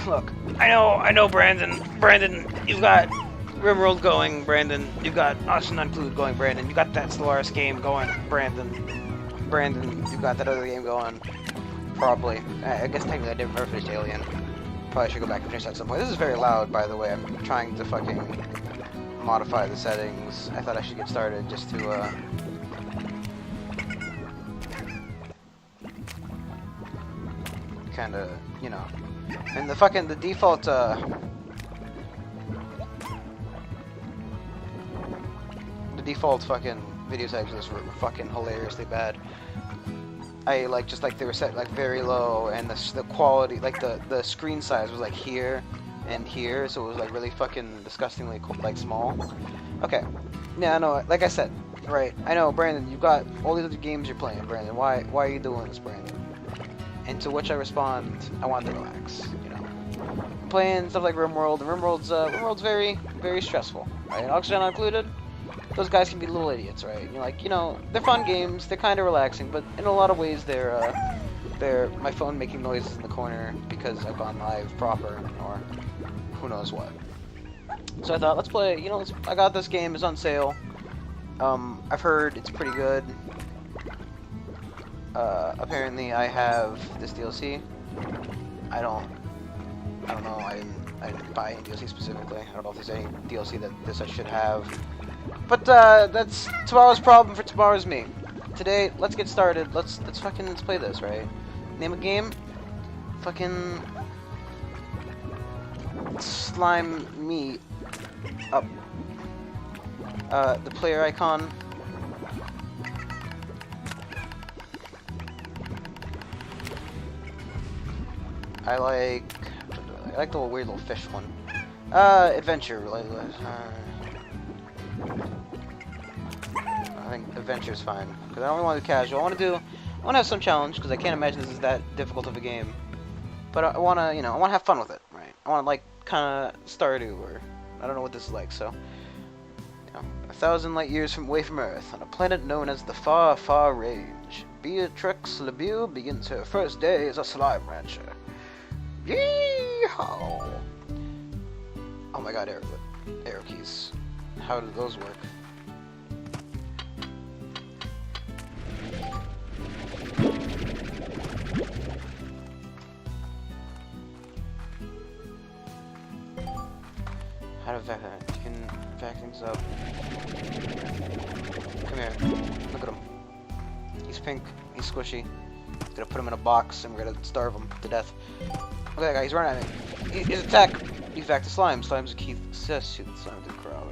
look, I know, Brandon, you've got RimWorld going, Brandon, you've got Austin Unclude going, Brandon, you got that Stellaris game going, Brandon, you got that other game going, probably. I guess technically I never finished Alien. Probably should go back and finish that at some point. This is very loud, by the way. I'm trying to fucking modify the settings. I thought I should get started just to, kinda, you know. And the default, the default fucking video settings were fucking hilariously bad. I just like they were set like very low, and the quality, like the screen size was like here and here, so it was like really fucking disgustingly like small. Okay, yeah, I know. Like I said, right? I know, Brandon. You've got all these other games you're playing, Brandon. Why are you doing this, Brandon? And to which I respond, I want to relax. You know, I'm playing stuff like RimWorld, and RimWorld's very stressful, right? Oxygen not included. Those guys can be little idiots, right? And you're like, you know, they're fun games, they're kind of relaxing, but in a lot of ways they're my phone making noises in the corner because I've gone live proper, or who knows what. So I thought, let's play, you know, I got this game, it's on sale. I've heard it's pretty good. Apparently I have this DLC. I don't know, I didn't buy any DLC specifically. I don't know if there's any DLC that I should have. But that's tomorrow's problem for tomorrow's me. Today, let's get started. Let's play this, right? Name a game. Fucking slime me up. The player icon. I like the little weird little fish one. Adventure related. I think adventure's fine, because I don't really want to do casual. I want to have some challenge, because I can't imagine this is that difficult of a game. But I want to, you know, I want to have fun with it, right? I want to, like, kind of Stardew, or I don't know what this is like, so. You know, 1,000 light years away from Earth, on a planet known as the Far, Far Range, Beatrix LeBeau begins her first day as a slime rancher. Yeehaw! Oh my god, arrow keys. How do those work? How to vac that? You can vac things up. Come here. Look at him. He's pink. He's squishy. Gonna put him in a box and we're gonna starve him to death. Look at that guy. He's running at me. His attack. He's back to slime. Slime's a key success. Shoot the slime to the crowd.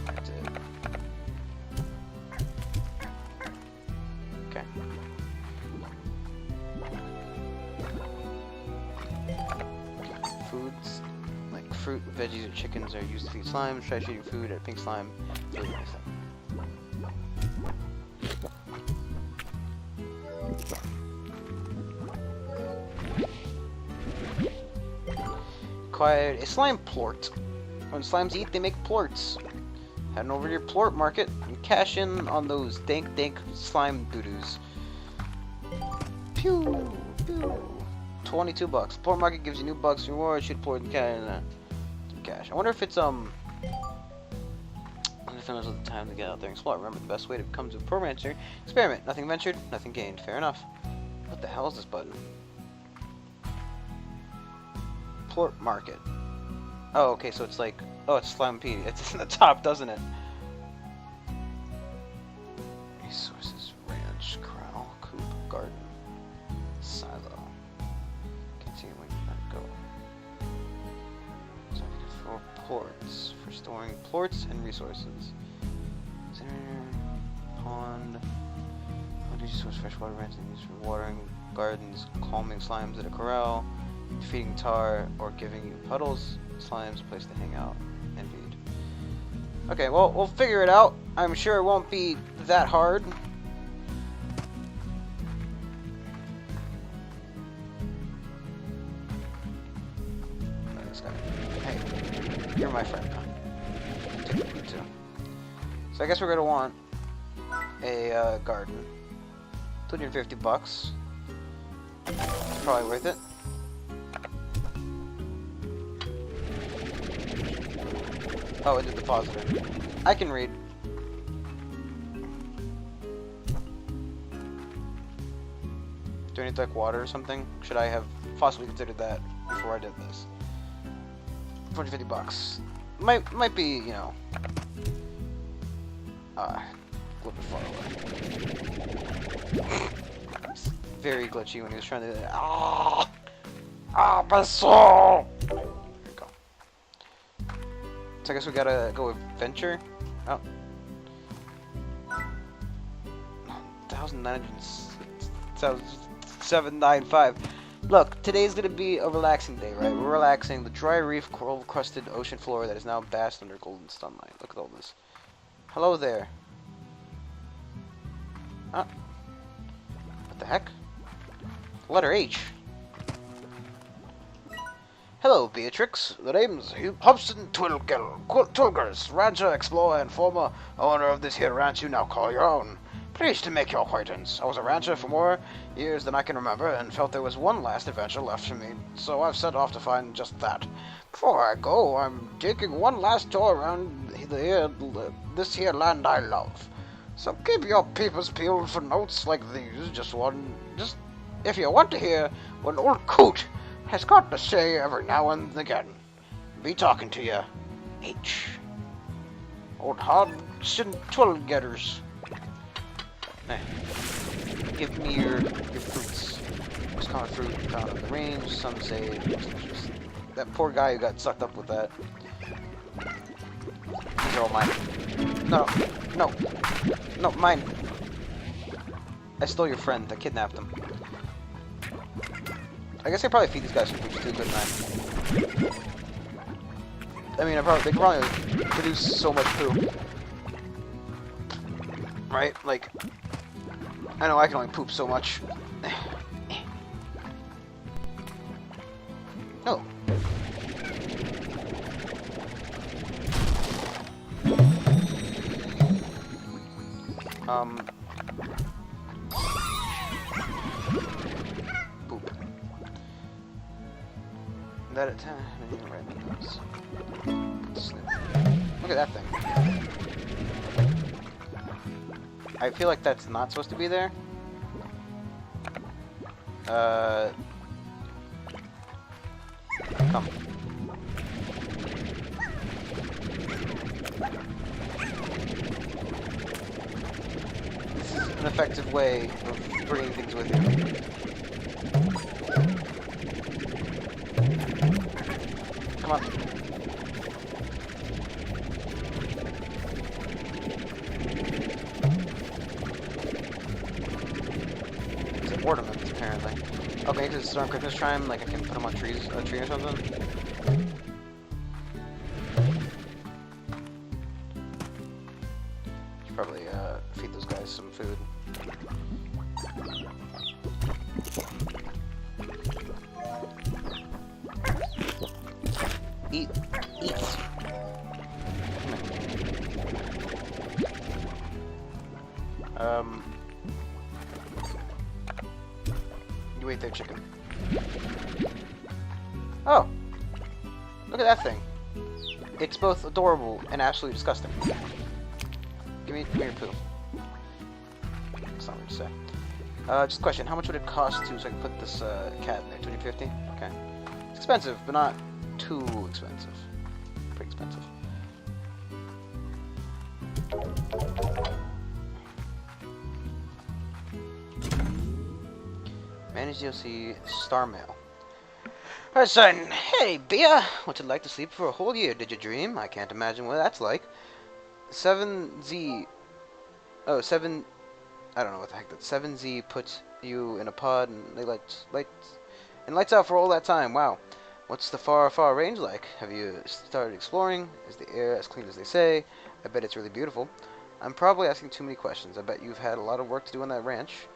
That's it. Okay. Foods like fruit, veggies, or chickens are used to feed slime. Try shooting food at pink slime. Really nice thing. Acquired a slime plort. When slimes eat, they make plorts. Head over to your plort market and cash in on those dank slime doo-doos. Pew! Pew! 22 bucks. Plort market gives you new bucks rewards. Shoot plort and cash. I wonder if it's I wonder if there's the time to get out there and explore. Remember, the best way to come to a pro rancher: experiment. Nothing ventured, nothing gained. Fair enough. What the hell is this button? Plort market. Oh, okay, so it's like, oh, it's Slimepedia. It's in the top, doesn't it? Resources, ranch, corral, coop, garden, silo. Continuing, let go. So I can for plorts, for storing plorts and resources. Center, pond. How do you source fresh water ranch and use for watering gardens, calming slimes at a corral, feeding tar, or giving you puddles, slimes, a place to hang out and feed. Okay, well, we'll figure it out. I'm sure it won't be that hard. This guy. Hey, you're my friend. Take the food too. So I guess we're gonna want a garden. $250 bucks. It's probably worth it. Oh, into the depositor. I can read. Do I need like water or something? Should I have possibly considered that before I did this? 450 bucks. Might be, you know, a little bit far away. It's very glitchy when he was trying to do that. My soul! There we go. So I guess we gotta go with venture. Oh. 1,907.95. Look, today's gonna be a relaxing day, right? We're relaxing the dry reef, coral-crusted ocean floor that is now basked under golden sunlight. Look at all this. Hello there. What the heck? Letter H. Hello, Beatrix. The name's Hobson Twilgers, rancher, explorer, and former owner of this here ranch you now call your own. Pleased to make your acquaintance. I was a rancher for more years than I can remember, and felt there was one last adventure left for me, so I've set off to find just that. Before I go, I'm taking one last tour around this here land I love. So keep your peepers peeled for notes like these. Just if you want to hear what an old coot has got to say every now and again. Be talking to you. H. Old Hodgson Twilgetters. Give me your fruits. Most common fruit found on the range. Some say that poor guy who got sucked up with that. These are all mine. No, mine. I stole your friend. I kidnapped him. I guess I probably feed these guys some fruits too, couldn't I? I mean, they could probably produce so much poo. Right? Like, I know I can only poop so much. Oh. Poop. That at 10. I need to write my notes. Look at that thing. I feel like that's not supposed to be there. Come. This is an effective way of bringing things with you. Come on. Ornaments, apparently. Okay, because it's around Christmas time, like I can put them on trees, a tree or something. Should probably feed those guys some food. Eat. You ate their chicken. Oh! Look at that thing. It's both adorable and absolutely disgusting. Give me your poo. That's not what to say. Just a question. How much would it cost so I can put this cat in there? $250? Okay. It's expensive, but not too expensive. Pretty expensive. Manage DLC Star Mail. Alright, son. Hey, Bea. What's it like to sleep for a whole year? Did you dream? I can't imagine what that's like. 7Z. Oh, 7. I don't know what the heck that 7Z puts you in a pod and they lights out for all that time. Wow. What's the far range like? Have you started exploring? Is the air as clean as they say? I bet it's really beautiful. I'm probably asking too many questions. I bet you've had a lot of work to do on that ranch.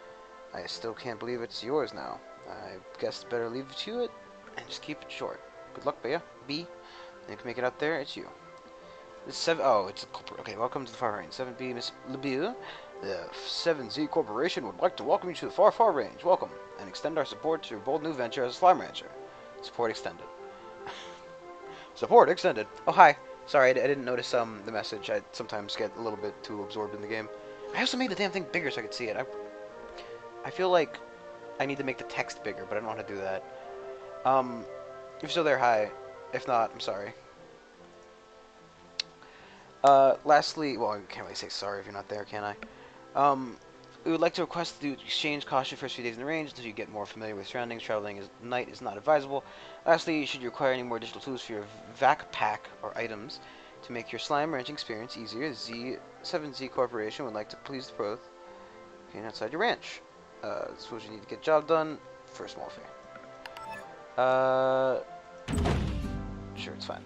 I still can't believe it's yours now. I guess better leave to it and just keep it short. Good luck, Bea. B. And you can make it out there. It's you. This 7. Oh, it's a corporate. Okay, welcome to the Far Range. 7B, Miss LeBeau. The 7Z Corporation would like to welcome you to the far range. Welcome, and extend our support to your bold new venture as a slime rancher. Support extended. Support extended. Oh, hi. Sorry, I didn't notice the message. I sometimes get a little bit too absorbed in the game. I also made the damn thing bigger so I could see it. I feel like I need to make the text bigger, but I don't know how to do that. If you're still there, hi. If not, I'm sorry. Lastly, well, I can't really say sorry if you're not there, can I? We would like to request that you exchange caution first few days in the range until you get more familiar with surroundings. Traveling at night is not advisable. Lastly, should you require any more digital tools for your vac pack or items to make your slime ranching experience easier, Z7Z Corporation would like to please the both outside your ranch. Suppose you need to get job done for a small fee. Sure, it's fine.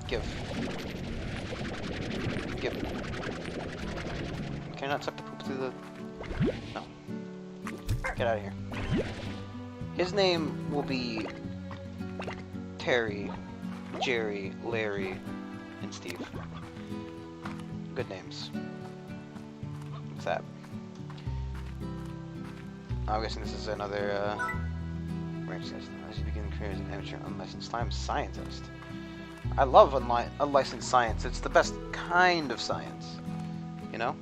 Give. Can I not suck the poop through the... No. Get out of here. His name will be Terry, Jerry, Larry, and Steve. Good names. What's that? I'm guessing this is another, ranch system. As you begin career as an amateur unlicensed slime scientist. I love unlicensed science. It's the best kind of science. You know?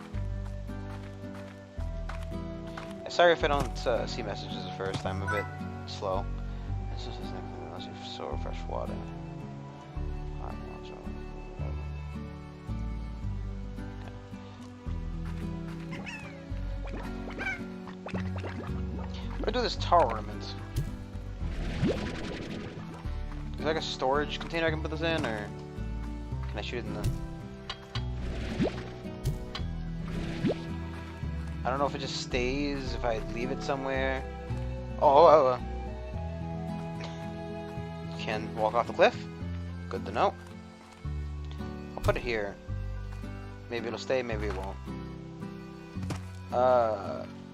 Sorry if I don't see messages at first. I'm a bit slow. This is his name unless you store fresh water. What do I do this tar ornament? Is there like a storage container I can put this in, or can I shoot it in the... I don't know if it just stays if I leave it somewhere. Oh, can walk off the cliff. Good to know. I'll put it here. Maybe it'll stay, maybe it won't.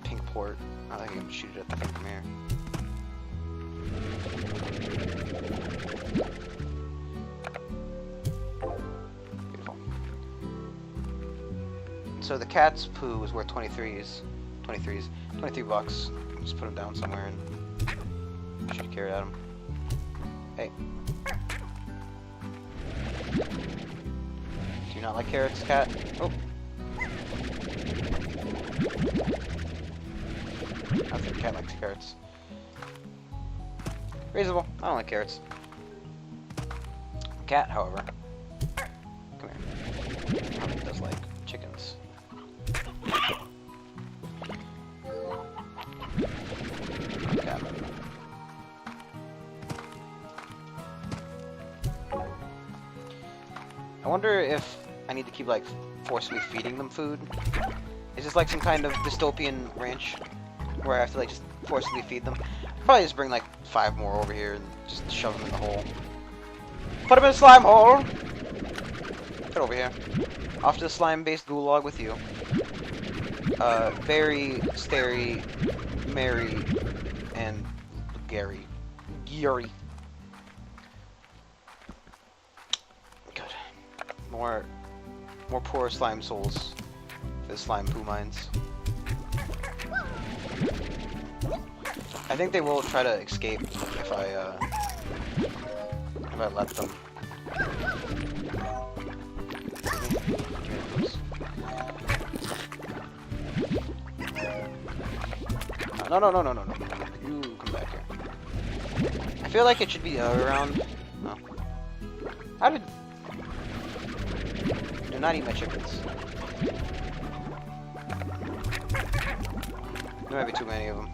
Pink port. I think I can shoot it at the thing from here. Beautiful. So the cat's poo is worth 23 bucks. Just put him down somewhere and shoot a carrot at him. Hey. Do you not like carrots, cat? Oh. I think the cat likes carrots. Reasonable. I don't like carrots. Cat, however. Come here. Probably does like chickens. Cat. I wonder if I need to keep like forcibly feeding them food. Is this like some kind of dystopian ranch where I have to like just forcibly feed them? Probably just bring like 5 more over here and just shove them in the hole. Put them in a slime hole! Get over here. Off to the slime-based gulag with you. Barry, Stary, Mary, and Gary. Gary. Good. More poor slime souls for the slime poo mines. I think they will try to escape if I let them. No. You come back here. I feel like it should be the other way around. No. How did... Do not eat my chickens. There might be too many of them.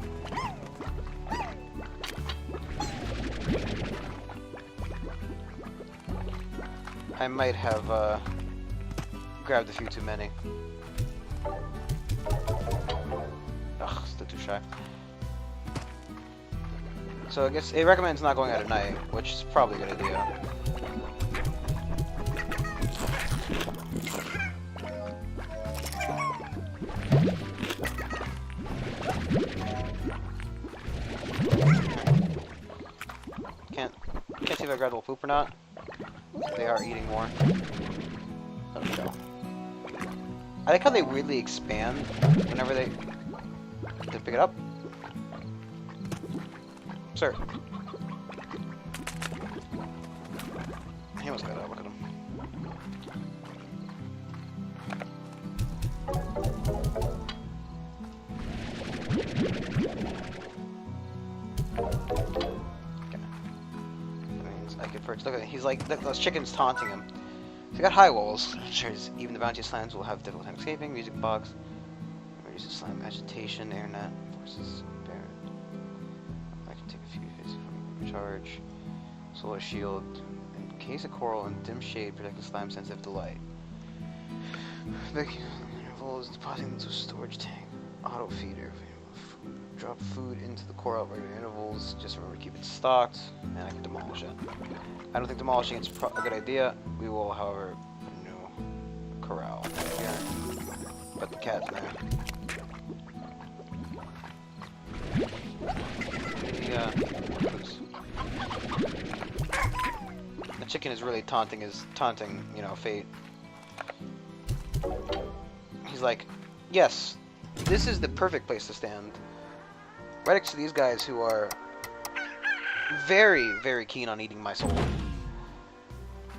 I might have grabbed a few too many. Ugh, still too shy. So I guess it recommends not going out at night, which is probably a good idea. Can't see if I grabbed a little poop or not. They are eating more. Let them go. I like how they weirdly expand whenever they pick it up. Sir. He almost got out. Look at him. I could first look at it. He's like those chickens taunting him. So he got high walls. Even the bounty slimes will have difficult time escaping. Music box reduces slime agitation. Air net forces parent. I can take a few hits from recharge. Solar shield. Encase of coral and dim shade protect the slime sensitive to light. The interval is depositing into a storage tank. Auto feeder. Drop food into the coral at regular intervals. Just remember to keep it stocked, and I can demolish it. I don't think demolishing it's a good idea. We will, however, put a new corral here. Put the cat in there. The chicken is really taunting, you know, fate. He's like, yes, this is the perfect place to stand. Right next to these guys who are very, very keen on eating my soul.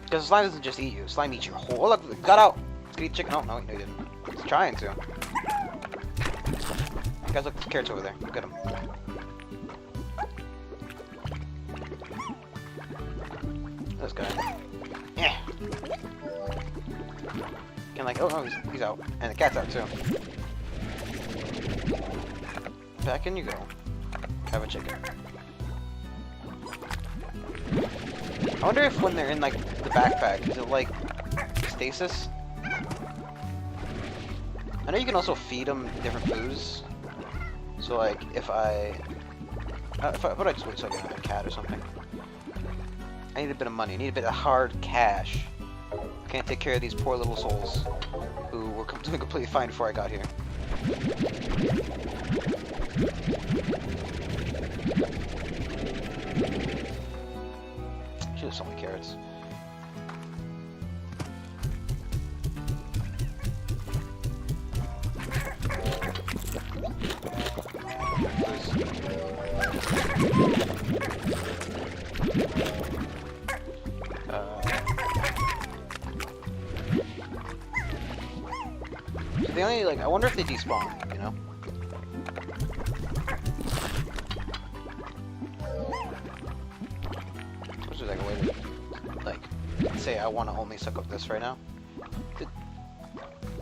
Because slime doesn't just eat you, slime eats your whole. Oh, look, it got out! It's gonna eat chicken. Oh, no, he didn't. It's trying to. Guys, look, there's carrots over there. Look at them. This guy. Yeah. And like, oh no, he's out. And the cat's out too. Back in you go. Have a chicken. I wonder if when they're in like the backpack, is it like stasis? I know you can also feed them different foods. So like if I what I just wait so I can have a cat or something. I need a bit of money. I need a bit of hard cash. Can't take care of these poor little souls who were doing completely fine before I got here. Should have sold me carrots. So they only, like, I wonder if they despawn, you know? Which is like a way to, like, say I want to only suck up this right now.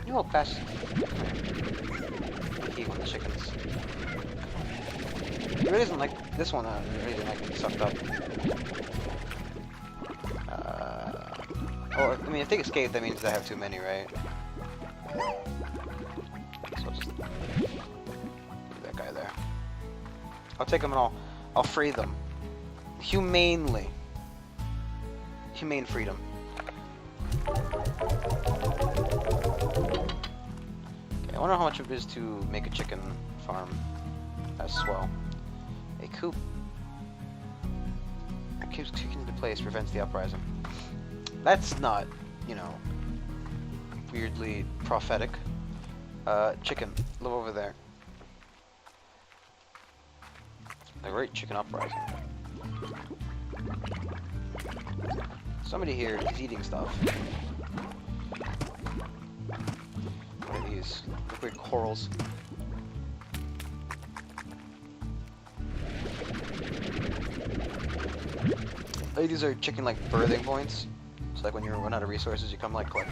You know, fast. I hate when the chickens. He really doesn't like this one. Really didn't like being sucked up. Or I mean, if they escape, that means they have too many, right? So I'll just leave that guy there. I'll take them and I'll free them humanely. Humane freedom. Okay, I wonder how much it is to make a chicken farm as well. A coop. It keeps chicken into place, prevents the uprising. That's not, you know, weirdly prophetic. Chicken, live over there. The great chicken uprising. Somebody here is eating stuff. What are these? Liquid corals. Oh, these are chicken like birthing points. So like when you run out of resources, you come like collect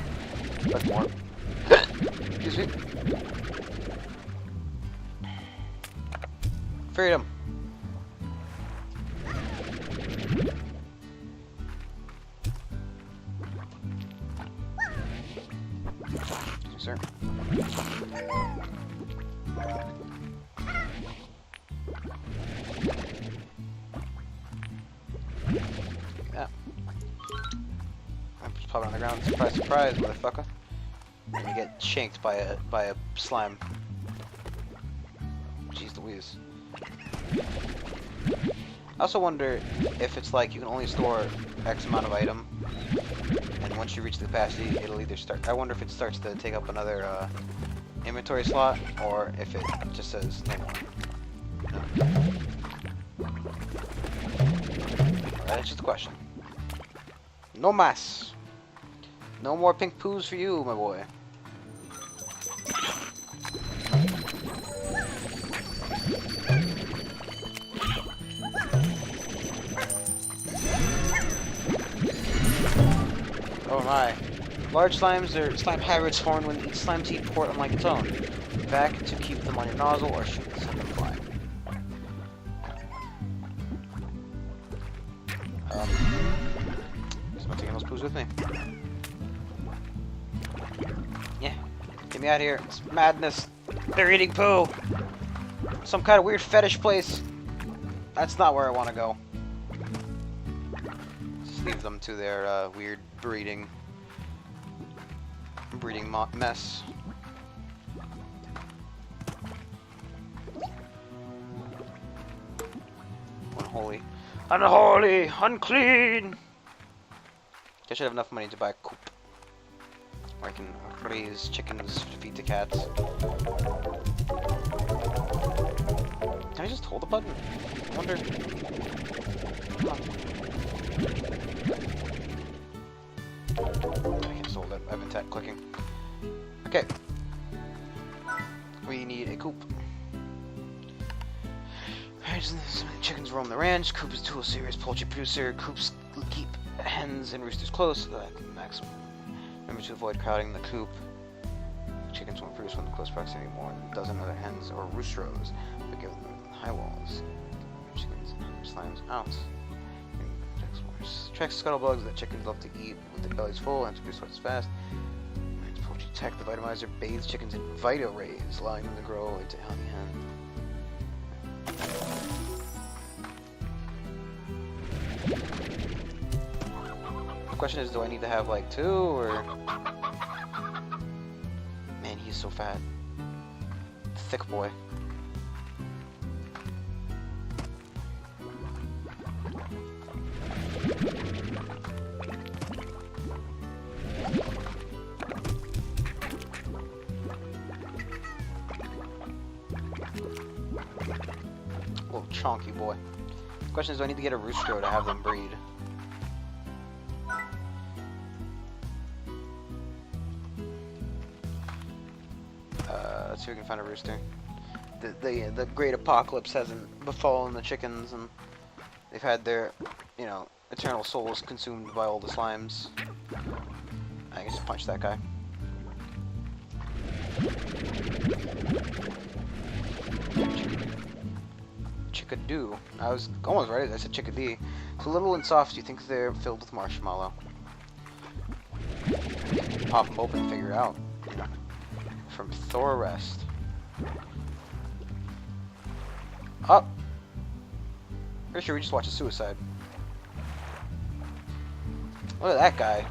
more. Excuse me. Freedom. Yes, sir. Yeah. I'm just popping on the ground. Surprise, surprise, motherfucker. And you get shanked by a slime. Jeez Louise. I also wonder if it's like you can only store X amount of item, and once you reach the capacity, it'll either start. I wonder if it starts to take up another inventory slot, or if it just says no more. No. That's just a question. No mas. No more pink poos for you, my boy. Oh my. Large slimes or slime hybrids spawn when each slime teeth port unlike its own. Back to keep them on your nozzle or shoot and send them flying. Just not taking those poos with me. Yeah. Get me out of here. It's madness. They're eating poo. Some kind of weird fetish place. That's not where I want to go. Just leave them to their weird breeding mess. Unholy. Unholy! Unclean! I should have enough money to buy a coop. Where I can raise chickens to feed the cats. Can I just hold the button? I wonder. Come on. I can't just hold it. I've been clicking. Okay. We need a coop. Alright, so many chickens roam the ranch. Coop is a tool serious poultry producer. Coops keep hens and roosters close so that maximum. Remember to avoid crowding the coop. Chickens won't produce when in close proximity more than a dozen other hens or roosters, but give them high walls. Chickens and slimes out. Tracks scuttlebugs that chickens love to eat with their bellies full and to produce sorts fast. Poultry Tech, the Vitamizer, bathes chickens in Vita Rays, allowing them to grow into healthy hen. The question is, do I need to have like 2 or... Man, he's so fat. Thick boy. Little chonky boy. The question is, do I need to get a rooster to have them breed? Let's see if we can find a rooster. The great apocalypse hasn't befallen the chickens, and they've had their, you know, eternal souls consumed by all the slimes. I can just punch that guy. Chickadoo. I was almost right. I said chickadee. So little and soft. You think they're filled with marshmallow? Pop them open, figure it out. You know. From Thor Rest. Up. Pretty sure we just watched a suicide. Look at that guy.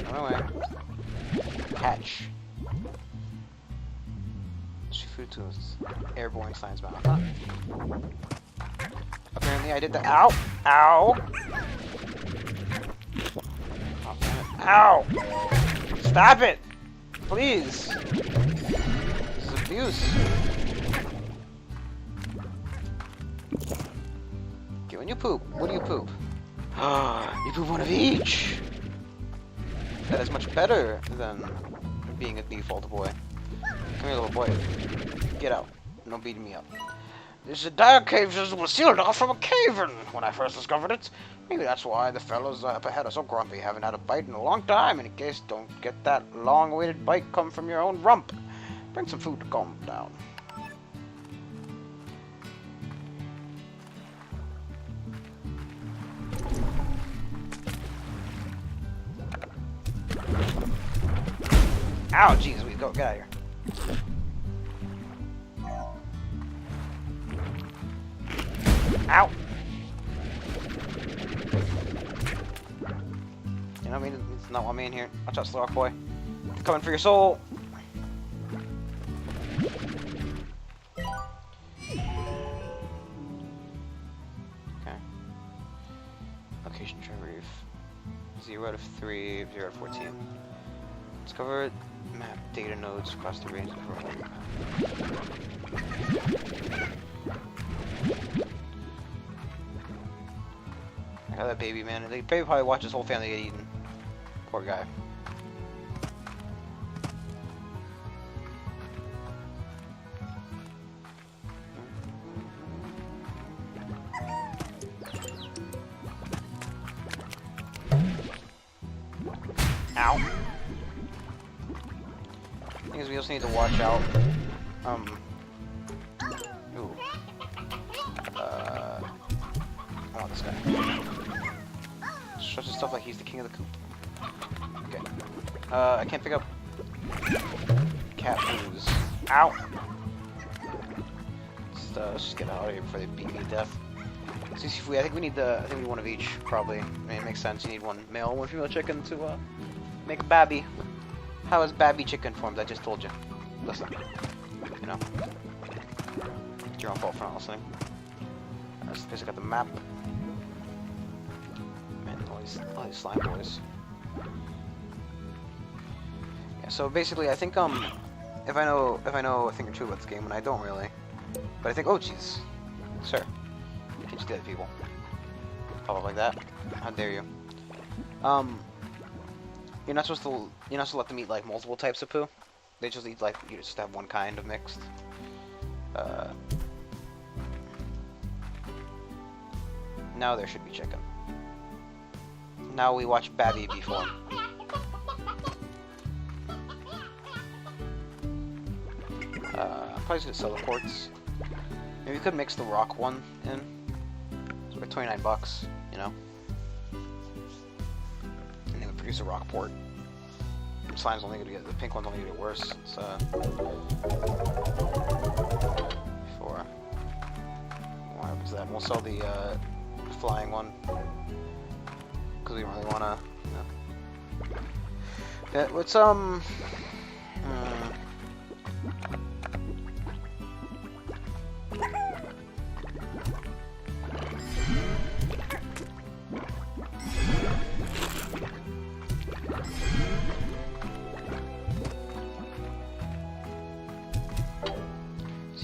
Anyway. Hatch. Food tools. Airborne science bound. Huh? Apparently I did that. Ow! Ow! Oh, damn it. Ow! Stop it! Please! This is abuse. Okay, when you poop, what do you poop? You poop one of each! That is much better than being a default boy. Come here, little boy. Get out. No beating me up. This entire cave system was sealed off from a cave-in when I first discovered it. Maybe that's why the fellows up ahead are so grumpy. Haven't had a bite in a long time. In case don't get that long-awaited bite come from your own rump. Bring some food to calm them down. Ow, jeez, we go. Get out of here. Ow! You know what I mean? It's not want me in here. Watch out, Slock boy. I'm coming for your soul. Okay. Location Tree Reef. 0 to 3, 0 to 14. Discover map data nodes across the range of I got that baby, man. They probably watch his whole family get eaten. Poor guy. Ow. Thing is, we also need to watch out. Ooh. I want this guy. Such stuff like he's the king of the coop. Okay. I can't pick up cat foos. Ow! Let's just get out of here before they beat me to death. CC food, I think we need one of each, probably. I mean, it makes sense. You need one male, one female chicken to make a babby. How is babby chicken formed? I just told you. Listen. You know. It's your own fault for not listening. Let's basically got the map. Man, all these slime boys. Yeah, so basically I think if I know a thing or two about this game, and I don't really. But I think, oh jeez. Sir. You can't just do that to people. Pop up like that. How dare you. You're not supposed to let them eat like multiple types of poo. They just eat like, you just have one kind of mixed. Now there should be chicken. Now we watch Babby be formed. I'm probably just gonna sell the quartz. Maybe we could mix the rock one in. It's like 29 bucks, you know. And then we produce a rock port. The slime's only gonna get, the pink one's only gonna get worse. It's before what happens to that? We'll sell the flying one because we don't really wanna. You know. Yeah, let's see,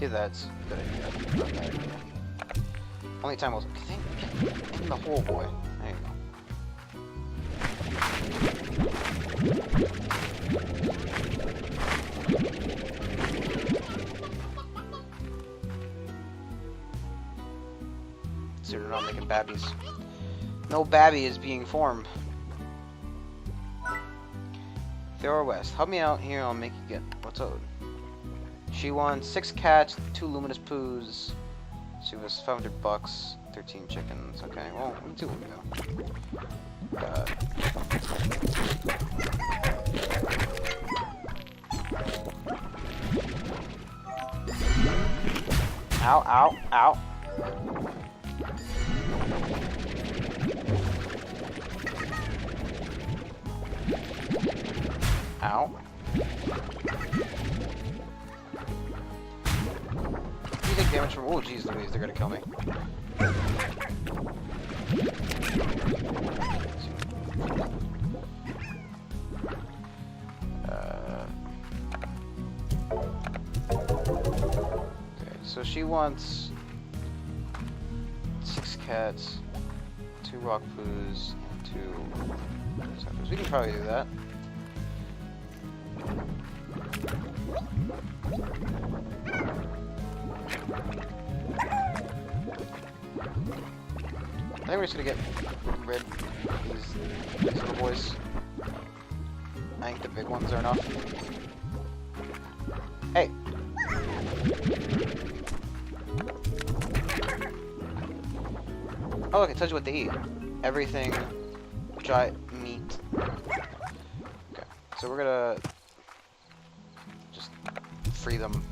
that's a good idea. Not a bad idea. Only time was get in the hole, boy. There you go. So they're not making babbies. No babby is being formed. Theora West, help me out here. I'll make you get what's owed. She wants 6 cats, 2 luminous poos. She was 500 bucks, 13 chickens. Okay, well, let me see what we go. Ow, ow, ow. Ow. You take damage from. Oh, jeez Louise, they're gonna kill me. Okay, so she wants 6 cats, 2 rock poos, and 2 suckers. We can probably do that. I think we're just gonna get rid of these little boys. I think the big ones are enough. Hey! Oh look, it tells you what they eat. Everything, dry meat. Okay, so we're gonna just free them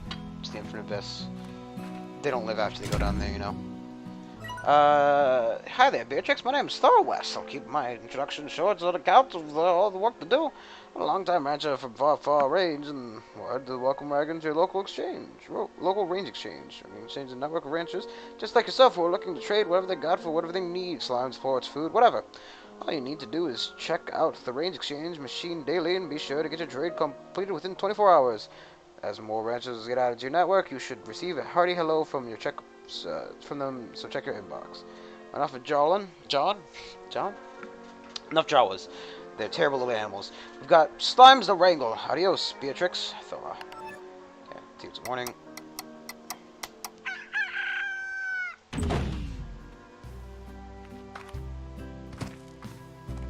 to the infinite abyss. They don't live after they go down there, you know. Hi there, Beatrix. My name's Theora West. I'll keep my introduction short on account of all the work to do. I'm a long-time rancher from far range, and wanted to welcome wagon to your local exchange, local range exchange. I mean, exchange a network of ranchers, just like yourself, who are looking to trade whatever they got for whatever they need. Slimes, ports, food, whatever. All you need to do is check out the range exchange machine daily and be sure to get your trade completed within 24 hours. As more ranchers get added to your network, you should receive a hearty hello from your from them, so check your inbox. Enough of John? Enough Jawas. They're terrible little animals. We've got Slimes to wrangle. Adios, Beatrix. Thora. Okay, team's warning.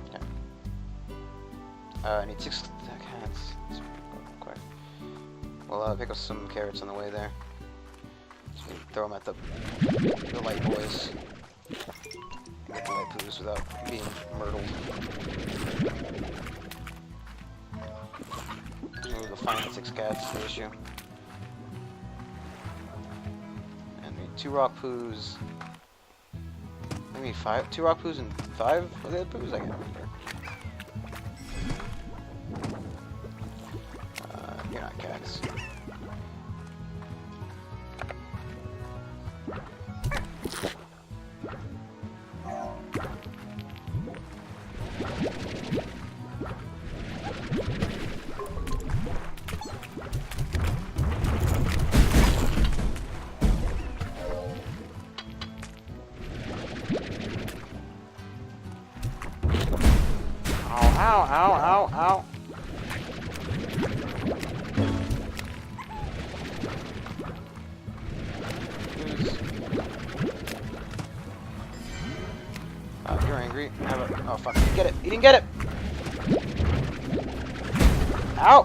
Okay. I need 6 cats. Quick. We'll pick up some carrots on the way there. Just throw them at the light boys. Get the light poos without being myrtled. Maybe we'll find 6 cats, the issue. And we need 2 rock poos. Maybe 5? 2 rock poos and 5 of the other poos? I can't remember. You're not cats. Ow, ow, ow, ow. Oh, you're angry. Oh, fuck. You didn't get it. You didn't get it. Ow.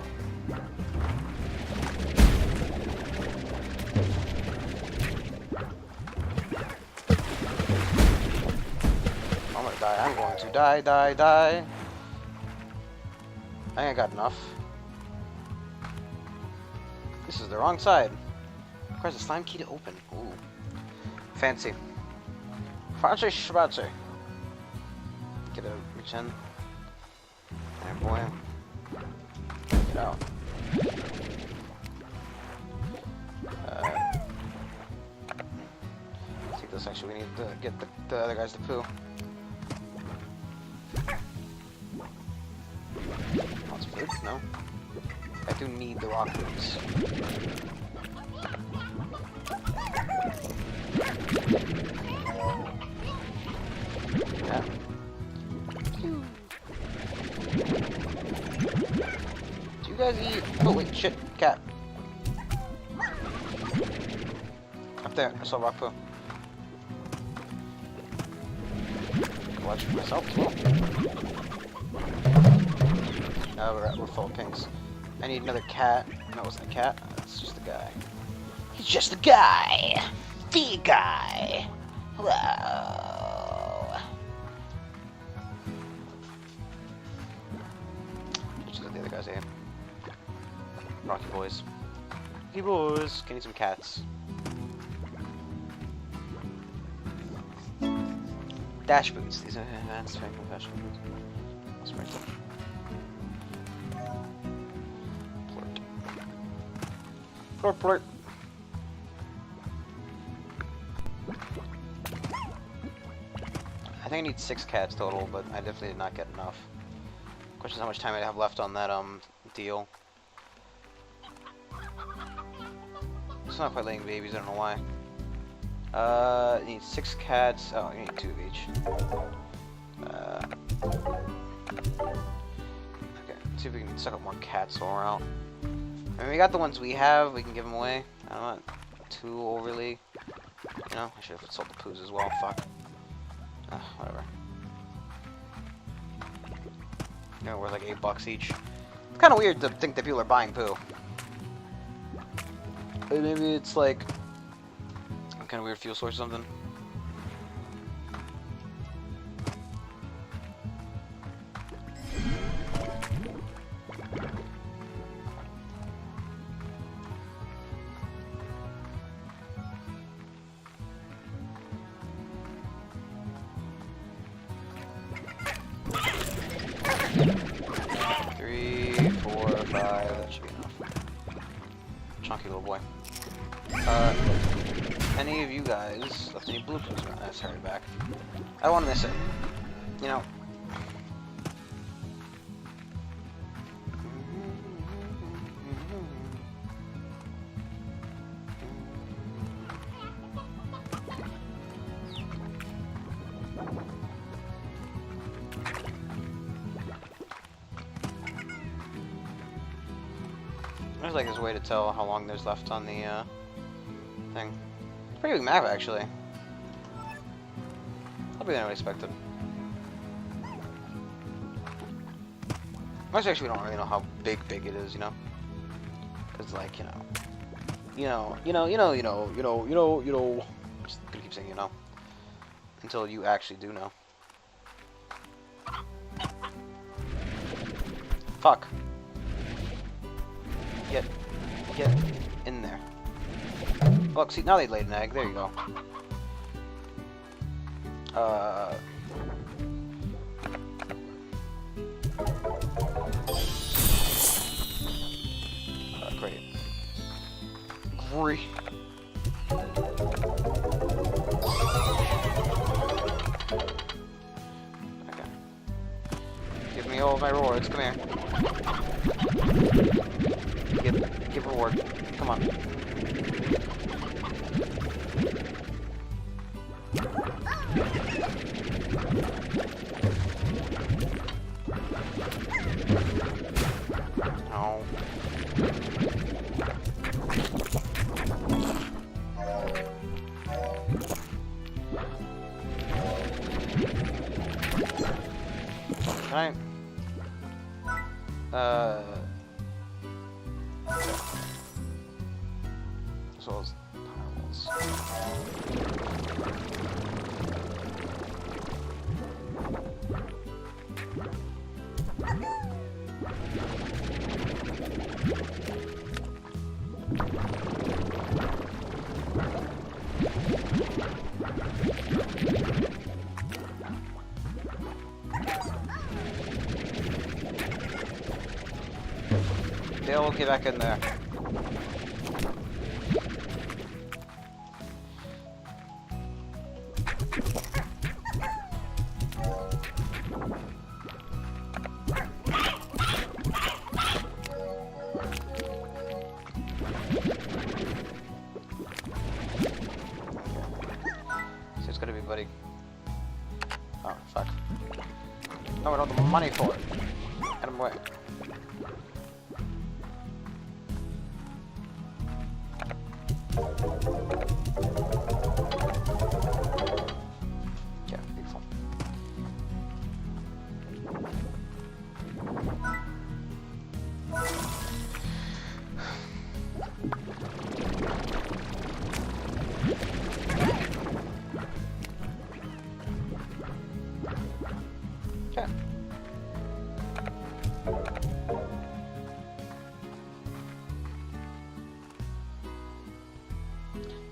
I'm gonna die. I'm going to die, die, die. I think I got enough. This is the wrong side. Requires a slime key to open. Ooh. Fancy. Fancy schmancy. Get a reach in. There, boy. Get out. Take this. Actually, we need to get the other guys to poo. Lots of food? No. I do need the rock foods. Yeah. Do you guys eat? Oh wait, shit, cat. Up there, I saw rock poo. Watch for myself as well. Oh, we're full of pinks. I need another cat. No, it wasn't a cat. It's just a guy. He's just a guy! The guy! Whoa! Just let the other guys in. Rocky boys. Rocky boys! Can need some cats. Dash boots. These are advanced professional boots. That's right there. Plort. I think I need 6 cats total, but I definitely did not get enough. Question is how much time I have left on that deal. It's not quite laying babies, I don't know why. You need 6 cats. Oh, you need 2 of each. Okay, let's see if we can suck up more cats while we're out. I mean, we got the ones we have, we can give them away. I'm not too overly, you know, I should have sold the poos as well, fuck. Whatever. You know, worth like $8 each. It's kind of weird to think that people are buying poo. Maybe it's like a kind of weird fuel source or something. Chunky little boy. Any of you guys left any blue poos around? Let's hurry back. I don't want to miss it. You know, There's like this way to tell how long there's left on the thing. Pretty big map actually. That'll be than I expected. Most actually we don't really know how big it is, you know? Cause like, you know. Just gonna keep saying you know. Until you actually do know. Fuck. Get in there. Look, see, now they laid an egg. There you go. Great. Great. Okay. Give me all of my rewards. Come here. Give reward. Come on. No. Can I? As well as tiles. They'll get back in there. So it's gonna be buddy. Oh fuck. No, I don't have the money for it. Get him away. Yeah, beautiful. Okay.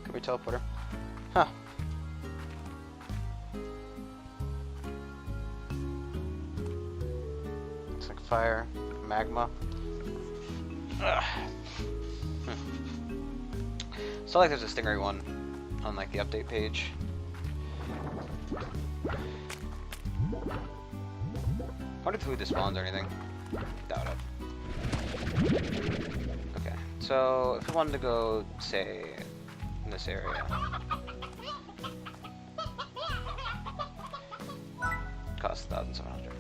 Could be teleporter. Huh. It's like fire, magma. Ugh. So like there's a Stingray one on like the update page. I wonder if food spawns or anything. Doubt it. Okay, so if we wanted to go, say, in this area. Cost 1,700.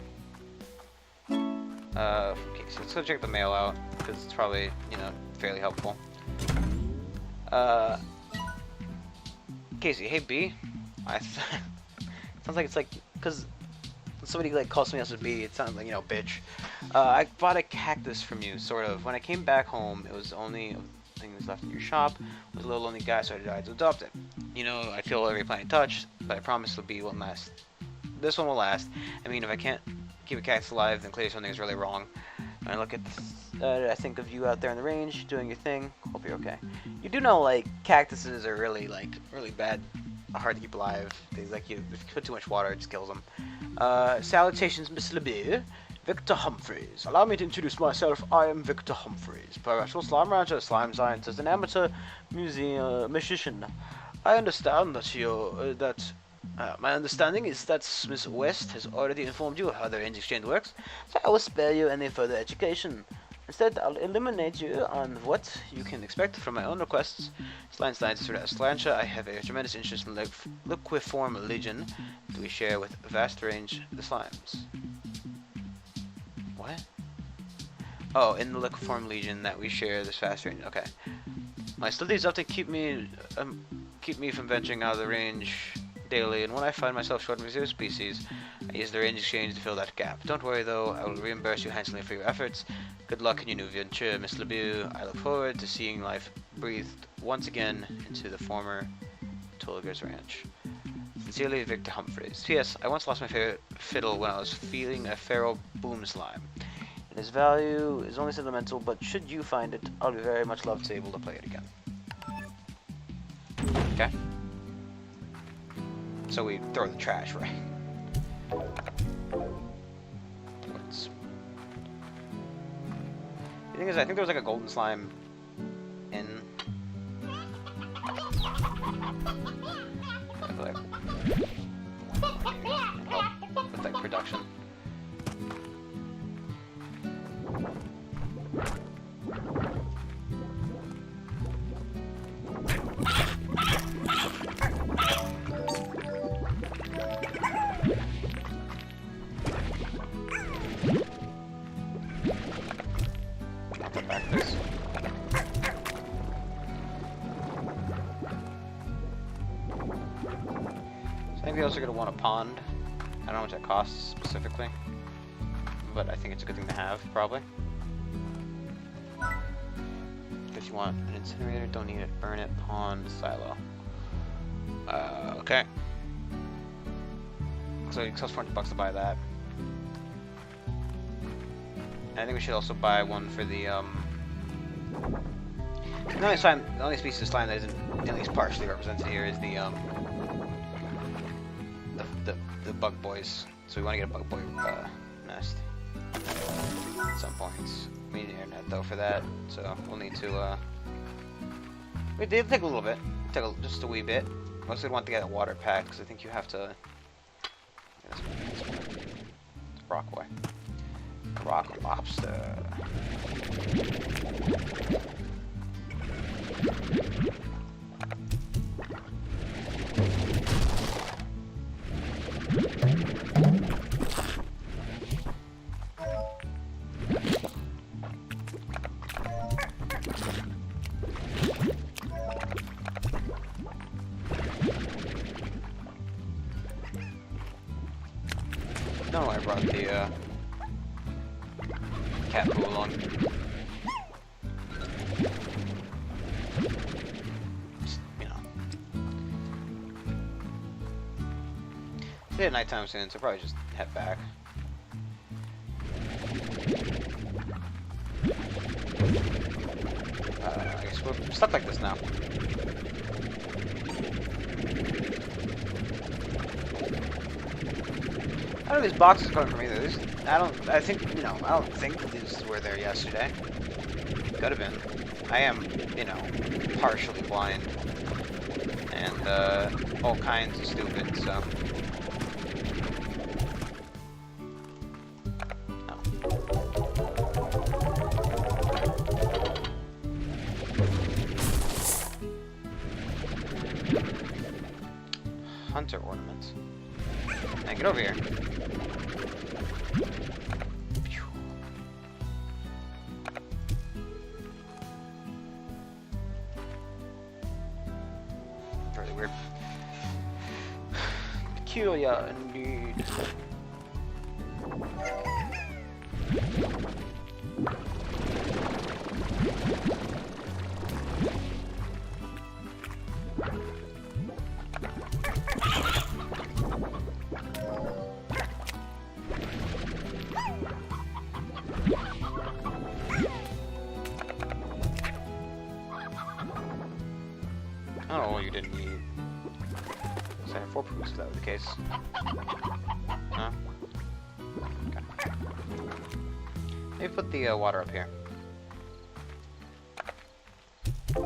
Okay, so let's go check the mail out, because it's probably, you know, fairly helpful. Casey, hey B. Sounds like it's like, because somebody like calls somebody else a B, it sounds like, you know, bitch. I bought a cactus from you, sort of. When I came back home, it was only things left in your shop. I was a little lonely guy, so I decided to adopt it. You know, I feel every plant I touch, but I promise it'll be one last. This one will last. I mean, if I can't keep a cactus alive, then clearly something is really wrong. When I look at this, I think of you out there in the range, doing your thing. Hope you're okay. You do know, like, cactuses are really, like, really bad, hard to keep alive. They, like, if you put too much water, it just kills them. Salutations, Miss LeBeau. Victor Humphreys. Allow me to introduce myself. I am Victor Humphreys, professional slime rancher, slime scientist, and amateur museum musician. I understand that My understanding is that Miss West has already informed you how the range exchange works, so I will spare you any further education. Instead, I'll illuminate you on what you can expect from my own requests. Slime scientist Slancha, I have a tremendous interest in liquiform legion that we share with a vast range of the slimes. What? Oh, in the liquiform legion that we share this vast range. Okay. My studies often keep me from venturing out of the range daily, and when I find myself short of zero species, I use the range exchange to fill that gap. Don't worry though, I will reimburse you handsomely for your efforts. Good luck in your new venture, Miss LeBeau. I look forward to seeing life breathed once again into the former Tulliger's Ranch. Sincerely, Victor Humphreys. P.S. I once lost my favorite fiddle when I was feeling a feral boom slime. And his value is only sentimental, but should you find it, I'll be very much loved to be able to play it again. Okay. So we throw the trash, right? What's... The thing is, I think there was like a golden slime in... like... oh, with like production. I think we also going to want a pond. I don't know what that costs specifically, but I think it's a good thing to have, probably. If you want an incinerator, don't need it. Burn it, pond, silo. Okay. So it costs $400 to buy that. And I think we should also buy one for the the only species of slime that isn't at least partially represented here is the bug boys. So we want to get a bug boy nest at some points. We need internet though for that, so we'll need to. We did take a little bit, just a wee bit. Mostly want to get a water pack because I think you have to. Rock boy. Rock lobster. No, I brought the cat poo along. Just, you know. It's at nighttime soon, so probably just head back. I guess we're stuck like this now. I don't know these boxes coming from either. I don't think these were there yesterday. Could have been. I am, partially blind. And, all kinds of stupid, so. Hunter ornaments. Hey, get over here. Really weird. Peculiar indeed. Oh, you didn't need. So I have 4 proofs if that was the case. Huh? Okay. Maybe put the water up here. I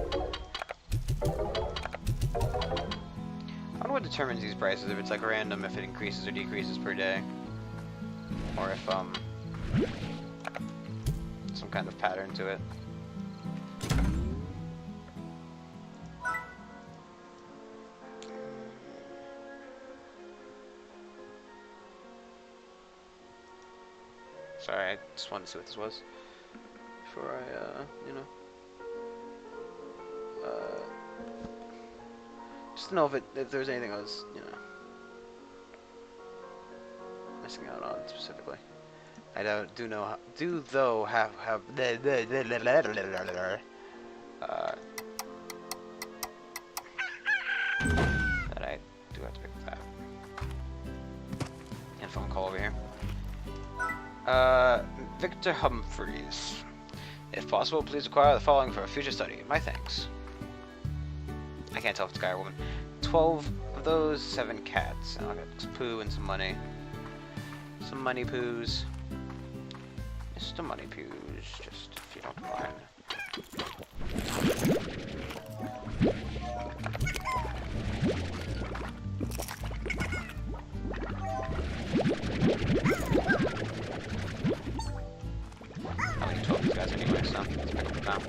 wonder what determines these prices. If it's like random, if it increases or decreases per day, or if some kind of pattern to it. Sorry, I just wanted to see what this was before I, you know, just to know if there's anything I was, you know, missing out on specifically. I do know, though have that I do have to pick that. And phone call over here. Victor Humphreys. If possible, please acquire the following for a future study. My thanks. I can't tell if it's a guy or woman. 12 of those, 7 cats. And I'll get some poo and some money. Some money poos. Mr. Money Poos, just if you don't mind. I only 12 of these guys anyway, so let's pick up the down.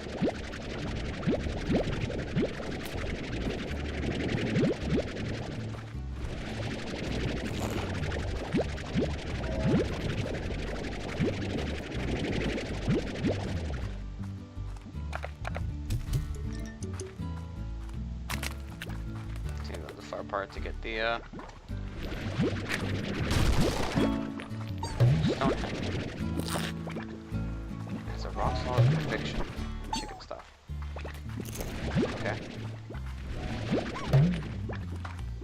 Part to get the stone. It's a rock solid conviction. Chicken stuff. Okay.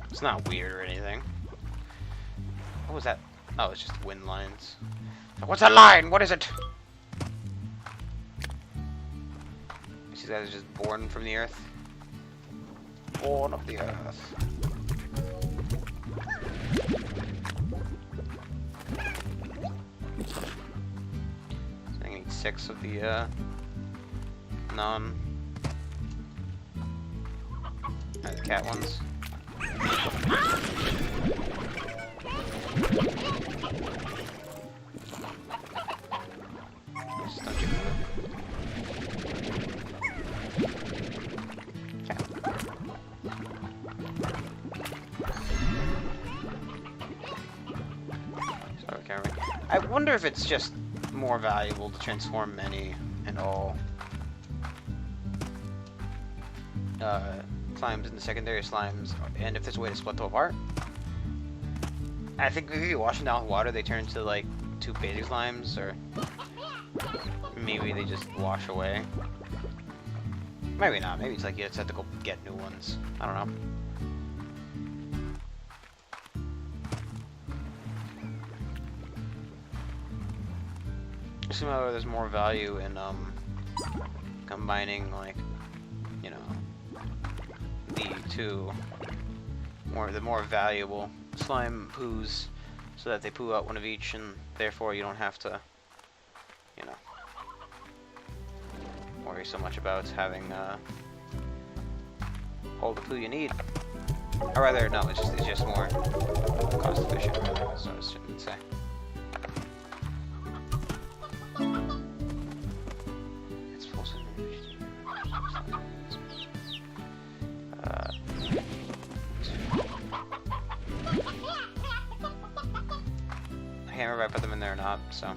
It's not weird or anything. What was that? Oh, it's just wind lines. What's a line? What is it? These guys are just born from the earth. Born of the earth. So I need 6 of the the cat ones. Just don't you I wonder if it's just more valuable to transform many and all slimes into secondary slimes, and if there's a way to split them apart. I think if you wash them down with water, they turn into like 2 basic slimes, or maybe they just wash away. Maybe not. Maybe it's like you just have to go get new ones. I don't know. Somehow there's more value in combining, like, you know, the more valuable slime poos, so that they poo out one of each, and therefore you don't have to, you know, worry so much about having all the poo you need. Or rather, no, it's just more cost efficient. So I shouldn't say. I can't remember if I put them in there or not, so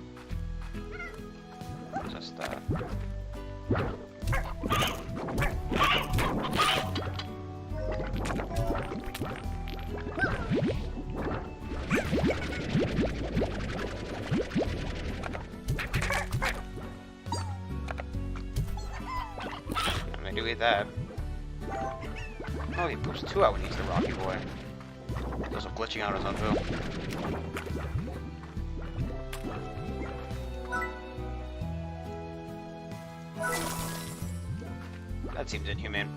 just I'm gonna do with that. Oh, he poops 2 out when he's the Rocky Boy. Those are glitching out his own poo. That seems inhumane.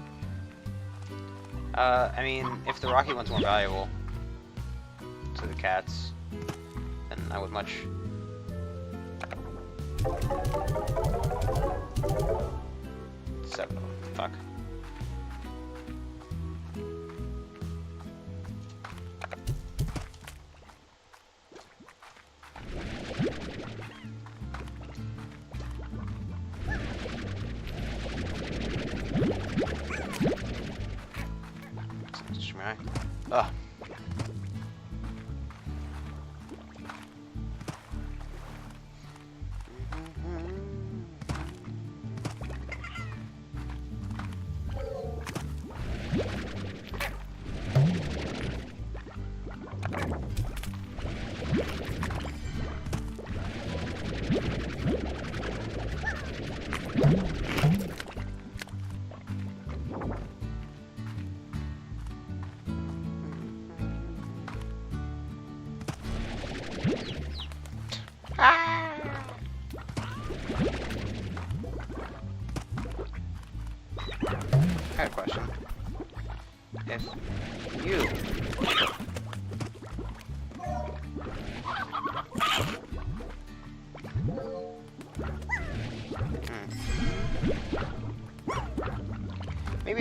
I mean, if the Rocky one's more valuable to the cats, then I would much... Seven of them. Fuck.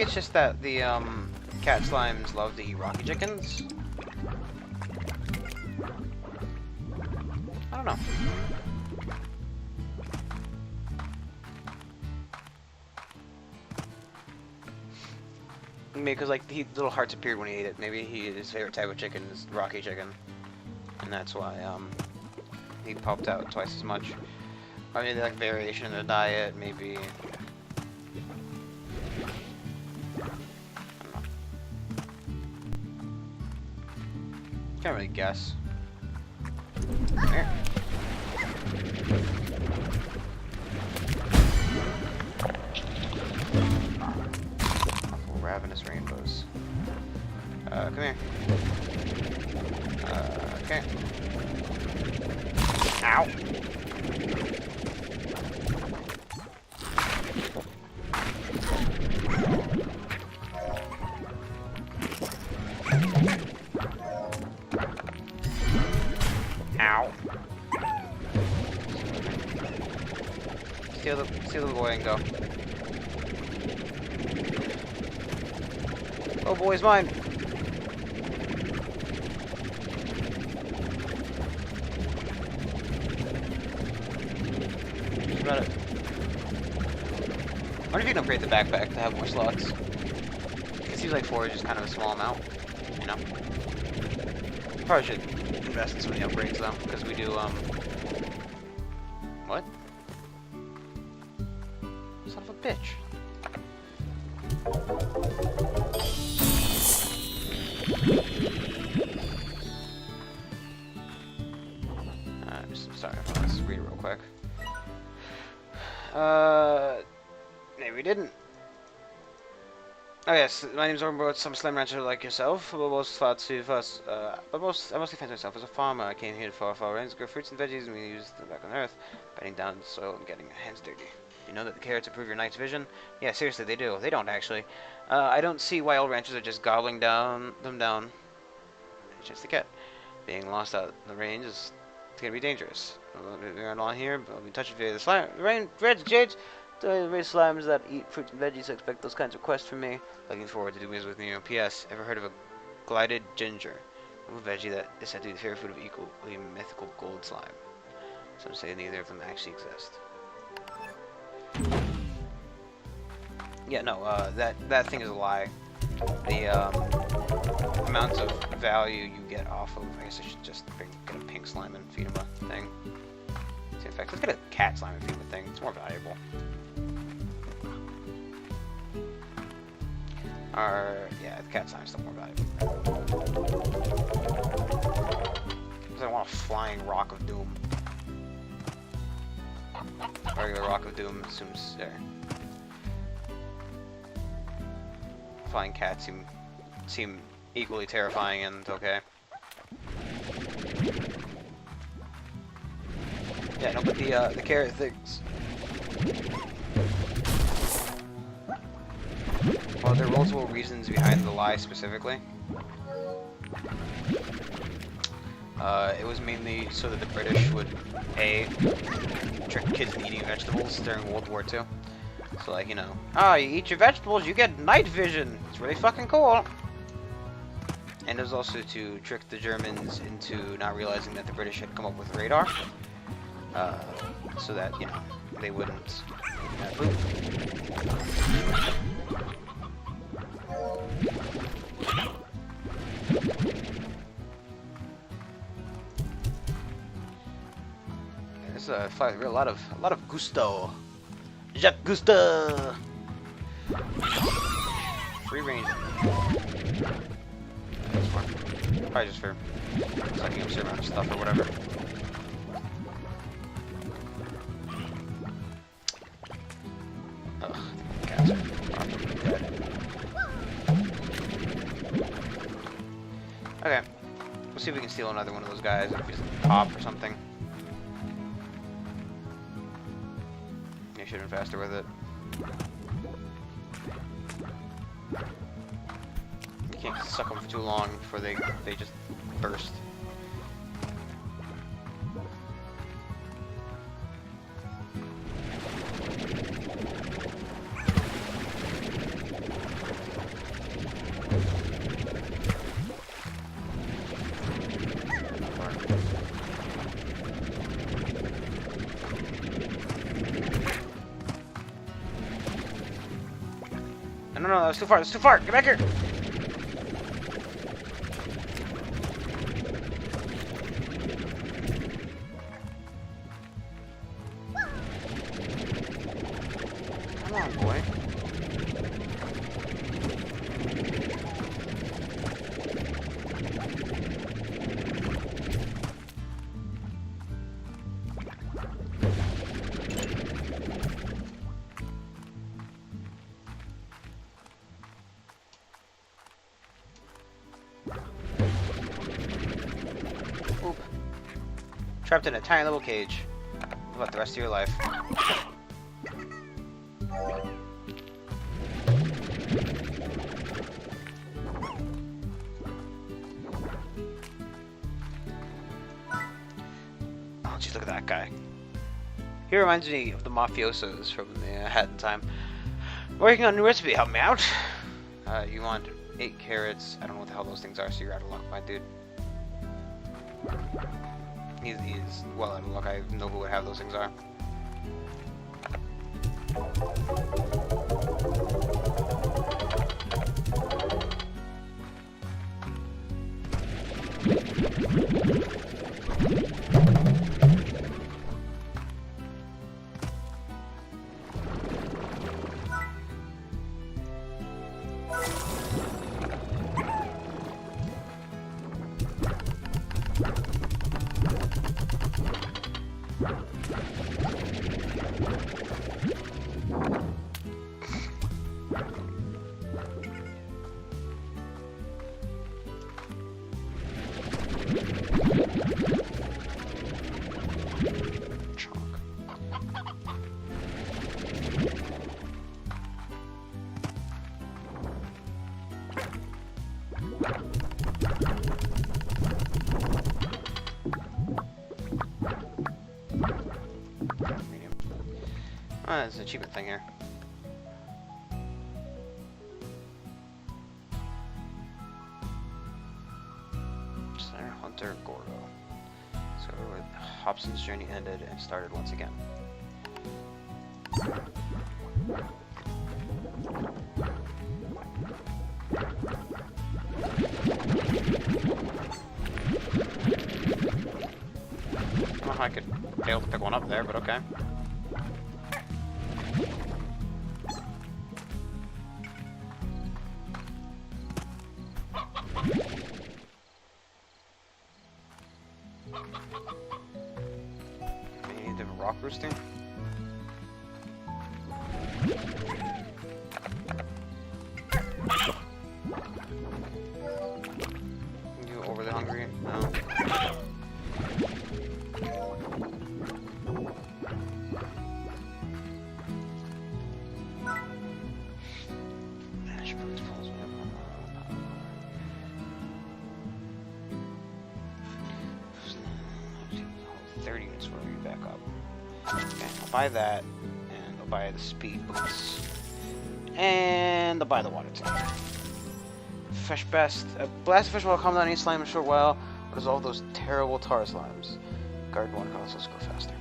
maybe it's just that the cat slimes love to eat rocky chickens. I don't know. Maybe because like the little hearts appeared when he ate it. Maybe his favorite type of chicken is rocky chicken, and that's why he popped out twice as much. Or maybe like variation in the diet, maybe. I don't know. Can't really guess. Here. Ravenous rainbows. Come here. Okay. Ow! Ow! Steal the boy and go. Oh, boy's mine. That's about it. I wonder if you can upgrade the backpack to have more slots. It seems like 4 is just kind of a small amount, you know? Probably should invest in some of the upgrades though, because we do, what? Son of a bitch. Sorry, let's read it real quick. Maybe we didn't. Oh yes, my name's Ormbo, some slime rancher like yourself, but most I mostly fancy myself as a farmer. I came here for rains, grow fruits and veggies, and we use them back on Earth, biting down the soil and getting your hands dirty. You know that the carrots improve your night's vision? Yeah, seriously, they do. They don't actually. I don't see why old ranchers are just gobbling them down. It's just a cat. Being lost out in the range is gonna be dangerous. We aren't on here, but we'll be touching the slime. Reds, jades, the race slimes that eat fruits and veggies. I expect those kinds of requests from me. Looking forward to doing this with you. P.S. Ever heard of a glided ginger? A veggie that is said to be the favorite food of equally mythical gold slime. Some say neither of them actually exist. Yeah, no, that thing is a lie. The amounts of value you get off of, I guess I should just get a pink slime and feed him a thing. See, in fact, let's get a cat slime and feed him a thing. It's more valuable. Yeah, the cat slime is still more valuable. Because I want a flying rock of doom. Regular rock of doom assumes there. Flying cats seem equally terrifying and okay. Yeah, no, but the carrot things. Well, there are multiple reasons behind the lie specifically. It was mainly so that the British would trick kids into eating vegetables during World War II. So, like, you know, you eat your vegetables, you get night vision. It's really fucking cool. And it was also to trick the Germans into not realizing that the British had come up with radar. So that, you know, they wouldn't boom. This flies with a lot of gusto. Jacques Gusta! Free range. That's fine. Probably just for sucking up certain amount of stuff or whatever. Ugh, the cats are dead. Okay. We'll see if we can steal another one of those guys if he's a pop or something. Should have been faster with it. You can't suck them for too long before they just burst. no, that's too far. That's too far. Get back here. Come on, boy. Oop. Trapped in a tiny little cage. What about the rest of your life? Oh, geez, look at that guy. He reminds me of the mafiosos from the Hat in Time. Working on a new recipe, help me out. You want 8 carrots. I don't know what the hell those things are, so you're out of luck, my dude. He's well out of luck. I know who would have those things are. Oh, there's an achievement thing here. Center Hunter Gordo. So Hobson's journey ended and started once again. I don't know how I could fail to pick one up there, but okay. Any different rock roosting? You overly hungry? No. Buy that, and I'll buy the speed boots, and I'll buy the water tank. Fresh best. Blast fish will calm down any slime in a short while, or dissolve those terrible tar slimes. Guard water can also go faster.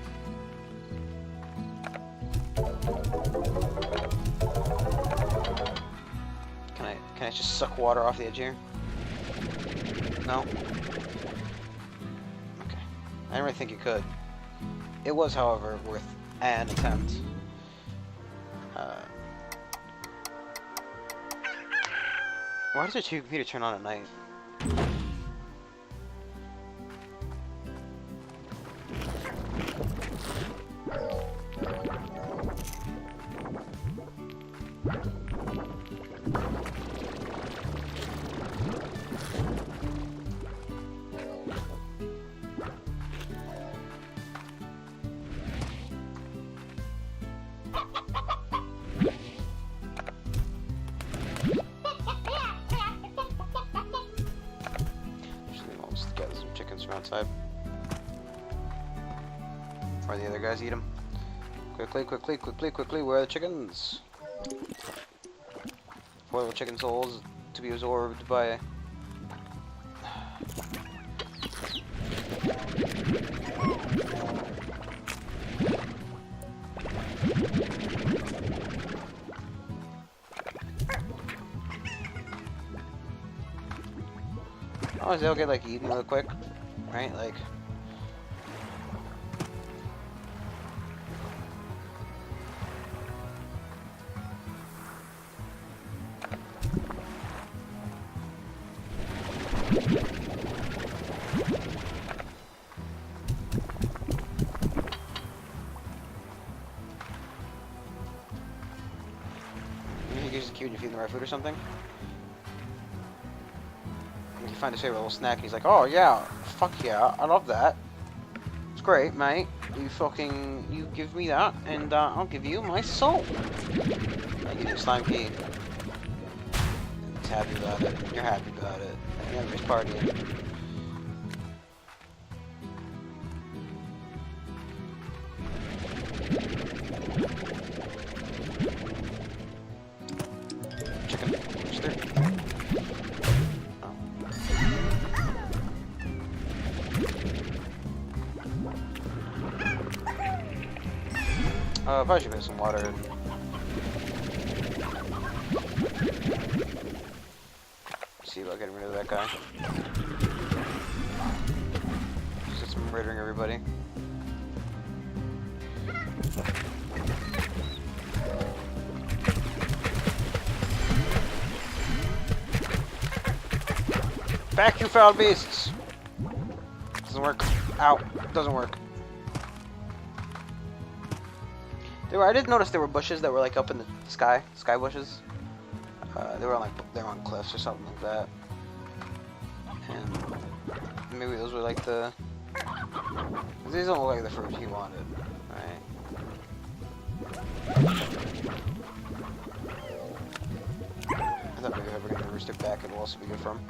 Can I just suck water off the edge here? No? Okay. I didn't really think you could. It was, however, worth an attempt. Why does your computer turn on at night? Outside. Or the other guys eat them. Quickly, quickly, quickly, quickly, where are the chickens? 4 little chicken souls to be absorbed by... as they'll get like eaten real quick, right? Like. He's cute and you feed him the right food or something. And you find his favorite little snack and he's like, oh yeah, fuck yeah, I love that. It's great, mate. You give me that and I'll give you my soul. I give you a slime key. He's happy about it. You're happy about it. And everybody's partying. Probably should put some water in. See about getting rid of that guy. Just some murdering everybody. Back, you foul beasts! Doesn't work. Ow. Doesn't work. I did notice there were bushes that were like up in the sky bushes. They were on cliffs or something like that. And maybe those were like the. These don't look like the fruit he wanted, right? I thought maybe if I bring the rooster back, it'll also be good for him.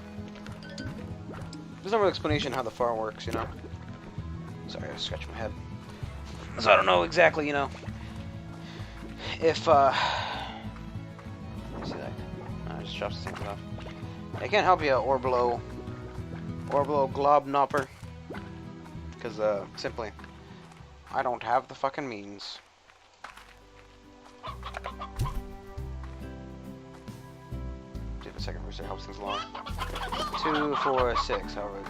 There's no real explanation how the farm works, you know. Sorry, I scratched my head. So I don't know exactly, you know. If, let me see that. I just dropped something off. I can't help you, Orblo Globnopper. Because, simply, I don't have the fucking means. See if a second rooster helps things along. 2, 4, 6, however, you know.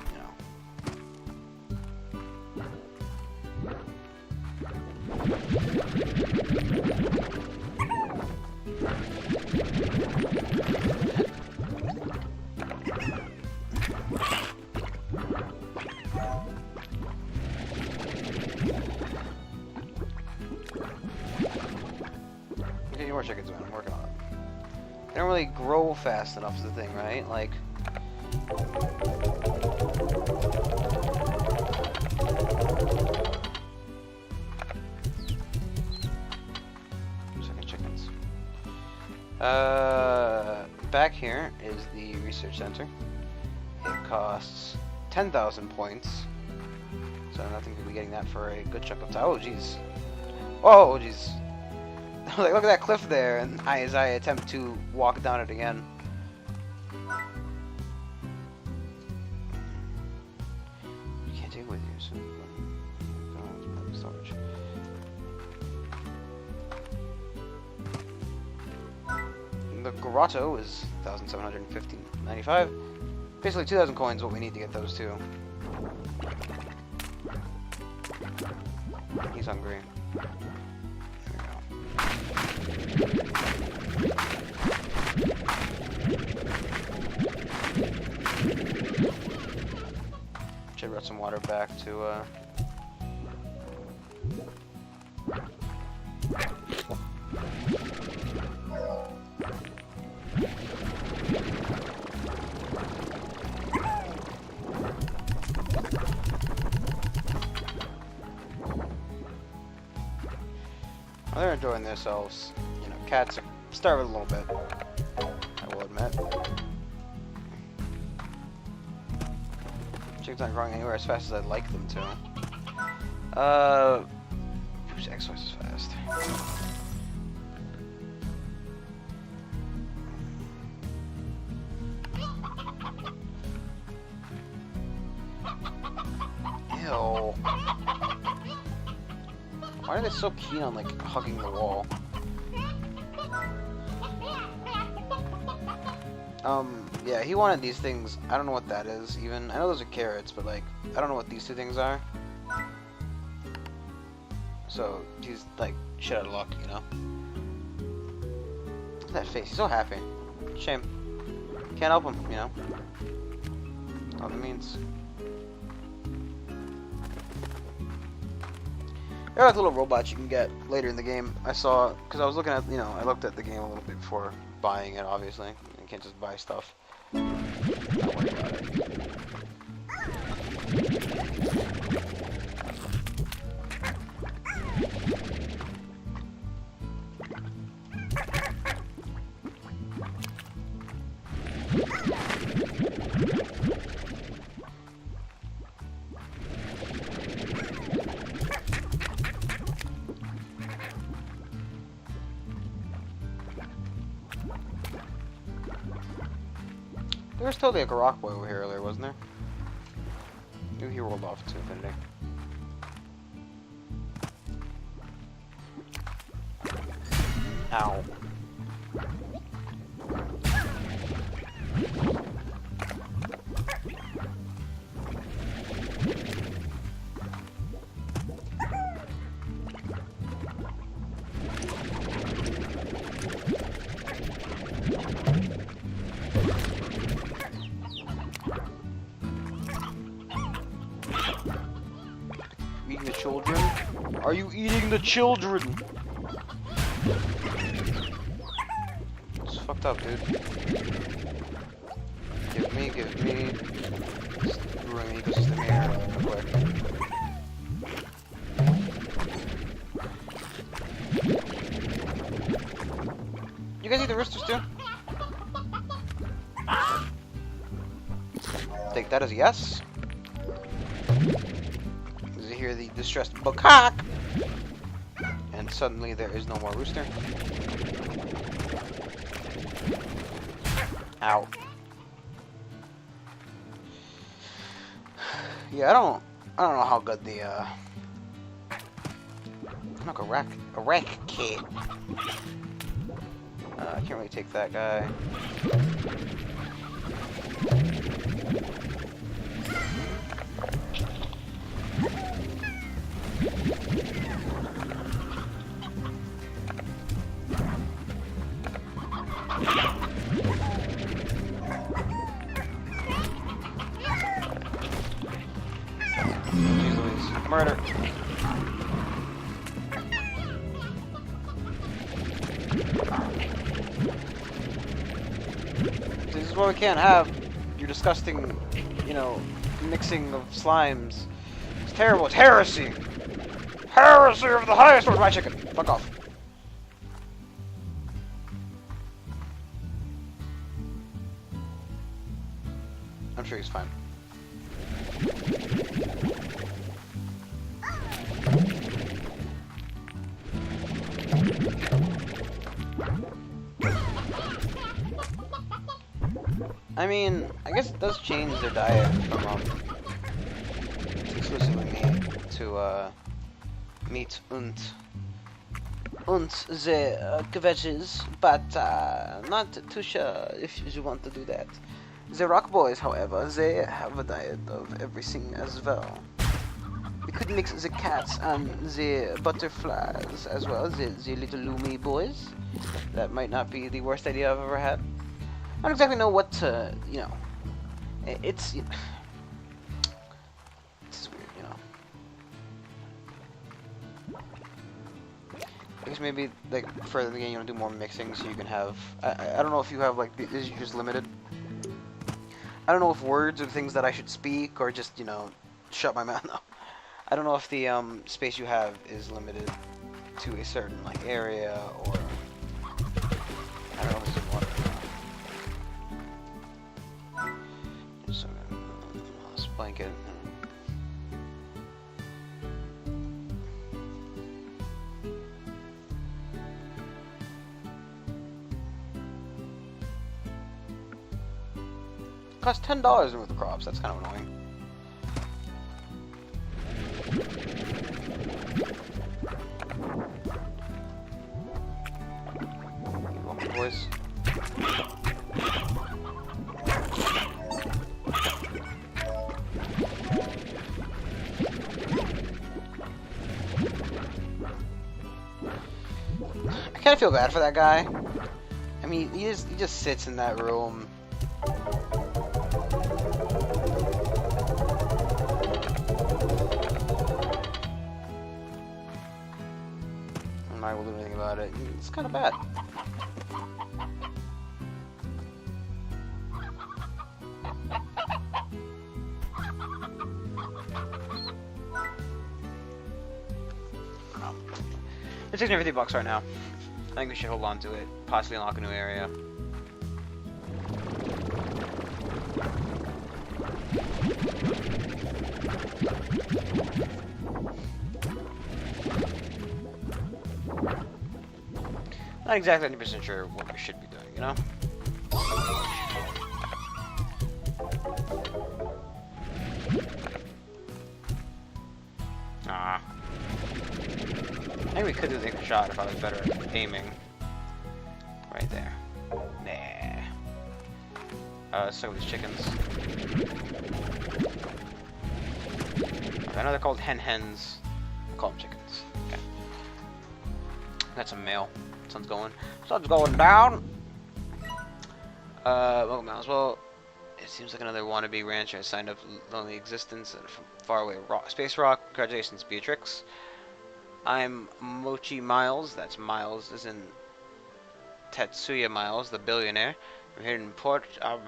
Get more chickens, man. I'm working on it. They don't really grow fast enough is the thing, right? Like. Back here is the research center. It costs 10,000 points, so I think we'll be getting that for a good chunk of time. Oh jeez! Oh jeez! Like, look at that cliff there, and as I attempt to walk down it again. You can't take it with you, so storage. The grotto is 1,715.95. Basically 2,000 coins what we need to get those two. He's hungry. There we go. Should brought some water back to they're enjoying themselves. You know, cats are starving a little bit, I will admit. Chickens aren't growing anywhere as fast as I'd like them to. Oops, X twice as fast. Ew. Why are they so keen on, like, hugging the wall? Yeah, he wanted these things. I don't know what that is, even. I know those are carrots, but, like, I don't know what these two things are. So, he's, like, shit out of luck, you know? Look at that face. He's so happy. Shame. Can't help him, you know? All it means. There are, like, little robots you can get later in the game. I saw, because I was looking at, you know, I looked at the game a little bit before buying it, obviously. You can't just buy stuff. Don't worry about it. There was totally like a rock boy over here earlier, wasn't there? Maybe he rolled off to infinity. Ow. Eating the children? Are you eating the children? It's fucked up, dude. Give me. Just ruin the ecosystem here real quick. You guys eat the roosters too? Take that as a yes. Because you hear the distressed macaque, and suddenly there is no more rooster. Ow. Yeah, I don't know how good the look, a wreck kit. I can't really take that guy. Jeez Louise. Murder. This is what we can't have. Your disgusting, you know, mixing of slimes. It's terrible. It's heresy. Heresy of the highest order. My chicken. Fuck off. I'm sure he's fine. I mean, I guess it does change their diet from exclusively meat to meat and the veggies, but not too sure if you want to do that. The rock boys, however, they have a diet of everything as well. We could mix the cats and the butterflies as well, the little Lumi boys. That might not be the worst idea I've ever had. I don't exactly know what to, you know, it's weird, you know. I guess maybe, like, further in the game you want to do more mixing so you can have, I don't know if you have, like, is you just limited? I don't know if words are things that I should speak or just, you know, shut my mouth. No. I don't know if the space you have is limited to a certain, like, area or, I don't know if it's in water. So, this blanket. Costs $10 to remove the crops. That's kind of annoying. You want me, boys? kind of feel bad for that guy. I mean, he just sits in that room. I'm not able to do anything about it. It's kind of bad. It's $650 right now. I think we should hold on to it. Possibly unlock a new area. Not exactly 100% sure what we should be doing, you know? Ah. I think we could do the extra shot if I was better at aiming. Right there. Nah. Let's look at these chickens. I know they're called hens. I'll call them chickens. Okay. That's a male. Sun's going down. Welcome, Miles. Well, it seems like another wannabe rancher has signed up lonely existence from faraway space rock. Congratulations, Beatrix. I'm Mochi Miles. That's Miles, as in Tetsuya Miles, the billionaire. I'm here to import. I'm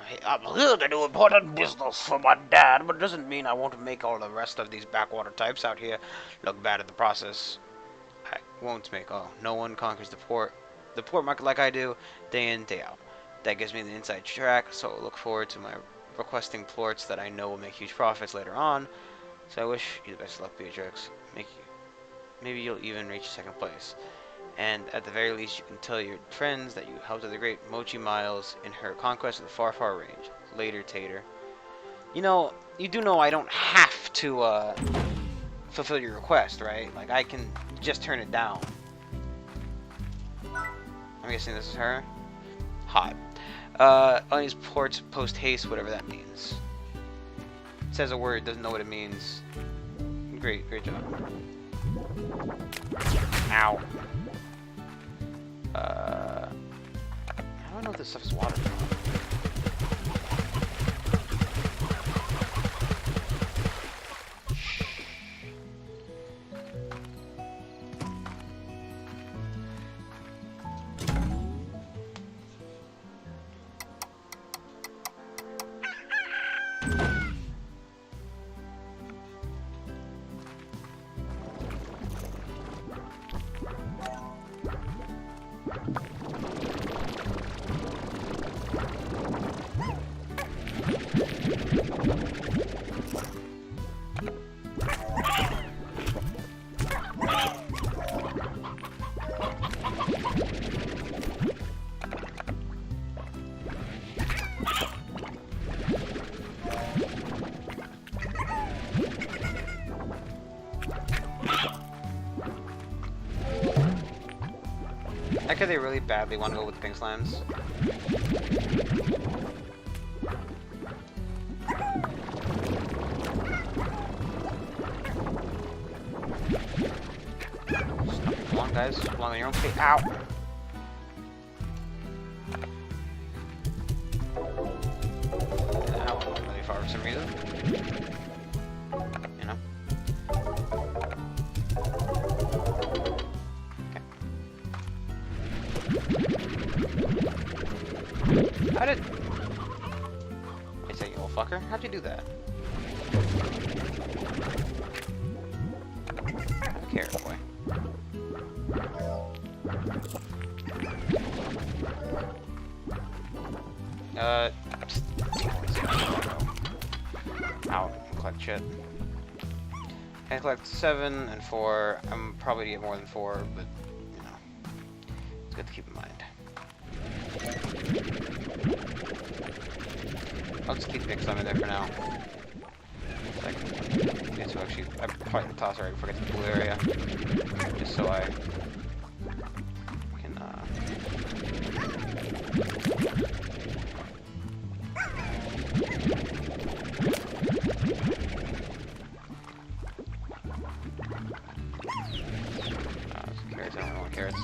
here to do important business for my dad, but it doesn't mean I won't make all the rest of these backwater types out here look bad in the process. I won't make. Oh, no one conquers the port market like I do, day in, day out. That gives me the inside track, so I look forward to my requesting ports that I know will make huge profits later on. So I wish you the best of luck, Beatrix. Maybe you'll even reach second place. And at the very least, you can tell your friends that you helped the great Mochi Miles in her conquest of the far, far range. Later, Tater. You know, you do know I don't have to fulfill your request, right? Like, I can just turn it down. I'm guessing this is her. Hot. On these ports, post haste, whatever that means. It says a word, doesn't know what it means. Great job. Ow. How do I know if this stuff is water? I think they really badly want to go with pink slimes. Come on, guys. Belong on your own feet. Ow! Ow, really far for some reason. You know? How did... I say, you old fucker. How'd you do that? I don't care, boy. Out and collect shit. I collect 7 and 4. I'm probably gonna get more than 4, but, you know, it's good to keep in mind. I'll just keep Big Slime in there for now. So I can get to actually, I probably toss her right before I get to the blue area. Just so I can, carrots, I don't want carrots.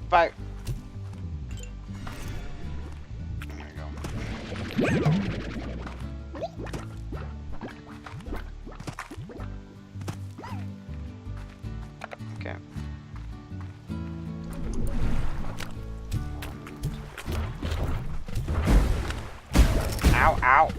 Fire. There we go. Okay. Ow, ow.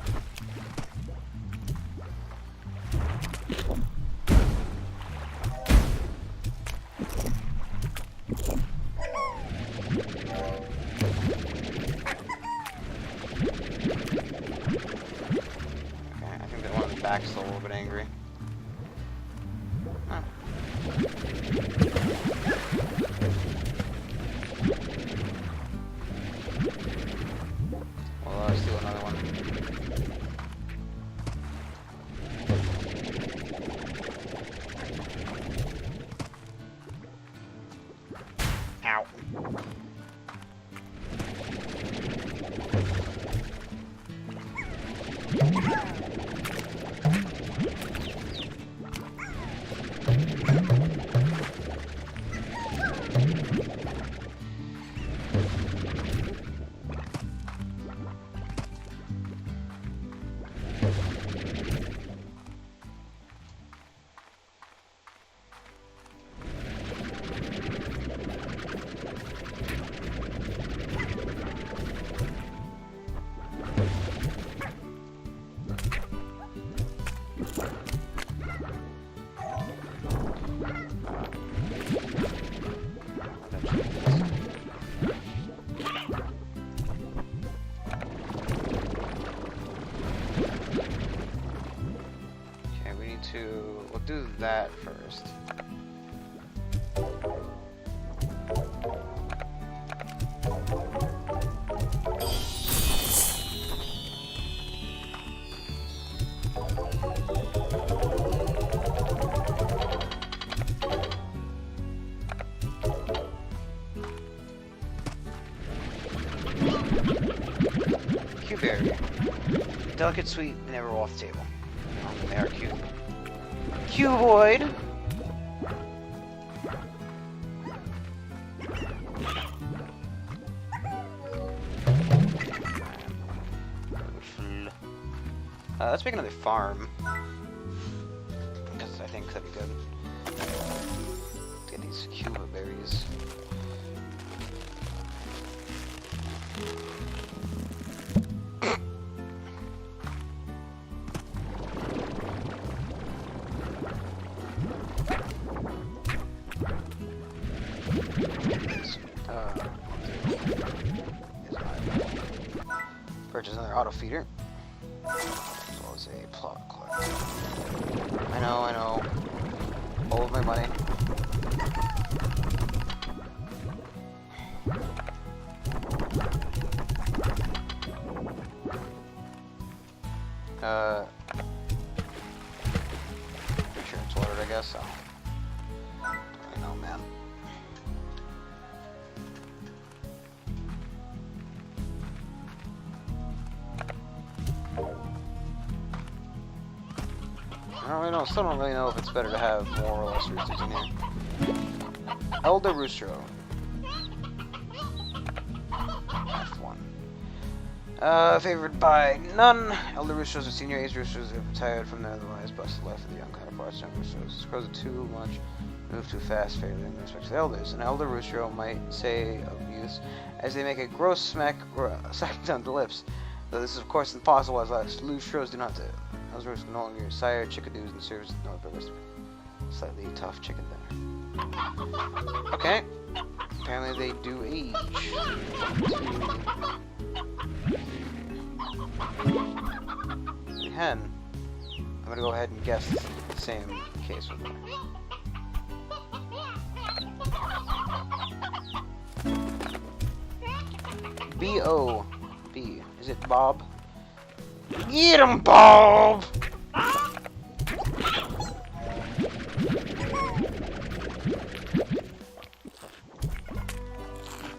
Back's a little bit angry. Oh. Well, let's do another one. Ow. We'll do that first. Q-Berry. Delicate sweet, never off the table. They are cute. Cuboid! Let's make another farm. Because I think that'd be good. Get these Cuba berries. Purchase another auto feeder. As well as a plot collector. I know. All of my money. Pretty sure it's watered, I guess, so. I know, man. Still don't really know if it's better to have more or less roosters in here. Elder Roostro. F1. Favored by none. Elder Roostros are senior age roosters have retired from their otherwise busted life of the young counterparts. Young roosters grows too much, move too fast, failing in respect to the elders. An elder roostro might say of youths as they make a gross smack down the lips. Though this is of course impossible as roostros do not do. Those can no longer sire chickadoos and serves no purpose. Slightly tough chicken dinner. Okay. Apparently they do age. The hen. I'm gonna go ahead and guess the same case with her. B-O-B. Is it Bob? Get him, Bob!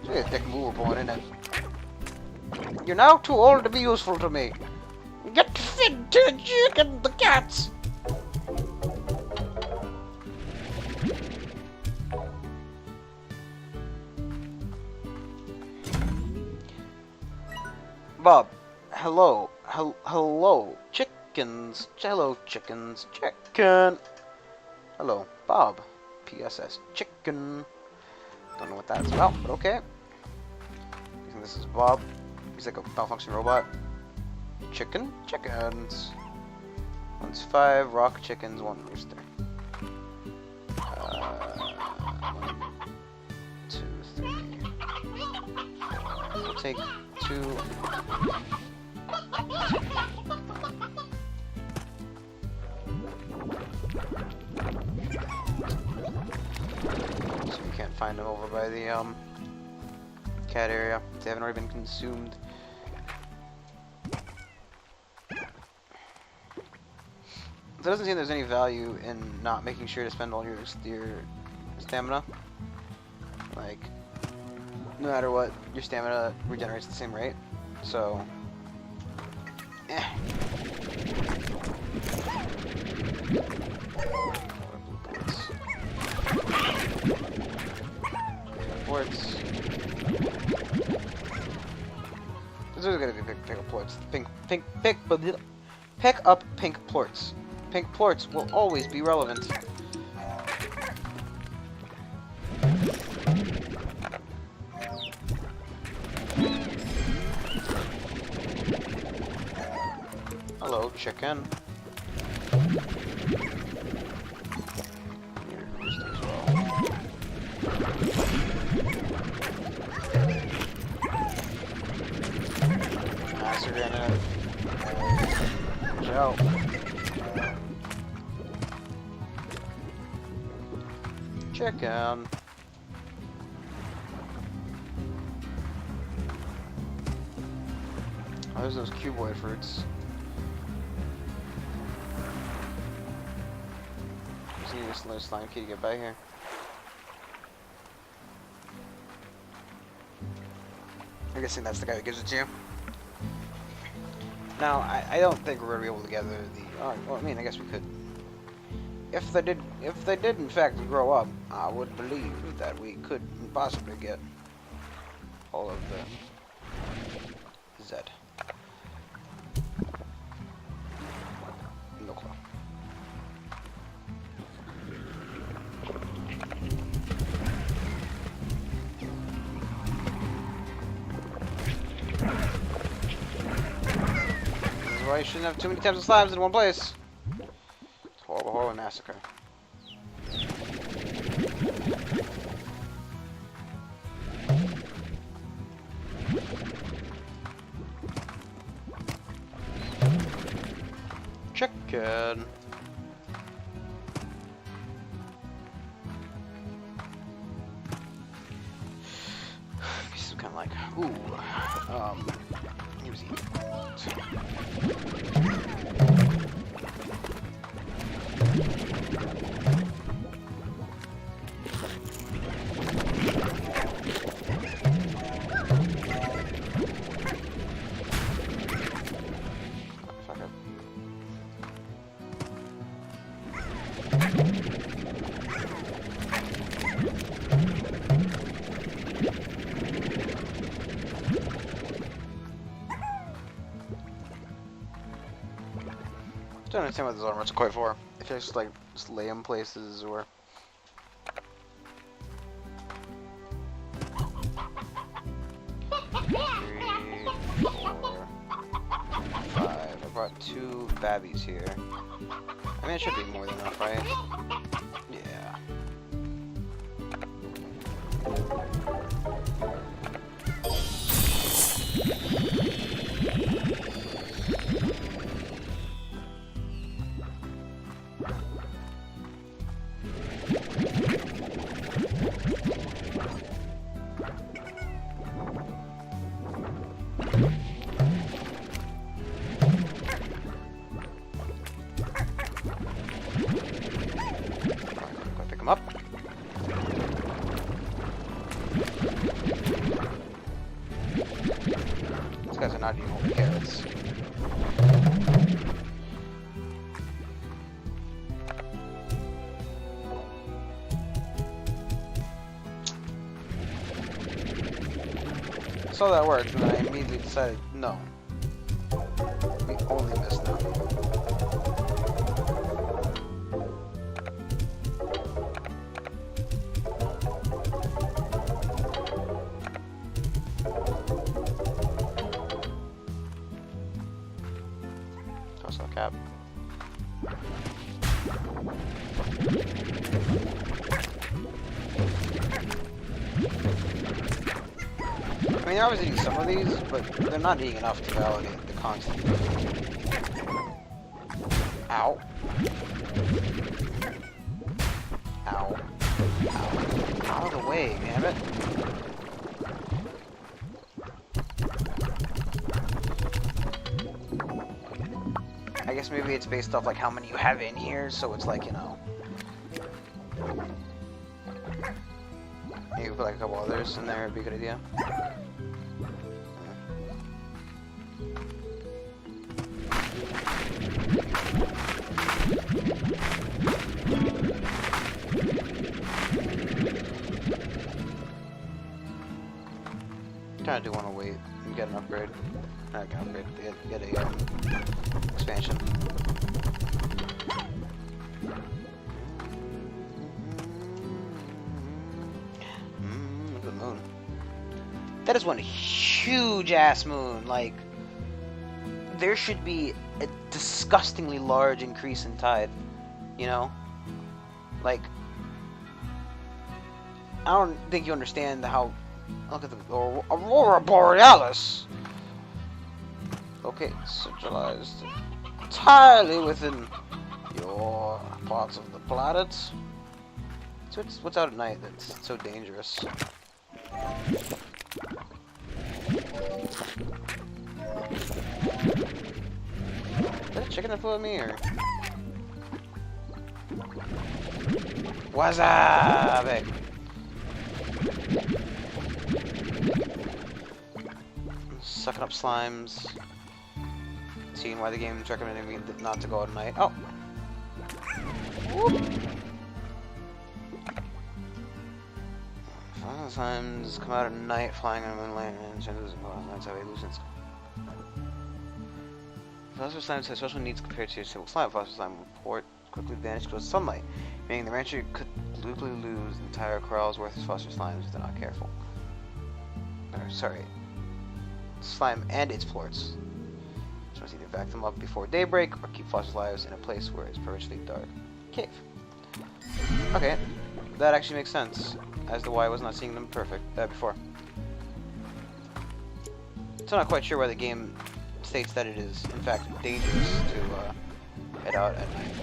Look at that thick mover born in it. You're now too old to be useful to me. Get fed to the chicken, the cats! Bob. Hello. Hello. Chickens. Hello, chickens. Chicken. Hello, Bob. PSS. Chicken. Don't know what that's about, but okay. I think this is Bob. He's like a malfunctioning robot. Chicken. Chickens. One's 5 rock chickens, 1 rooster. 1, 2, 3. 4. We'll take 2. So we can't find them over by the cat area. They haven't already been consumed. It doesn't seem there's any value in not making sure to spend all your stamina. Like, no matter what, your stamina regenerates at the same rate. So, eh. Ports. This is gonna be pick up plorts. Pick up pink plorts. Pink plorts will always be relevant. Hello, chicken. Master granite. Watch out. Chicken. Oh, there's those cuboid fruits. Just need this little slime key to get by here. I'm guessing that's the guy that gives it to you. Now, I don't think we're gonna be able to gather the. Well, I mean, I guess we could. If they did in fact grow up, I would believe that we could possibly get all of the Z. No clue. This is why you shouldn't have too many types of slabs in one place. Horrible, horrible massacre. Chicken. This is kind of like, ooh, here's I don't understand what those armors are quite for. If you just lay them places or. 3, 4, 5. I brought 2 babbies here. I mean, it should be more than enough, right? Yeah. Up. These guys are not eating all the carrots. I saw that worked, and I immediately decided no. Also a cap. I mean, I was eating some of these, but they're not eating enough to validate the constant. Ow. Ow. Ow. Out of the way, damn it. I guess maybe it's based off like how many you have in here, so it's like, you know. Maybe put like a couple others in there would be a good idea. Kinda do want to wait and get an upgrade. Not an upgrade, get a expansion. Look at the moon. That is one huge ass moon. Like, there should be a disgustingly large increase in tide. You know? Like, I don't think you understand how. Look at the Aurora Borealis. Okay, centralized entirely within your parts of the planet. So what's out at night that's so dangerous? Is that a chicken that flew at me, or? Wasabi! Sucking up slimes. Seeing why the game's recommending me not to go out at night. Oh! Whoop. Slimes come out at night, flying on the moonlight, and losing nights have a lucent. Philosopher slimes have special needs compared to your simple slime. Philosopher slime will quickly vanish because of sunlight, meaning the rancher could literally lose the entire corral's worth of philosopher slimes if they're not careful. Or, sorry. Slime and its plorts. So must either back them up before daybreak or keep philosopher's lives in a place where it's perpetually dark. Cave. Okay, that actually makes sense as to why I was not seeing them before. So I'm not quite sure why the game states that it is in fact dangerous to head out at night.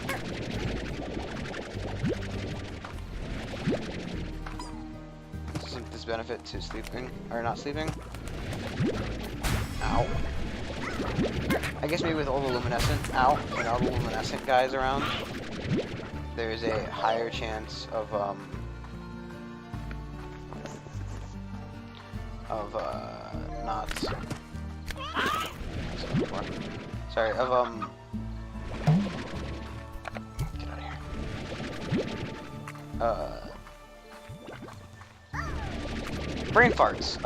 Isn't this benefit to sleeping or not sleeping? Ow. I guess maybe with all the luminescent and all the luminescent guys around, there's a higher chance of not. Sorry, of get out of here. Brain farts.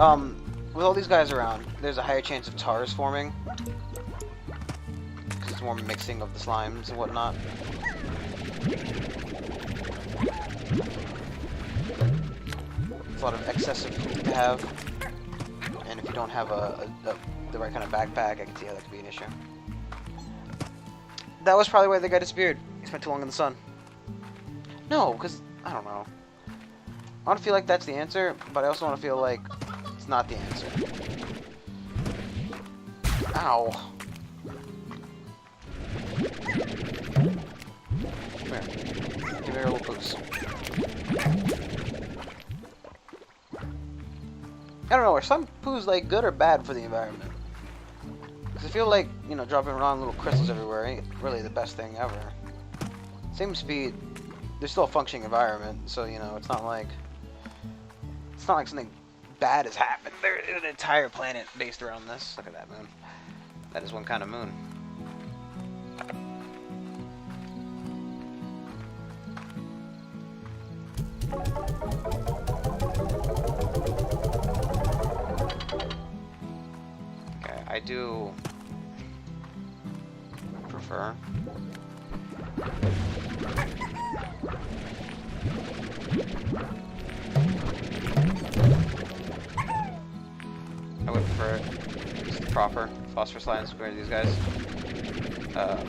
With all these guys around, there's a higher chance of tars forming. Because it's more mixing of the slimes and whatnot. It's a lot of excessive food to have. And if you don't have the right kind of backpack, I can see how that could be an issue. That was probably why the guy disappeared. He spent too long in the sun. No, because, I don't know. I want to feel like that's the answer, but I also want to feel like it's not the answer. Ow. Come here. Give me a little boost. I don't know, are some poos like good or bad for the environment? Because I feel like, you know, dropping around little crystals everywhere ain't really the best thing ever. Same speed, there's still a functioning environment, so you know, it's not like something bad has happened. There's an entire planet based around this. Look at that moon. That is one kind of moon. Okay, I do prefer I would prefer just proper phosphorus lines compared to these guys.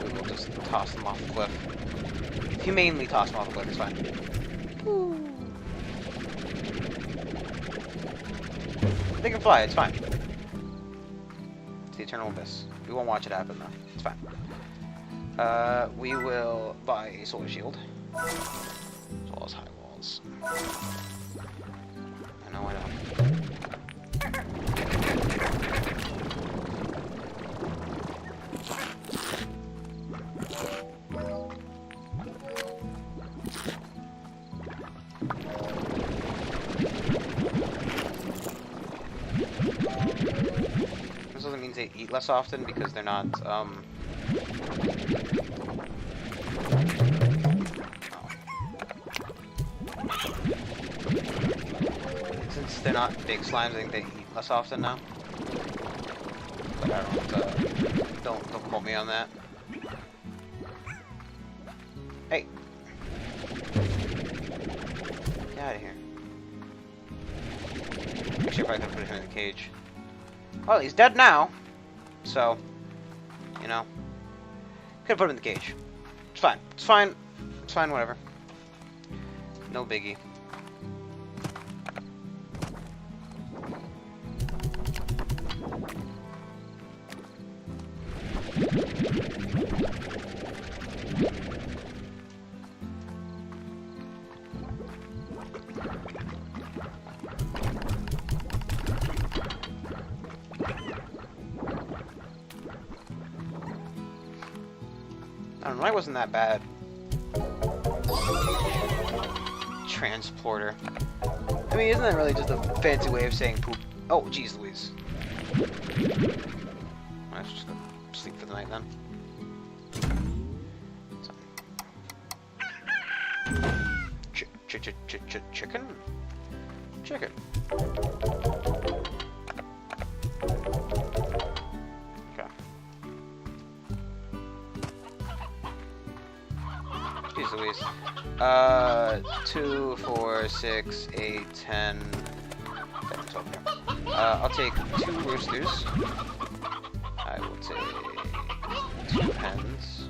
we will just toss them off the cliff. Humanely toss them off the cliff, it's fine. They can fly, it's fine. It's the eternal abyss. We won't watch it happen though. It's fine. We will buy a solar shield. As well as high walls. I know. This also means they eat less often because they're not, since they're not big slimes, I think they eat less often now. But I don't quote me on that. Hey! Get out of here. Actually, I probably could put him in the cage. Well, he's dead now. So, you know. Could put him in the cage. It's fine. It's fine. It's fine, whatever. No biggie. I don't know, it wasn't that bad. Transporter. I mean, isn't that really just a fancy way of saying poop? Oh, jeez Louise. Let's just go sleep for the night then. Chicken? Chicken. Jeez Louise. 2, 4, 6, 8, 10. I'll take 2 roosters. I will take 2 hens.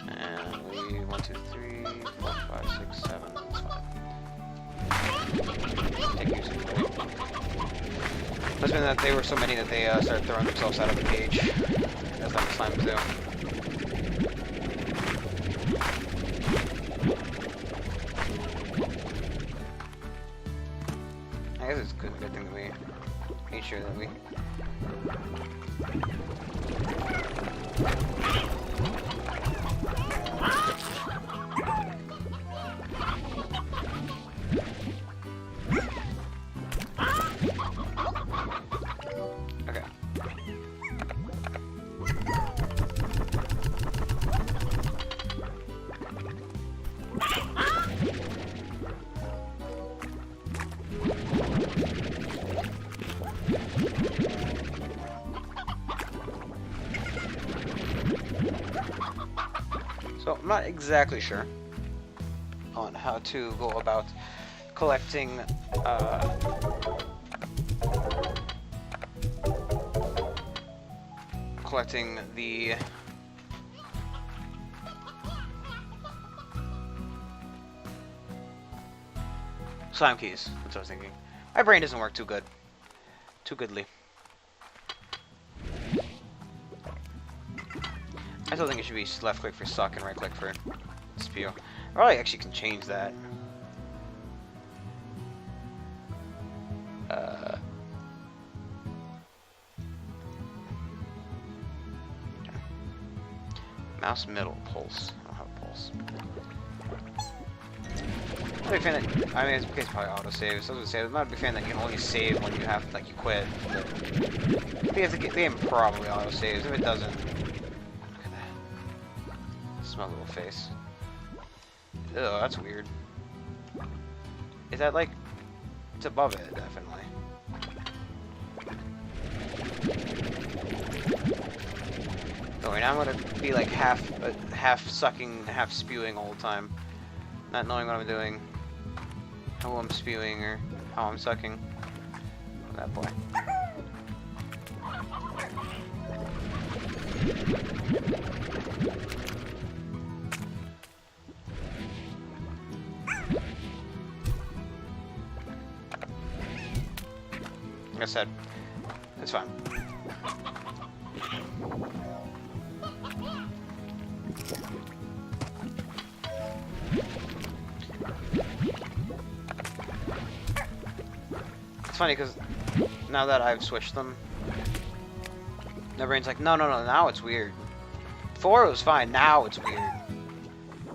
And we 1, 2, 3, 4, 5, 6, 7. That's fine. Take yours. Must have been that they were so many that they started throwing themselves out of the cage. As like slimes do. I guess it's a good thing that we made sure that we... Okay. So, I'm not exactly sure on how to go about collecting the slime keys. That's what I was thinking. My brain doesn't work too good. Too goodly. I still think it should be left click for suck and right click for spew. I probably actually can change that. Mouse middle pulse. I don't have a pulse. I'm not a big fan that, I mean, it's probably auto saves. I was gonna say, I'm not a big fan that you can only save when you have, like, you quit. But because the game probably auto saves. If it doesn't, look at that. Smug little face. Ugh, that's weird. Is that like, it's above it, definitely. So right now I'm gonna be like half sucking, half spewing all the time, not knowing what I'm doing, how I'm spewing or how I'm sucking. Oh, that boy. Like I said, it's fine. It's funny because now that I've switched them, my brain's like, no, now it's weird. Before it was fine, now it's weird.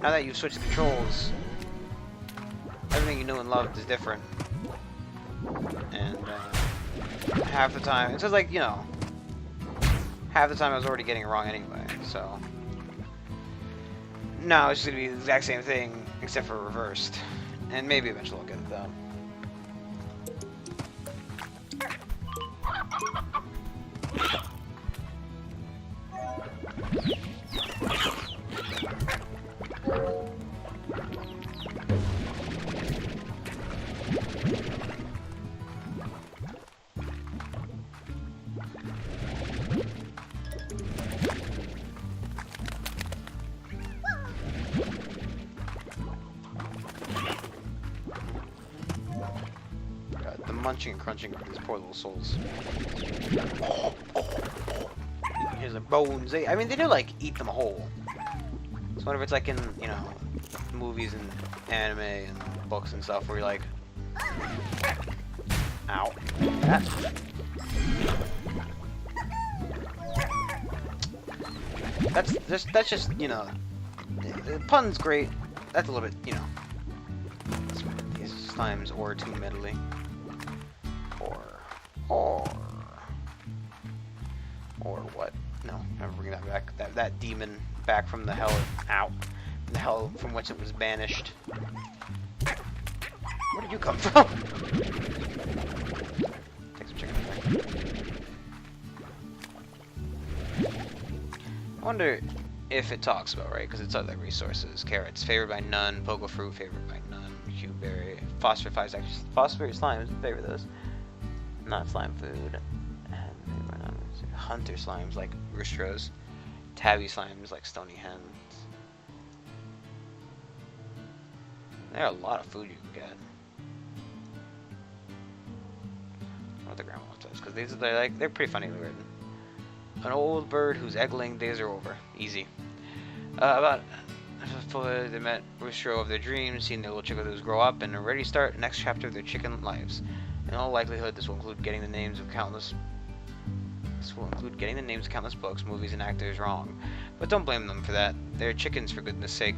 Now that you've switched the controls, everything you knew and loved is different. And half the time, it's just like, you know, half the time I was already getting it wrong anyway, so. Now it's just gonna be the exact same thing, except for reversed. And maybe eventually I'll get it though. Munching and crunching of these poor little souls. Here's the bones. I mean, they do like eat them whole. So whenever it's like in, you know, movies and anime and books and stuff, where you're like, ow, that's just you know, the pun's great. That's a little bit, you know, these slimes or too meddly. Or what? No, never bring that back. That demon back from the hell. Ow. The hell from which it was banished. Where did you come from? Take some chicken back. I wonder if it talks about, right? Because it's other resources. Carrots favored by none. Pogo fruit favored by none. Cuberry. Phosphorifies actually. Phosphorus slimes favor those. Not slime food. Hunter slimes like roostros. Tabby slimes like stony hens. There are a lot of food you can get. What the grandma says, because they're pretty funnily written. An old bird whose egg-laying days are over. Easy. About they met roostro of their dreams, seen their little chickadees grow up, and already start the next chapter of their chicken lives. In all likelihood, this will include getting the names of countless books, movies, and actors wrong. But don't blame them for that. They're chickens, for goodness sake.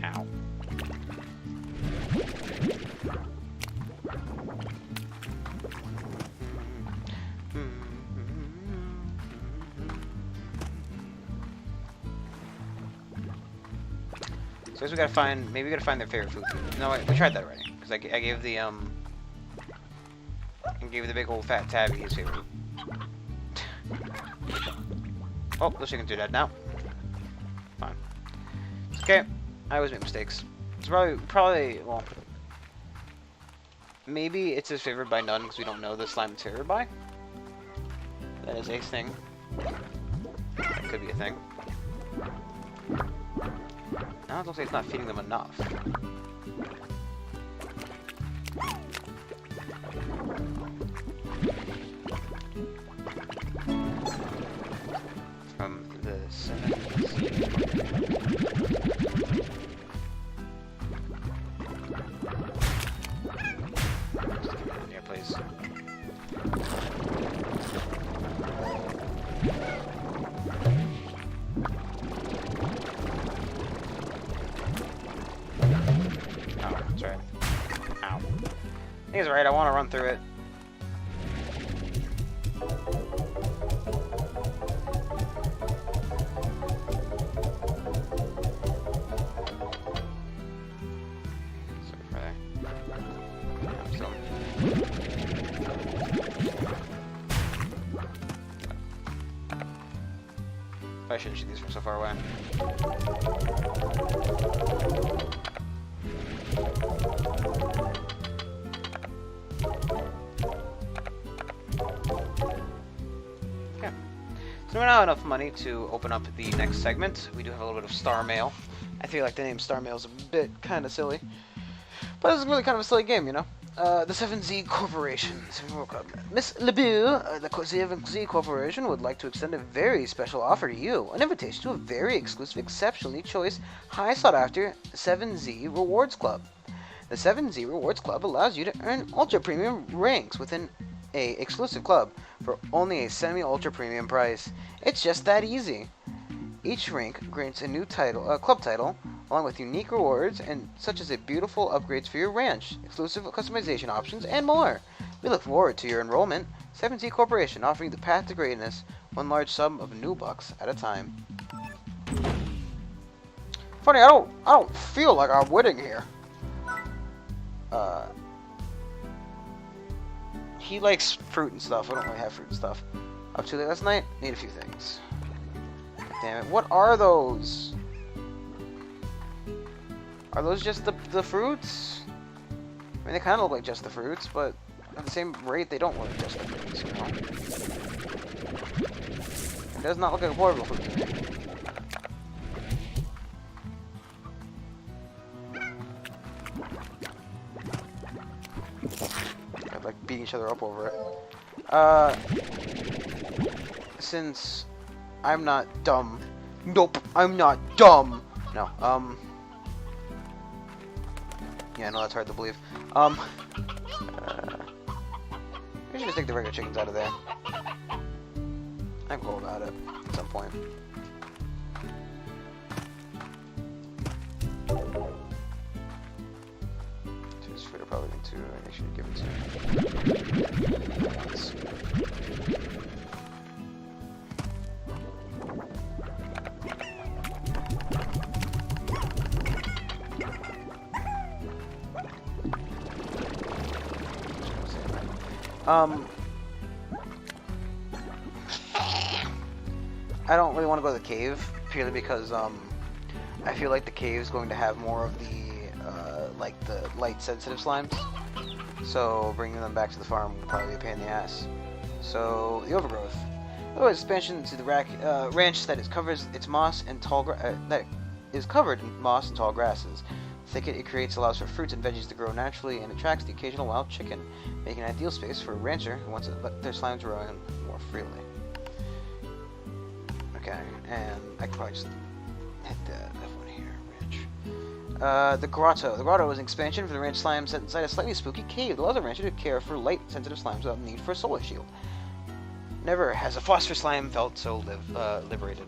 Ow. So I guess we gotta find, maybe we gotta find their favorite food. No, wait, we tried that already. Because I gave the, I gave the big old fat tabby his favorite. Oh, those chickens are dead now. Fine. Okay, I always make mistakes. It's probably, well, maybe it's his favorite by none because we don't know the slime it's favored by. That is a thing. That could be a thing. Now it looks like it's not feeding them enough. From the 70s. Yeah, please. He's right, I want to run through it. I shouldn't shoot these from so far away. don't have enough money to open up the next segment. We do have a little bit of Star Mail. I feel like the name Star Mail is a bit kind of silly. But it's really kind of a silly game, you know? The 7Z Corporation. Miss LeBeau, the 7Z Corporation would like to extend a very special offer to you. An invitation to a very exclusive, exceptionally choice, high sought-after 7Z Rewards Club. The 7Z Rewards Club allows you to earn ultra-premium ranks within a exclusive club for only a semi-ultra premium price. It's just that easy. Each rank grants a new title, club title, along with unique rewards and such as beautiful upgrades for your ranch, exclusive customization options, and more. We look forward to your enrollment. 7Z Corporation, offering the path to greatness, one large sum of new bucks at a time. Funny, I don't feel like I'm winning here. He likes fruit and stuff. I don't really have fruit and stuff. Up too late last night? Need a few things. Damn it. What are those? Are those just the fruits? I mean, they kind of look like just the fruits, but at the same rate, they don't look like just the fruits, you know? It does not look like a portable fruit to me. Like beating each other up over it. Since I'm not dumb. Nope, I'm not dumb. No, yeah, no, that's hard to believe. We should just take the regular chickens out of there. I'm cool about it at some point. Probably need to. I should give it to. I don't really want to go to the cave purely because I feel like the cave is going to have more of the like the light sensitive slimes, so bringing them back to the farm would probably be a pain in the ass. So the overgrowth, expansion to the ranch that is covers its moss and tall that is covered in moss and tall grasses. The thicket it creates allows for fruits and veggies to grow naturally and attracts the occasional wild chicken, making an ideal space for a rancher who wants to let their slimes roam more freely. Okay, and I could probably just hit that one here. The Grotto. The Grotto is an expansion for the ranch slime set inside a slightly spooky cave that allows the rancher to care for light-sensitive slimes without the need for a solar shield. Never has a phosphor slime felt so liberated.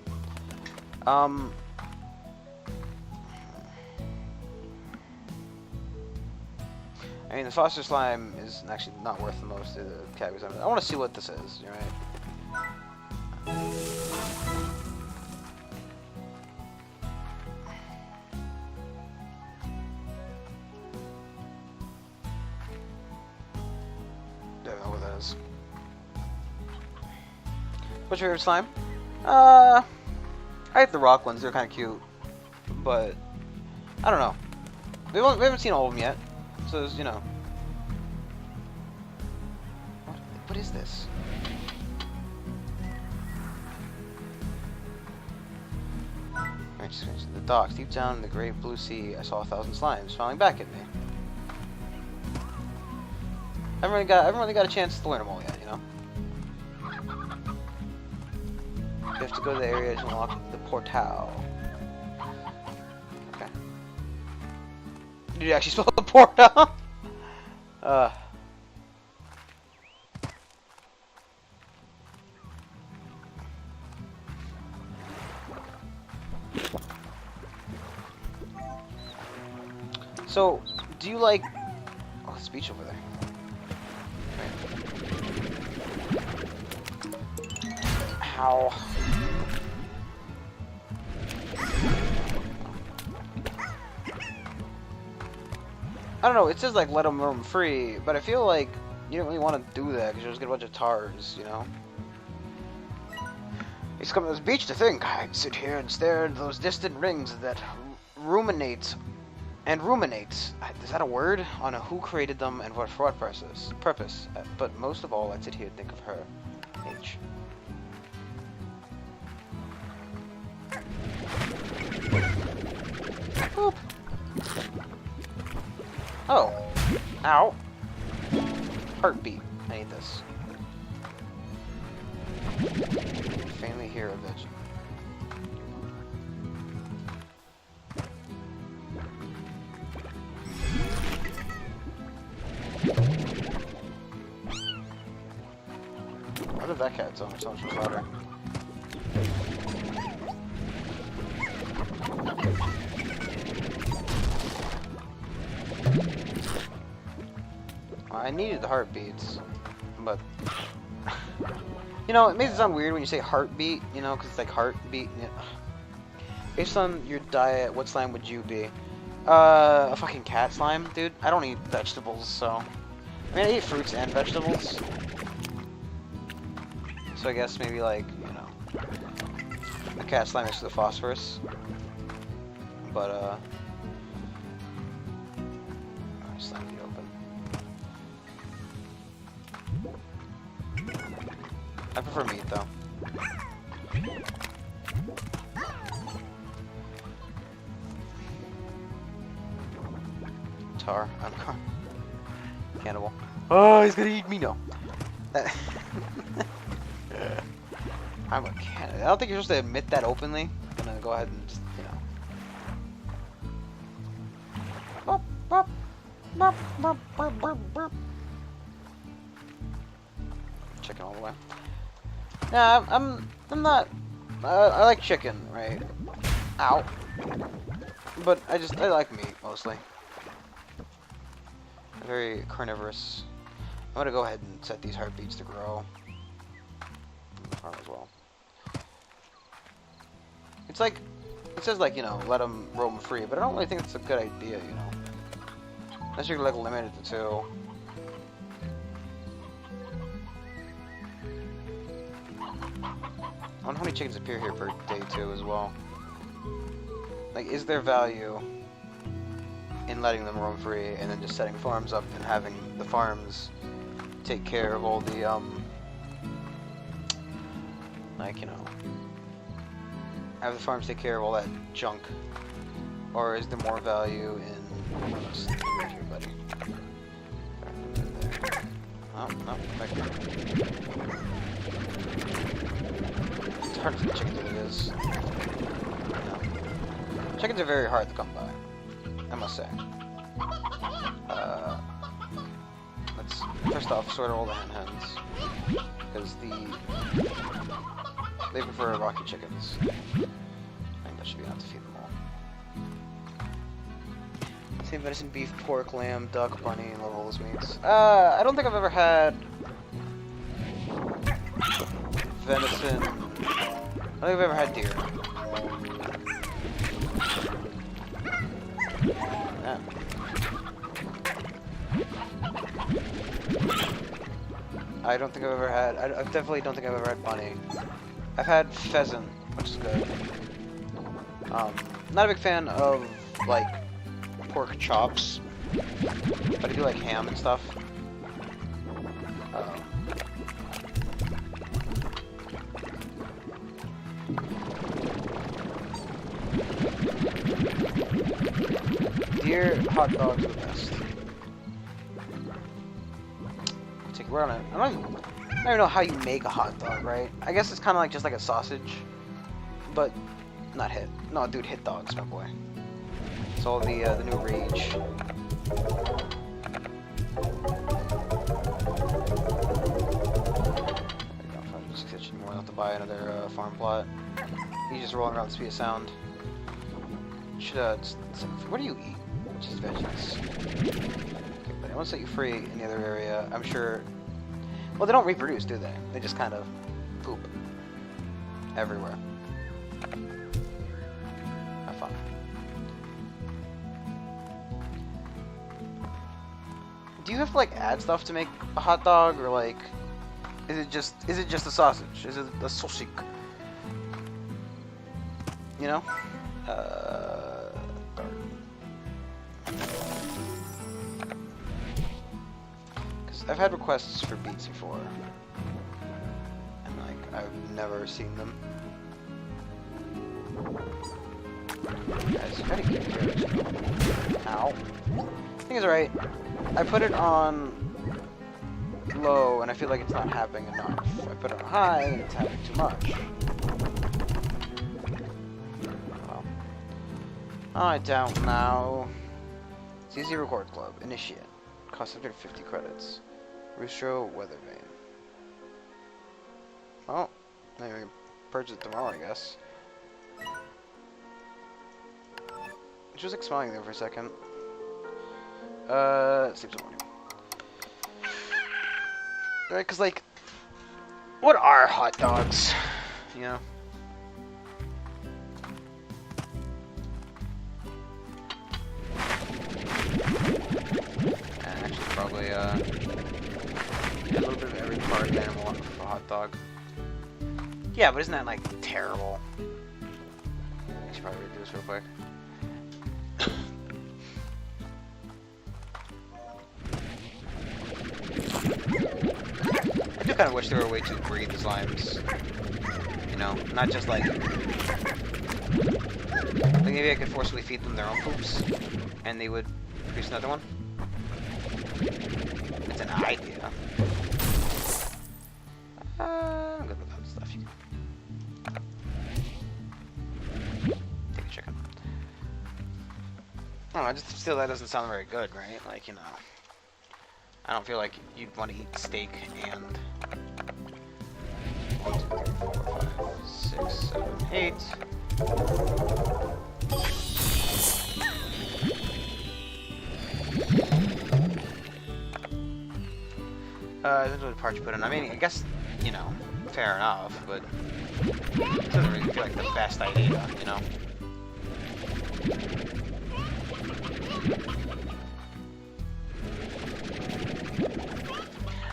I mean, the phosphor slime is actually not worth the most of the cavities. I want to see what this is, right? What's your favorite slime? I like the rock ones. They're kind of cute, but I don't know. We haven't seen all of them yet, so there's, you know. What is this? The docks. Deep down in the great blue sea, I saw 1,000 slimes smiling back at me. I haven't really got a chance to learn them all yet, you know. You have to go to the area to unlock the portal. Okay. Did you actually spell the portal? So, do you like... Oh, there's a beach over there. Ow. I don't know, it says like let them roam free, but I feel like you don't really want to do that because you'll just get a bunch of tars, you know? It's come to this beach to think. I'd sit here and stare at those distant rings that ruminate. Is that a word? On who created them and for what purpose. But most of all, I'd sit here and think of her. H. Oh. Ow. Heartbeat. I need this. Faintly hear a bitch. Why did that cat sound so much louder? I needed the heartbeats, but you know, it makes it sound weird when you say heartbeat, you know, because it's like heartbeat. Yeah. Based on your diet, what slime would you be? A fucking cat slime, dude. I don't eat vegetables, so I mean, I eat fruits and vegetables. So I guess maybe like, you know, a cat slime is the phosphorus, but slime be open. I prefer meat though. Tar, I'm cannibal. Oh, he's gonna eat me now. I'm a cannibal. I don't think you're supposed to admit that openly. I'm gonna go ahead and just, you know. Bop, bop, bop, bop, bop, bop. Chicken all the way. Nah, I'm not. I like chicken, right? Ow. But I like meat mostly. Very carnivorous. I'm gonna go ahead and set these heartbeats to grow. Farm as well. It's like, it says like, you know, let them roam free, but I don't really think it's a good idea, you know. Unless you're like limited to 2. I wonder how many chickens appear here per day 2 as well. Like, is there value in letting them roam free and then just setting farms up and having the farms take care of all the, like, you know, have the farms take care of all that junk? Or is there more value in, buddy? Oh, no, back there. It's hard for the chickens as it is. No. Chickens are very hard to come by, I must say. Let's first off sort all the hens, because they prefer rocky chickens. I think that should be enough to feed them all. Say venison, beef, pork, lamb, duck, bunny, and love all those meats. I don't think I've ever had venison. I don't think I've ever had deer. Yeah. I don't think I've ever had. I definitely don't think I've ever had bunny. I've had pheasant, which is good. Not a big fan of like pork chops, but I do like ham and stuff. Deer hot dogs are the best. We're on it. I don't even know how you make a hot dog, right? I guess it's kind of like just like a sausage, but not hit. No, dude, hit dogs, my boy. It's all the new rage. I'm just kitchen more have to buy another farm plot. He's just rolling around the speed of sound. Should what do you eat? Cheese, veggies. Okay, but once set you free in the other area, I'm sure. Well, they don't reproduce, do they? They just kind of poop everywhere. Have fun. Do you have to like add stuff to make a hot dog, or like, is it just a sausage? Is it a sausage? You know? I've had requests for beats before, and like I've never seen them. Guys, you gotta keep it. Ow. thing is, right, I put it on low, and I feel like it's not happening enough. I put it on high, and it's happening too much. Well, I don't know. CZ Record Club, Initiate. Cost 150 credits. Rustro Weathervane. Well, maybe we can purchase it tomorrow, I guess. She was like smiling there for a second. Sleep till morning. Right, cause like, what are hot dogs? You know? Actually, probably, yeah, a little bit of every part of the animal for a hot dog. Yeah, but isn't that, like, terrible? I should probably redo this real quick. I do kind of wish there were a way to breed the slimes. You know, not just like maybe I could forcibly feed them their own poops, and they would produce another one. It's an idea. I'm good with that stuff. Take a chicken. I don't know, I just feel that doesn't sound very good, right? Like, you know, I don't feel like you'd want to eat steak and 1, 2, 3, 4, 5, 6, 7, 8. That's what part you put in. I mean, I guess, you know, fair enough, but it doesn't really feel like the best idea, you know?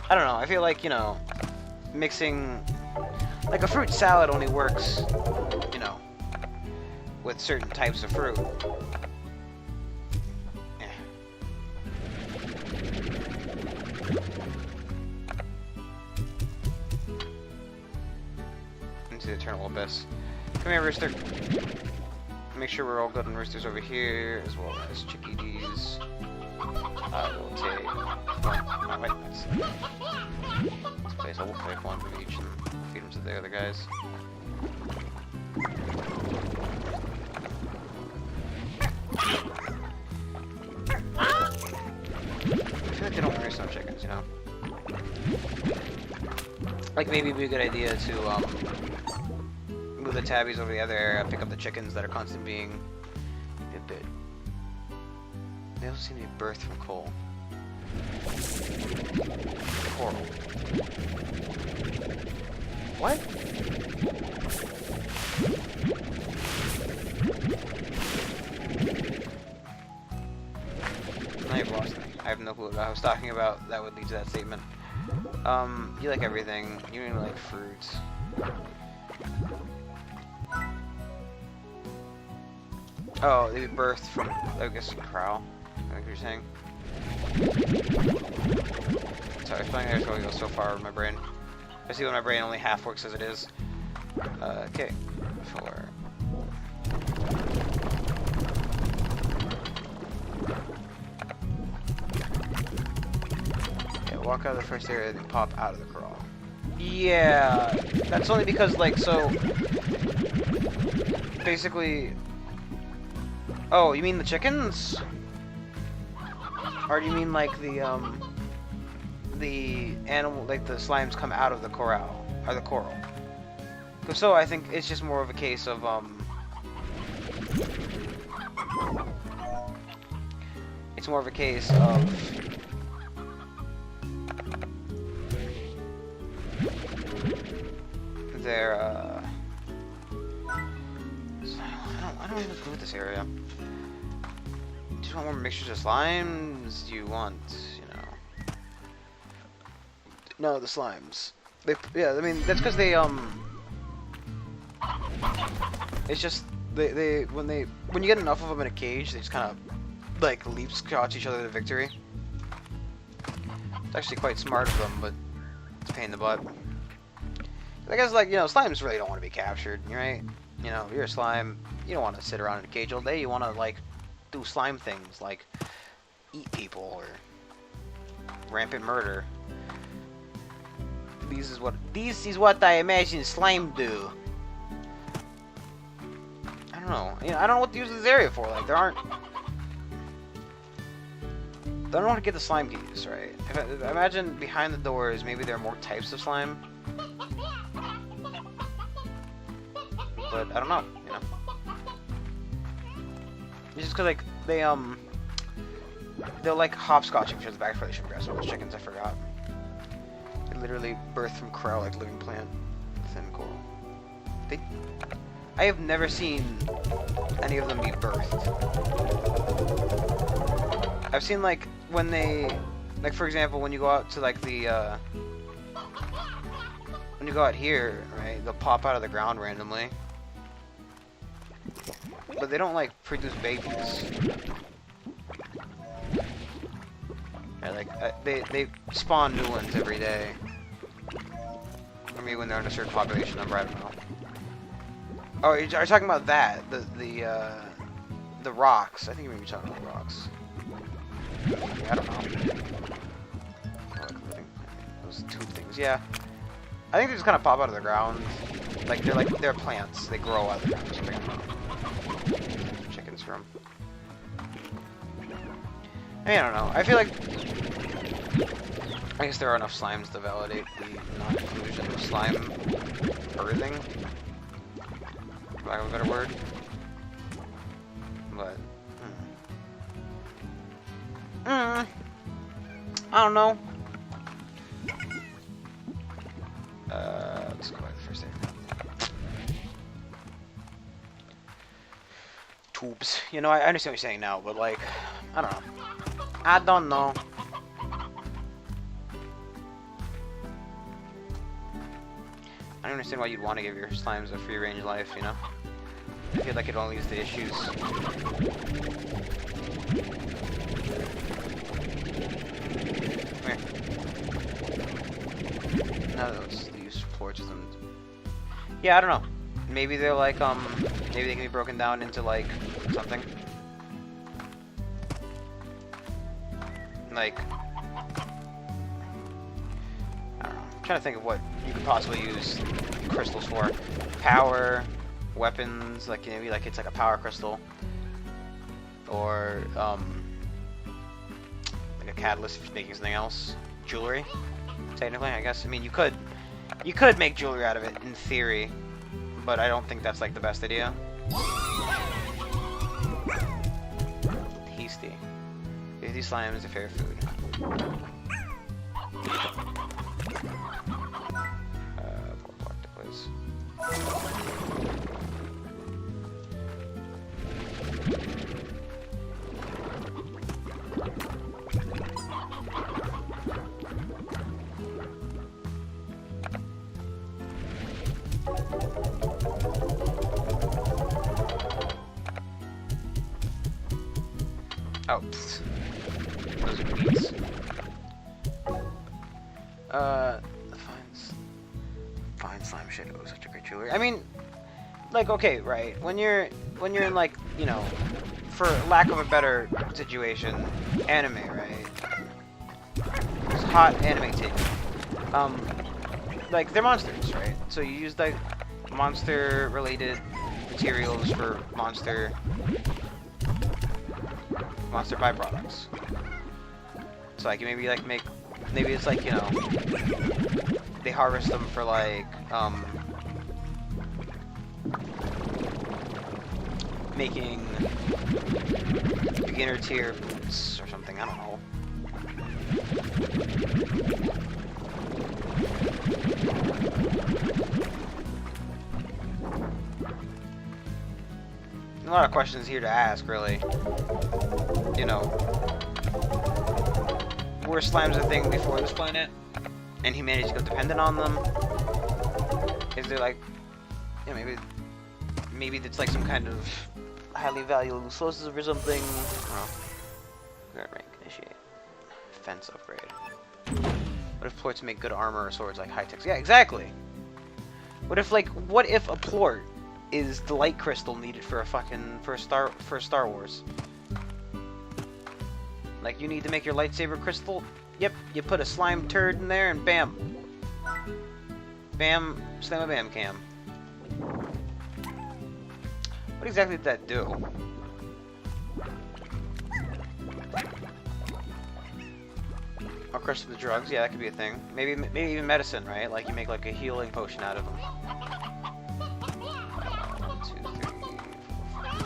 I don't know, I feel like, you know, mixing, like a fruit salad only works, you know, with certain types of fruit. Into the eternal abyss. Come here, Rooster. Make sure we're all good on Roosters over here, as well as chickadees. I will take one. Oh, wait, let's place. I will take one from each and feed them to the other guys. I feel like they don't roost on chickens, you know? Like, maybe it'd be a good idea to, move the tabbies over the other area, pick up the chickens that are constantly being a bit. They also seem to be birthed from coal. Coral. What? Now you've lost me. I have no clue what I was talking about. That would lead to that statement. You like everything. You even like fruits. Oh, they birthed from, I guess, crow. I think you're saying. Sorry, flying there is going to go so far with my brain. I see when my brain only half works as it is. Okay. 4. Okay, walk out of the first area and then pop out of the crawl. Yeah, that's only because, like, so basically. Oh, you mean the chickens? Or do you mean like the animal, like the slimes come out of the corral, or the coral? Because so I think it's just more of a case of, it's more of a case of their, I don't even go with this area. Do you want more mixtures of slimes? Do you want, you know? No, the slimes. They, yeah, I mean, that's because they, it's just, when you get enough of them in a cage, they just kind of, like, leapfrog each other to victory. It's actually quite smart of them, but it's a pain in the butt. I guess, like, you know, slimes really don't want to be captured, right? You know, you're a slime, you don't want to sit around in a cage all day, you want to, like, do slime things, like eat people or rampant murder. This is what I imagine slime do. I don't know. You know, I don't know what to use this area for. Like, there aren't. I don't know how to get the slime keys, right? If I imagine behind the doors, maybe there are more types of slime. But I don't know, you know. It's just cause like they'll like hopscotch each other's back before they should progress. All those chickens, I forgot. They literally birthed from crow like living plant. Thin coral. I have never seen any of them be birthed. I've seen like when they, like for example, when you go out to like the when you go out here, right? They'll pop out of the ground randomly. But they don't like produce babies. Yeah, like they spawn new ones every day. Or maybe when they're in a certain population number, I don't know. Oh, are you talking about that? The rocks? I think you may be talking about rocks. Yeah, I don't know. Those two things, yeah. I think they just kind of pop out of the ground. Like they're plants. They grow out of the ground. Chickens from. I mean, I don't know. I feel like I guess there are enough slimes to validate the non-inclusion of slime birthing. For lack of a better word. But I don't know. Let's go back to the first area. Tubes. You know, I understand what you're saying now, but like, I don't know. I don't know. I don't understand why you'd want to give your slimes a free range life, you know? I feel like it only leads to issues. Come here. No, those use torches and. Yeah, I don't know. Maybe they're like maybe they can be broken down into like something. Like, I don't know. I'm trying to think of what you could possibly use crystals for. Power, weapons, like maybe like it's like a power crystal, or like a catalyst if you're making something else. Jewelry, technically, I guess. I mean, you could make jewelry out of it in theory, but I don't think that's like the best idea. Tasty. 50 slime is a fair food. Block to place. Oh, pfft. Those are weeds. Fine slime shit. Oh, such a great jewelry. I mean, like, okay, right. When you're in like, you know, for lack of a better situation, anime, right? It's hot anime take. Like they're monsters, right? So you use like monster-related materials for monster byproducts. So like maybe like maybe it's like, you know, they harvest them for like making beginner tier boots or something, I don't know. A lot of questions here to ask, really. You know, were slimes a thing before this planet, and humanity got dependent on them? Is there like, you know, maybe it's like some kind of highly valuable explosive or something? Oh, grab rank, initiate, fence upgrade. What if plorts make good armor or swords like high-tech? Yeah, exactly. What if a plort is the light crystal needed for a fucking Star Wars? Like, you need to make your lightsaber crystal? Yep, you put a slime turd in there and bam. Bam, slam a bam cam. What exactly did that do? Or crystal the drugs, yeah, that could be a thing. Maybe even medicine, right? Like you make like a healing potion out of them. 1, 2, 3, 4, 5.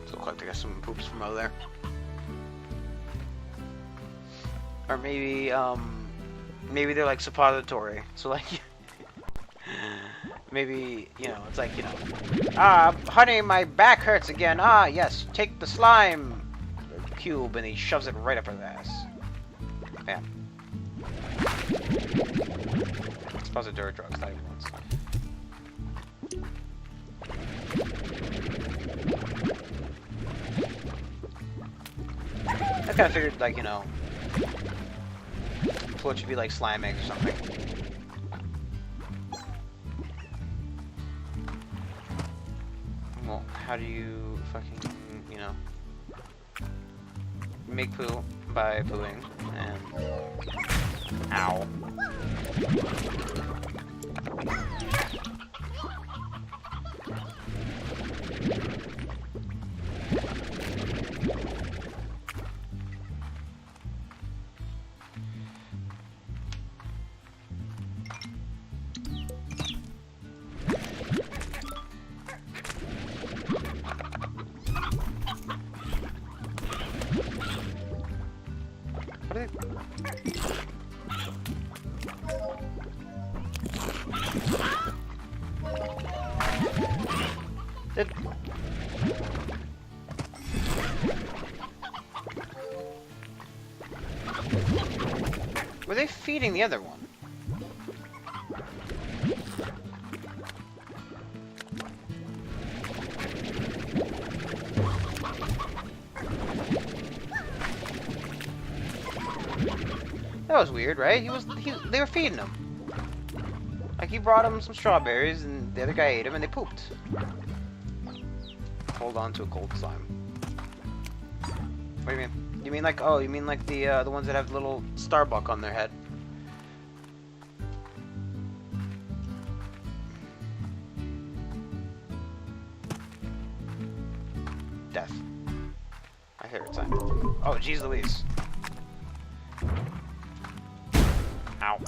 So look like they got some poops from over there. Or maybe maybe they're like suppository. So like maybe, you know, it's like, you know, honey, my back hurts again. Ah, yes, take the slime cube, and he shoves it right up her ass. Bam. Suppository drugs, not even once. I kind of figured, like, you know, float should be like slime eggs or something. Well, how do you fucking, you know, make poo by pooing and... Ow. Were they feeding the other one? That was weird, right? They were feeding him. Like, he brought him some strawberries, and the other guy ate them, and they pooped. Hold on to a gold slime. What do you mean? You mean like, oh, you mean like the ones that have the little Starbuck on their head? Death. My favorite time. Oh, jeez Louise. Ow.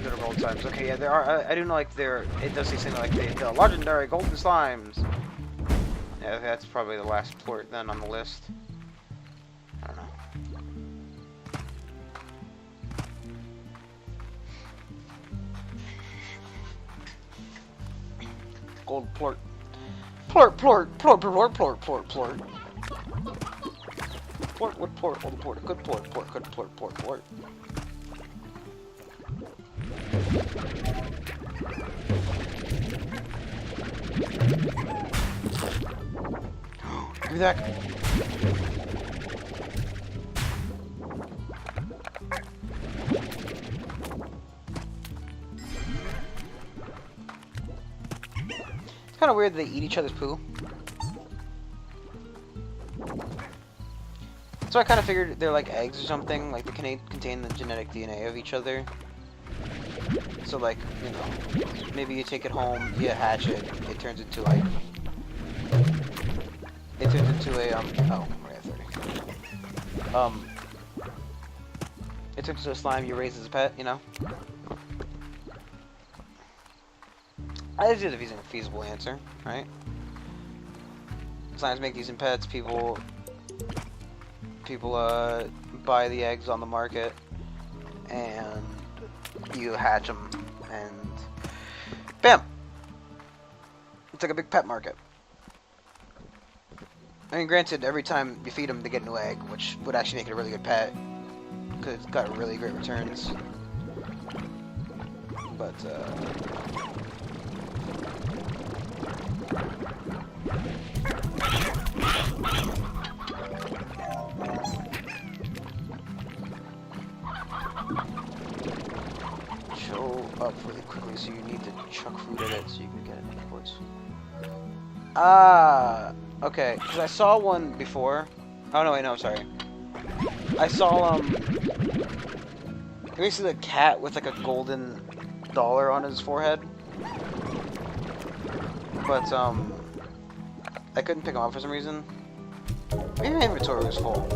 Little gold slimes. Okay, yeah, there are. I do know, like, there. It does say something like the legendary golden slimes. Yeah, that's probably the last port then on the list. I don't know. Gold plort. Plort, plort, plort, plort, plort, plort, plort. Plort, what plort? Old plort. Good plort, plort, good plort, plort, plort. Give me that. It's kind of weird that they eat each other's poo. So I kind of figured they're like eggs or something, like they contain the genetic DNA of each other. So like, you know, maybe you take it home, you hatch it, it turns into like, it turns into a, oh, we're at 30. It turns into a slime you raise as a pet, you know? I just if he's a feasible answer, right? Slimes make decent pets, people buy the eggs on the market, and you hatch them, and bam! It's like a big pet market. I mean, granted, every time you feed them, they get a new egg, which would actually make it a really good pet, because it's got really great returns. But show up really quickly, so you need to chuck food at it so you can get it, of course. Ah, okay. Because I saw one before. Oh no, wait, no, sorry. I saw basically a cat with like a golden dollar on his forehead. But I couldn't pick him up for some reason. Maybe my inventory was full.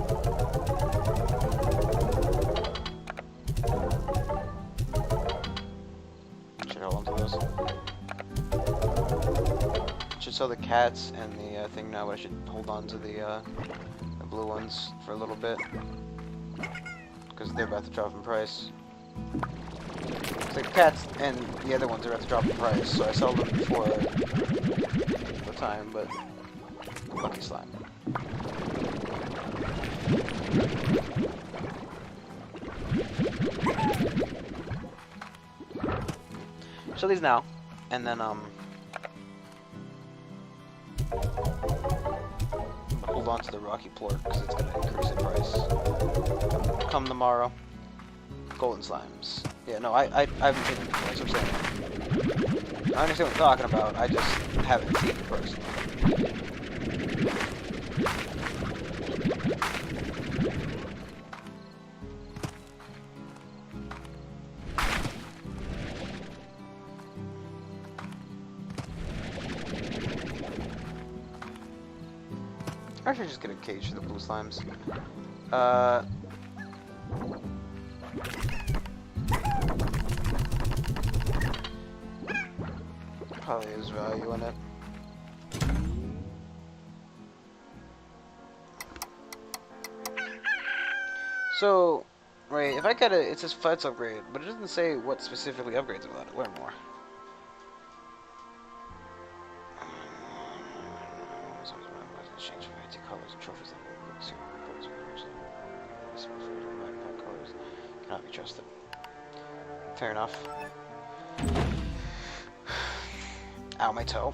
Should hold on to those. Should sell the cats and the thing now, but I should hold on to the blue ones for a little bit. Because they're about to drop in price. The cats and the other ones are about to drop in price, so I sold them before the time, but lucky slime. So these now, and then hold on to the rocky plort because it's going to increase in price come tomorrow. Golden slimes. Yeah, no, I haven't seen them before, that's what I'm saying. I understand what I'm talking about, I just haven't seen it personally. I should just get a cage for the blue slimes. Probably is value in it. So, right, if I get it, it says FUDs upgrade, but it doesn't say what specifically upgrades about it. Learn more. Cannot be trusted. Fair enough. Ow, my toe.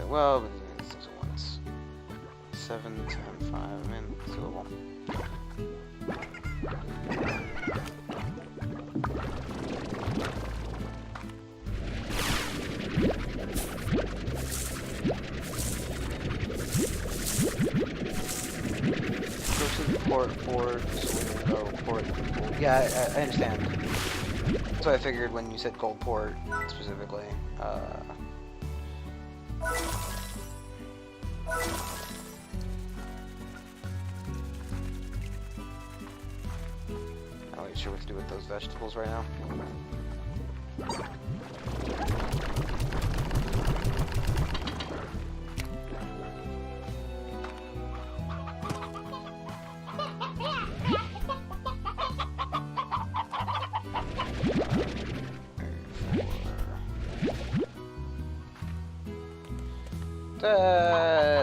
Well, these are ones. 7, 10, 5, I mean, 2 of them. Port, port. Yeah, I understand. That's what I figured when you said gold port, specifically. I'm not sure what to do with those vegetables right now.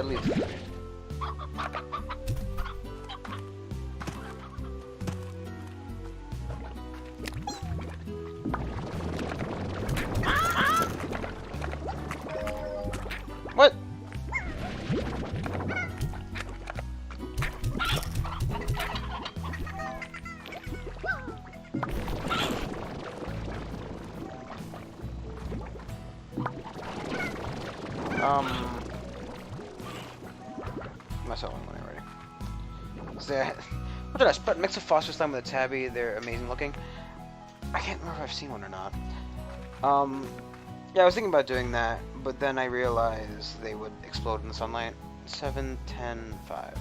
Leave. What? I saw one already. What did I spread? Mix of foster slime with a tabby. They're amazing looking. I can't remember if I've seen one or not. Yeah, I was thinking about doing that, but then I realized they would explode in the sunlight. 7, 10, 5.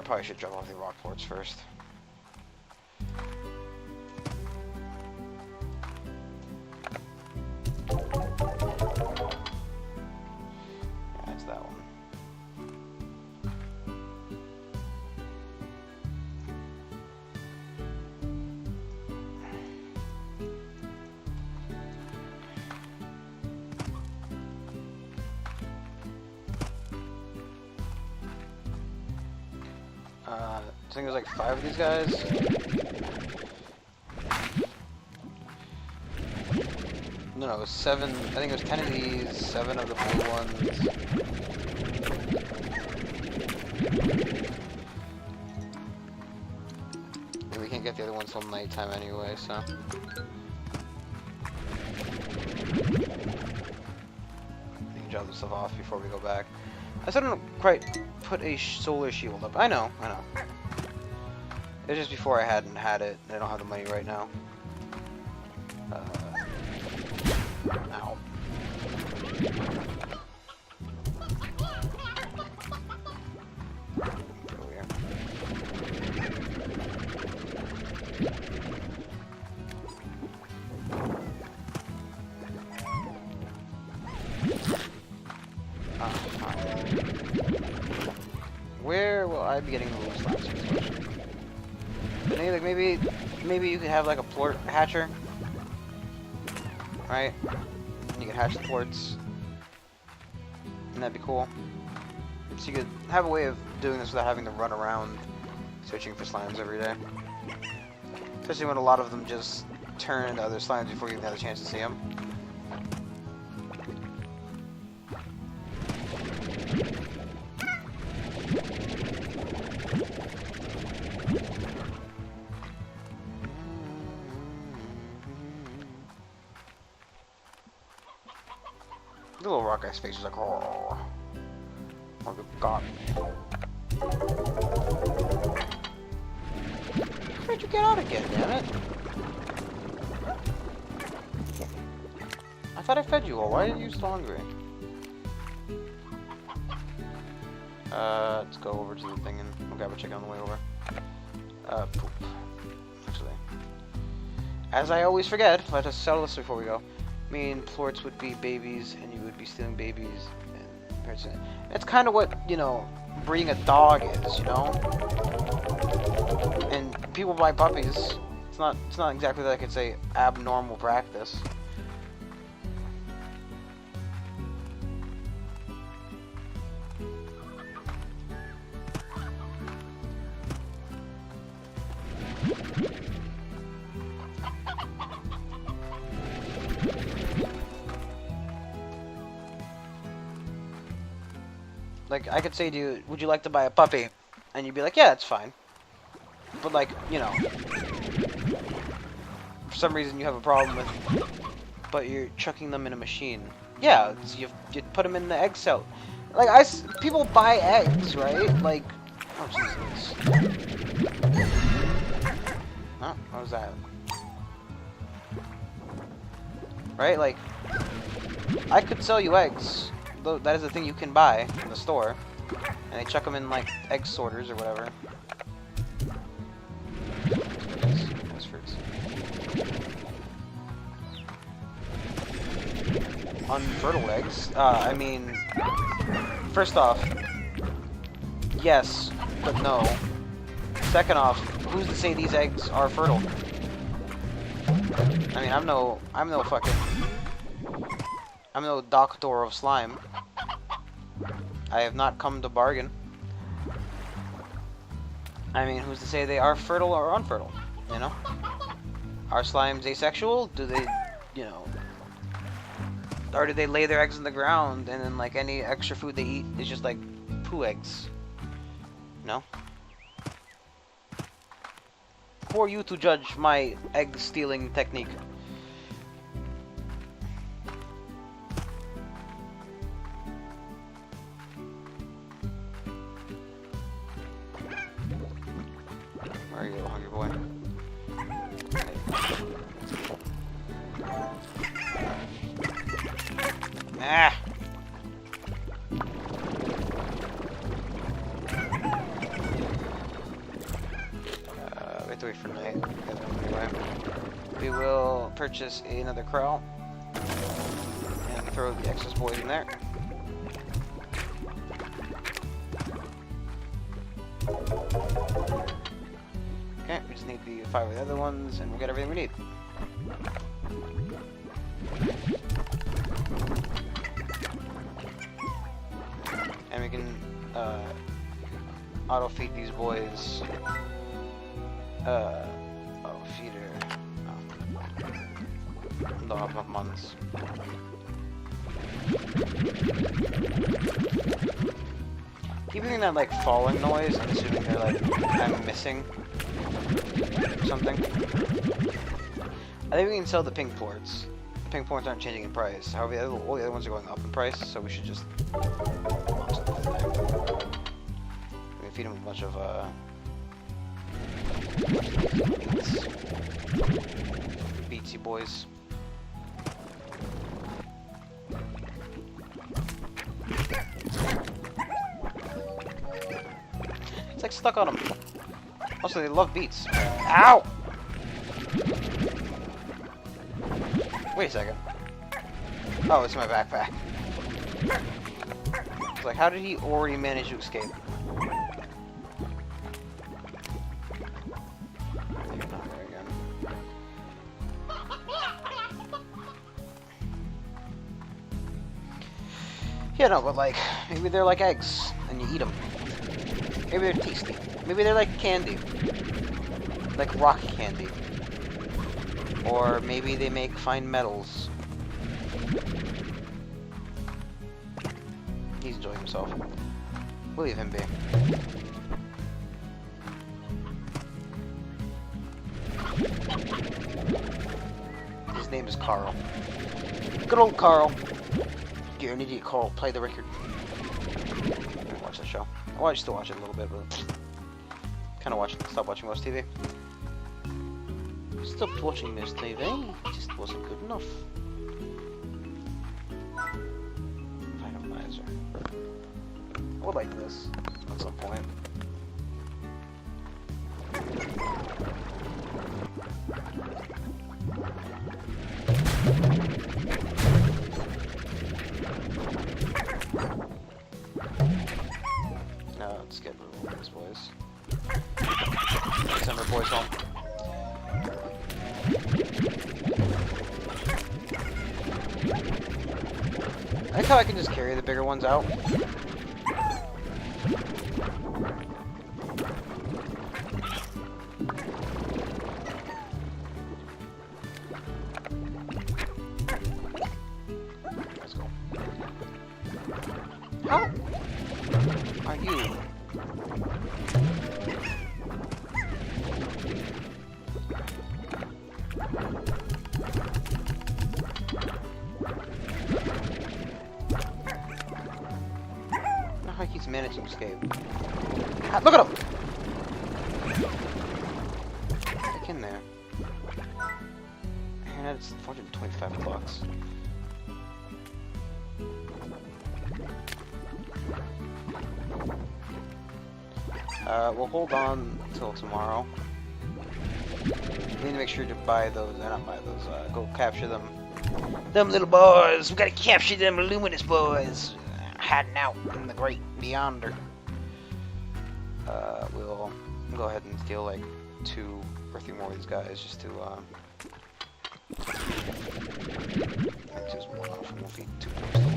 Probably should drop off the rock ports first. I think there's like 5 of these guys. No, it was 7. I think it was 10 of these, 7 of the blue ones. And we can't get the other ones till nighttime anyway, so. We can drop this stuff off before we go back. I still don't quite put a solar shield up. I know. It was just before I hadn't had it, and I don't have the money right now. Ow. Over here. Where will I be getting the little slots? Like maybe you could have like a plort hatcher, right? You could hatch the plorts, and that'd be cool. So you could have a way of doing this without having to run around searching for slimes every day. Especially when a lot of them just turn into other slimes before you even have a chance to see them. The little rock guy's face was like, oh my god. Where'd you get out again, damn it? I thought I fed you all. Why are you still hungry? Let's go over to the thing and we'll grab a chicken on the way over. Poop. Actually. As I always forget, let us settle this before we go. I mean, plorts would be babies, and you would be stealing babies. And it's kind of what, you know, breeding a dog is, you know? And people buy puppies. It's not exactly like it's a abnormal practice. Like, I could say to you, would you like to buy a puppy? And you'd be like, yeah, it's fine. But, like, you know, for some reason you have a problem with, but you're chucking them in a machine. Yeah, you put them in the egg cell. Like, people buy eggs, right? Like, oh, Jesus. Oh, what was that? Right? Like, I could sell you eggs. That is the thing you can buy in the store, and they chuck them in like egg sorters or whatever. Nice fruits. Unfertile eggs. I mean, first off, yes, but no. Second off, who's to say these eggs are fertile? I mean, I'm no doctor of slime. I have not come to bargain. I mean, who's to say they are fertile or unfertile, you know? Are slimes asexual? Do they, you know... Or do they lay their eggs in the ground and then, like, any extra food they eat is just, like, poo eggs? No? Who are you to judge my egg-stealing technique? Where are you, little hungry boy? Ah! We have to wait for night. Anyway, we will purchase another corral and throw the excess boys in there. Okay, we just need the 5 of the other ones, and we'll get everything we need. And we can auto feed these boys. Auto feeder. Oh. Don't have enough months. Keep hearing that like falling noise. I'm assuming they're like I'm missing something. I think we can sell the pink ports. The pink ports aren't changing in price. However, all the other ones are going up in price, so we should just lump something in there. We can feed them a bunch of beatsy boys. It's like stuck on them. Also, they love beats. Ow! Wait a second. Oh, it's my backpack. It's like, how did he already manage to escape? Maybe not there again. Yeah, no, but like, maybe they're like eggs, and you eat them. Maybe they're tasty. Maybe they're like candy. Like rock candy. Or maybe they make fine metals. He's enjoying himself. We'll leave him be. His name is Carl. Good old Carl. You're an idiot, Carl. Play the record. Watch that show. Well, I still watch it a little bit, but kind of stop watching most TV. Stopped watching this TV. It just wasn't good enough. Vitalizer. I would like this at some point. No, let's get rid of all these boys. Send our boys home. I like how I can just carry the bigger ones out. Let's go. How are you? He's managing to escape. Ah, look at him! Get in there. And it's 425 bucks. We'll hold on until tomorrow. We need to make sure to buy those, not buy those, go capture them. Them little boys! We gotta capture them luminous boys! Hiding out in the great beyonder. We'll go ahead and steal like 2 or 3 more of these guys just to just one off and we'll feed 2 more.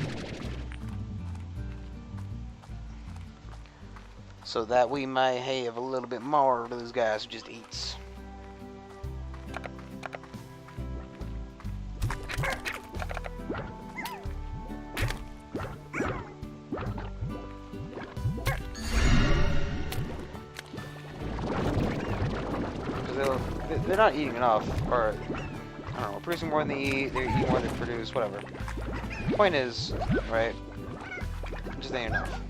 So that we might have a little bit more of those guys who just eats. They're not eating enough, or I don't know, producing more than they eat, they're eating more than they produce, whatever. Point is, right, just ain't enough.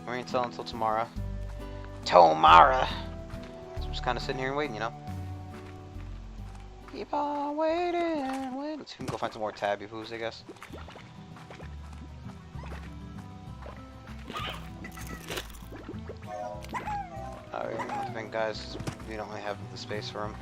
We ain't selling until tomorrow. Tomorrow! So I'm just kind of sitting here and waiting, you know? Keep on waiting, waiting. Let's go find some more tabby foods, I guess. Alright, I think guys, we don't really have the space for them.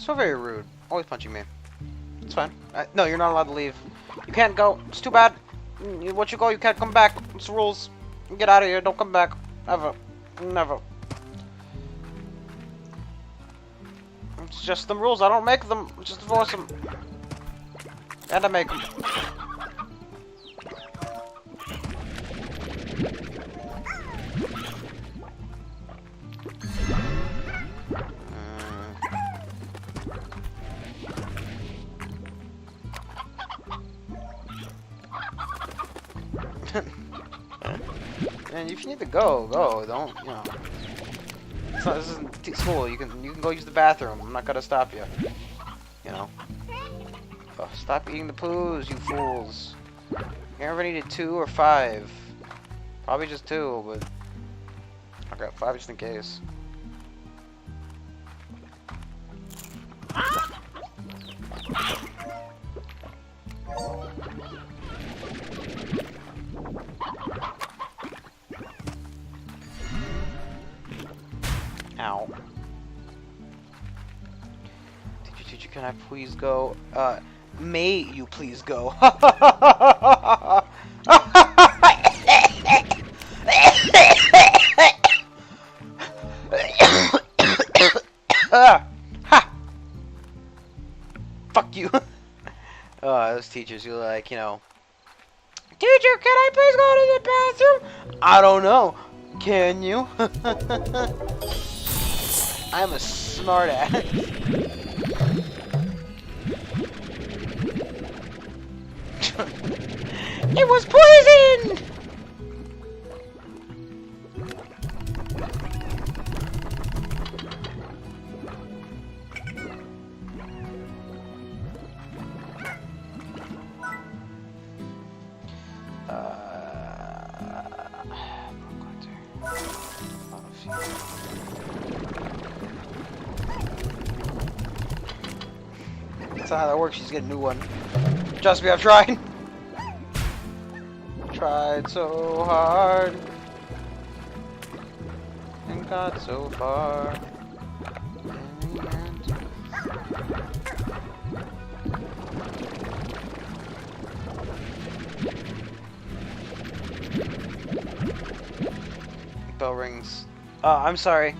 So very rude. Always punching me. It's fine. No, you're not allowed to leave. You can't go. It's too bad. Once you go, you can't come back. It's the rules. Get out of here. Don't come back. Ever. Never. It's just the rules. I don't make them. Just enforce them. And I make them. And if you need to go, go. Don't, you know. It's not, this isn't school. You can go use the bathroom. I'm not gonna stop you. You know. Oh, stop eating the poos, you fools. You ever needed 2 or 5? Probably just 2, but I got 5 just in case. Ow. Teacher, can I please go? May you please go? Ha! Fuck you. Those teachers who like, you know, teacher, can I please go to the bathroom? I don't know. Can you? I'm a smart ass. It was poison! That's not how that works. She's getting a new one. Trust me, I've tried. Tried so hard and got so far. In the end. Bell rings. I'm sorry.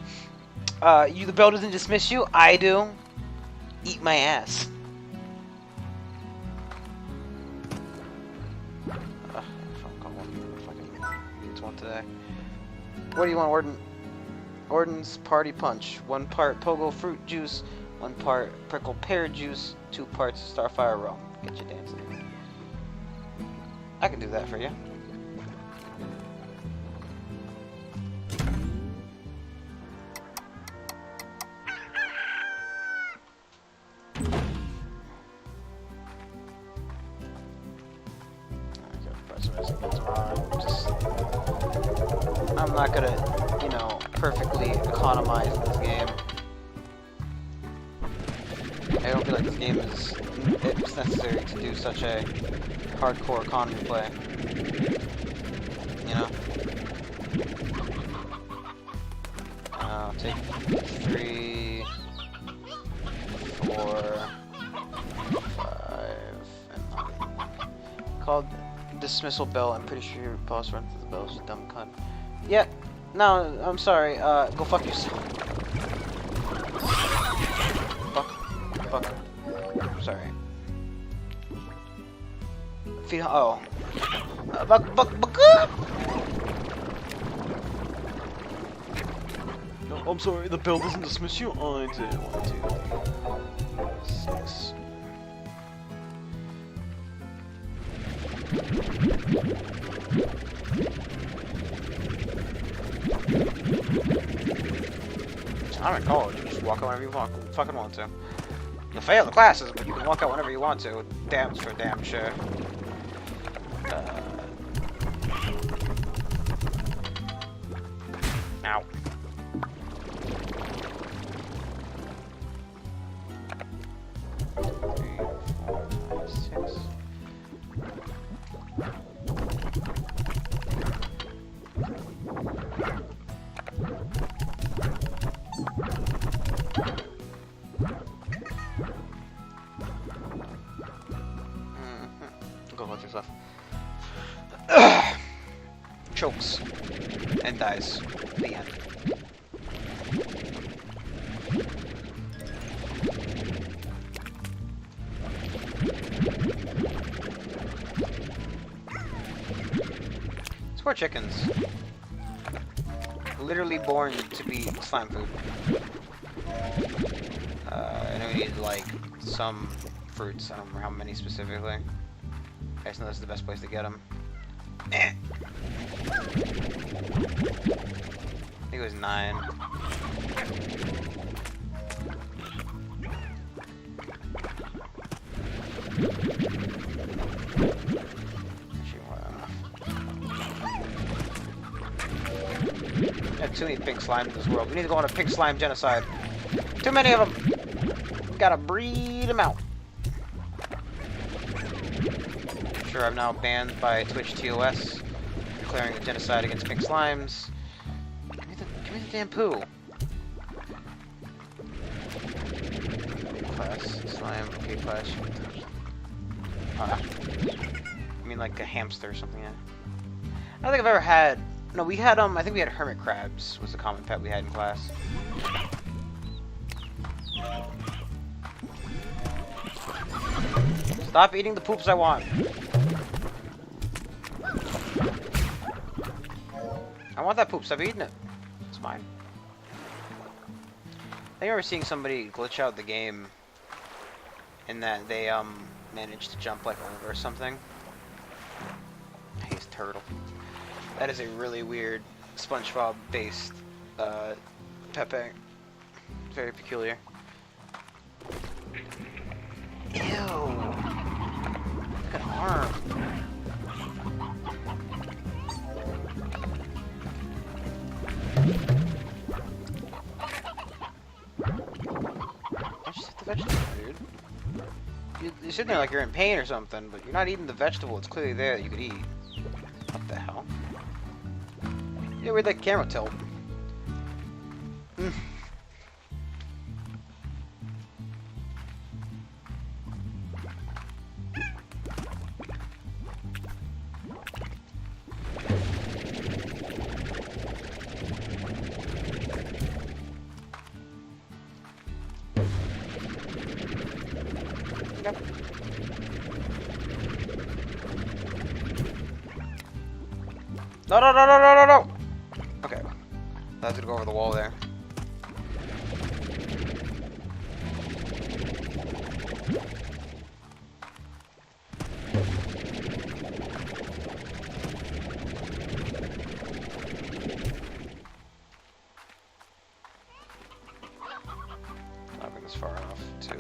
The bell doesn't dismiss you. I do. Eat my ass. Today. What do you want, Warden? Warden's Party Punch. 1 part Pogo Fruit Juice, 1 part Prickle Pear Juice, 2 parts Starfire Rum. Get you dancing. I can do that for you. I'm not gonna, you know, perfectly economize this game. I don't feel like this game is it's necessary to do such a hardcore economy play. You know? I'll take 3, 4, 5, and 9. Called dismissal bell. I'm pretty sure your boss runs the bell. She's a dumb cunt. Yeah, no, I'm sorry. Go fuck yourself. Fuck. Sorry. Feed. Oh. No, I'm sorry. The bell doesn't dismiss you. I did 1, 2, 6. I'm in college. You just walk out whenever you fucking want to. You'll fail the classes, but you can walk out whenever you want to. Damn for damn sure. Ow. go collect your stuff. Chokes. And dies. The end. Poor chickens. Literally born to be slime food. I know we need like some fruits. I don't remember how many specifically. I just know this is the best place to get them. I think it was 9. Too many pink slimes in this world. We need to go on a pink slime genocide. Too many of them. We gotta breed them out. Sure, I'm now banned by Twitch TOS, declaring a genocide against pink slimes. Give me the damn poo. Class slime. Okay, class. I mean, like a hamster or something. Yeah. I don't think I've ever had. No, we had, I think we had hermit crabs was the common pet we had in class. Stop eating the poops I want. I want that poop, stop eating it. It's mine. I remember seeing somebody glitch out the game in that they, managed to jump, like, over something. He's turtle. That is a really weird SpongeBob-based Pepe. Very peculiar. Ew! Look at an arm. I just hit the vegetable, dude. You're sitting there like you're in pain or something, but you're not eating the vegetable. It's clearly there that you could eat. What the hell? Yeah, where'd that camera tilt? Yep. No, no, no, no, no, no, no! Okay. I was gonna go over the wall there. Not been this far enough to,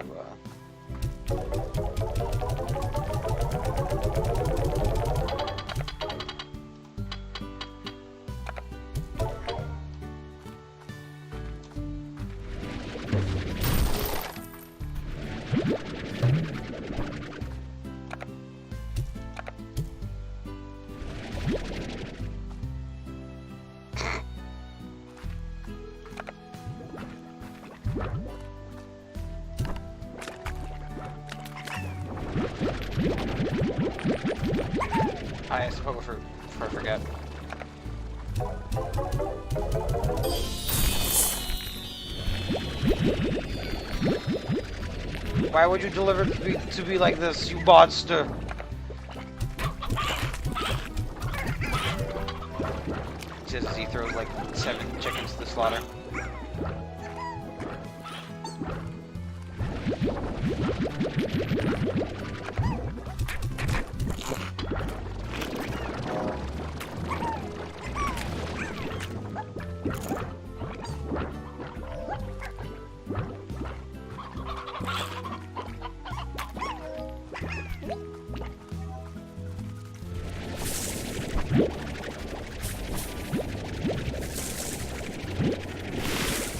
I have to poke fruit before I forget. Why would you deliver to be like this, you monster? He says as he throws like 7 chickens to the slaughter.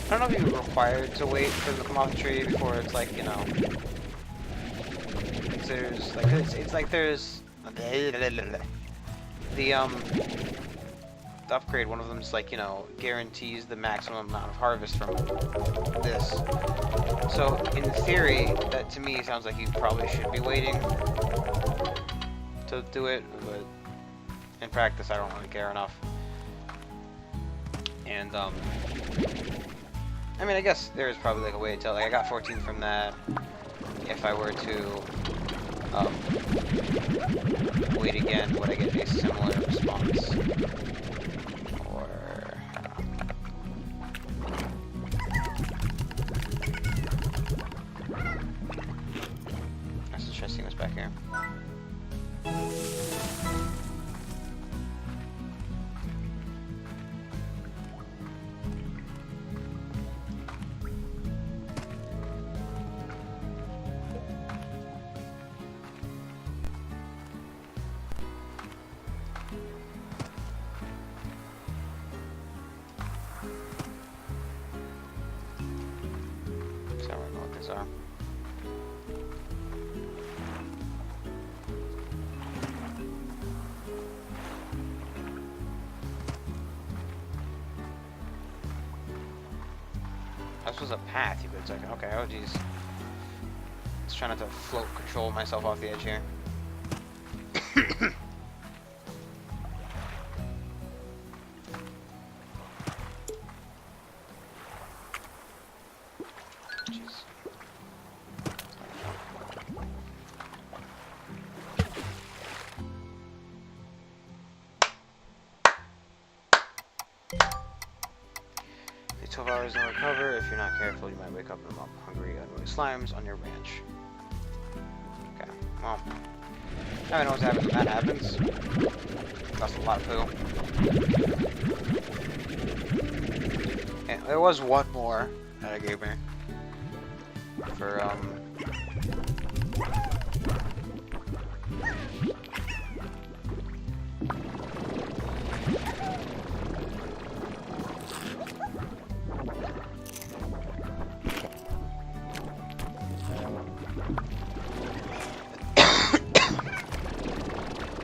I don't know if you're required to wait for them to come off the tree before it's like, you know, there's like it's like there's the upgrade. One of them is like, you know, guarantees the maximum amount of harvest from this. So in theory, that to me sounds like you probably should be waiting to to do it, but in practice I don't really care enough. And I mean, I guess there is probably like a way to tell. Like I got 14 from that. If I were to wait again, would I get a similar response? Or let's just try seeing what's back here. Are. This was a path you could take. Okay, oh jeez. Just trying not to control myself off the edge here. Take 12 hours and recover. If you're not careful, you might wake up and hungry unruly slimes on your ranch. Okay, well, now I know what's happening when that happens. Lost a lot of poo. And there was one more that I gave me for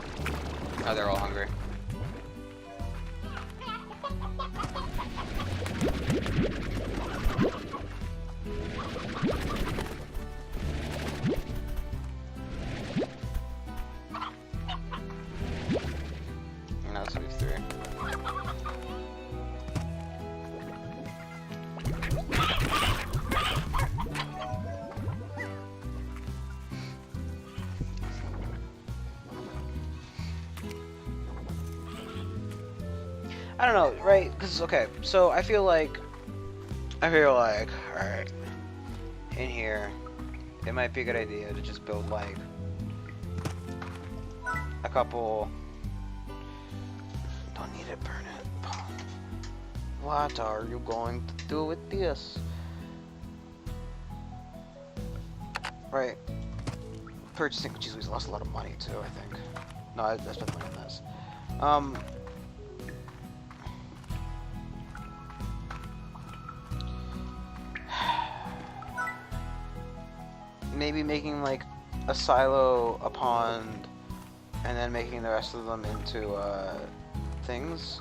oh, they're all hungry. And that's these three. I don't know, right? Because, okay, so I feel like, alright, in here, it might be a good idea to just build, like, a couple, don't need it, burn it. What are you going to do with this? Right, purchasing, jeez, we lost a lot of money, too, I think. No, I spent money on this. Maybe making like a silo, a pond, and then making the rest of them into things.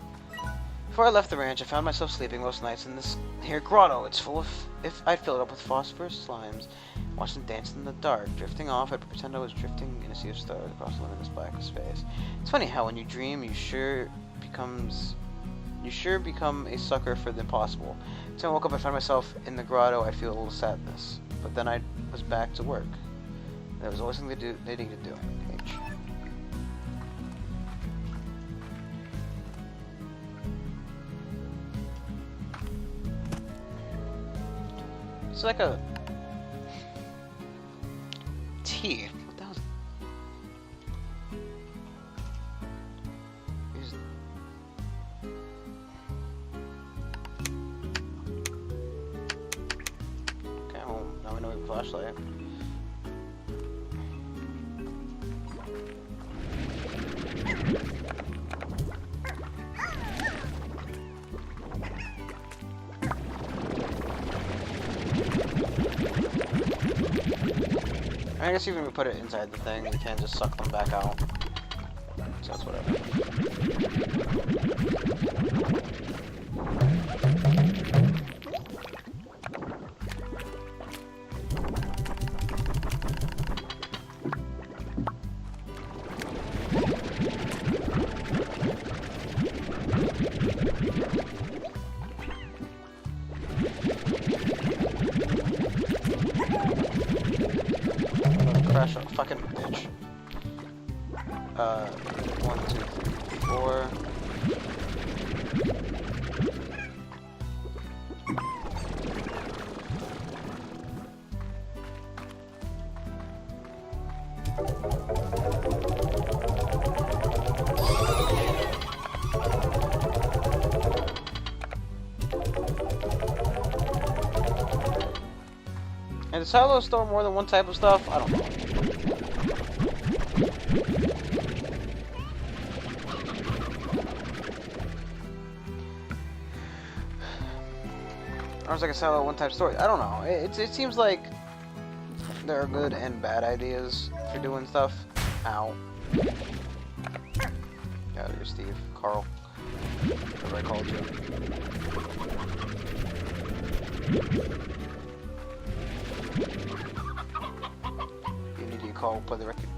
Before I left the ranch, I found myself sleeping most nights in this here grotto. It's full of, I'd fill it up with phosphorus slimes, watch them dance in the dark. Drifting off, I'd pretend I was drifting in a sea of stars across the limitless black space. It's funny how when you dream, you sure become a sucker for the impossible. So I woke up, I found myself in the grotto. I'd feel a little sadness, but then I was back to work. There was always something they needed to do. H. It's like a T. What the hell is okay, well, now we know we have a flashlight. I guess even if we put it inside the thing, you can just suck them back out. So that's whatever. 1, 2, 3, 4. And does Silo store more than one type of stuff? I don't know. Or is like a Silo one type story? I don't know. It seems like there are good and bad ideas for doing stuff. Ow. Get out of here, Steve. Carl. Whatever I called you. You need to call, play the record.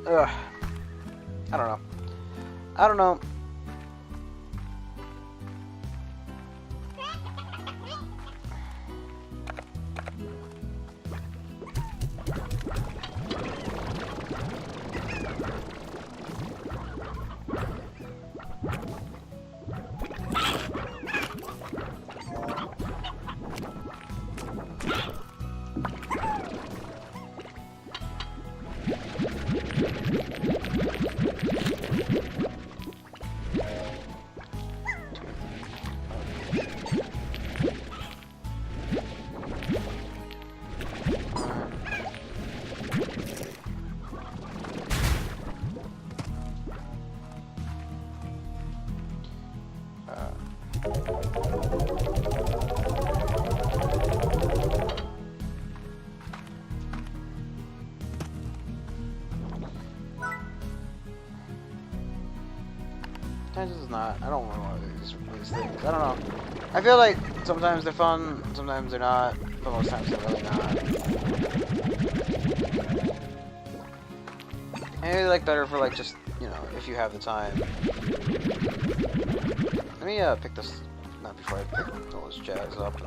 Ugh. I don't know. I don't know. Sometimes it's not. I don't want these things. I don't know. I feel like sometimes they're fun, sometimes they're not, but most times they're really not. Maybe like better for like just, you know, if you have the time. Let me pick this, not before I pick all this jazz up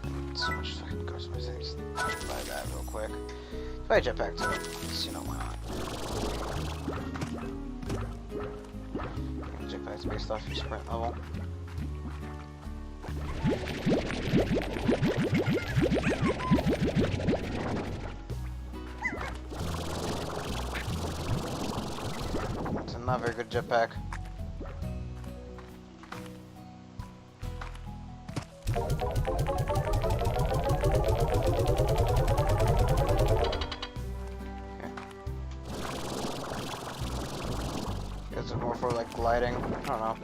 and so much fucking customers things. Buy that real quick. Buy a jetpack too. You know why not? Jetpack's based off your sprint level. It's a not very good jetpack. Is it more for like gliding? I don't know.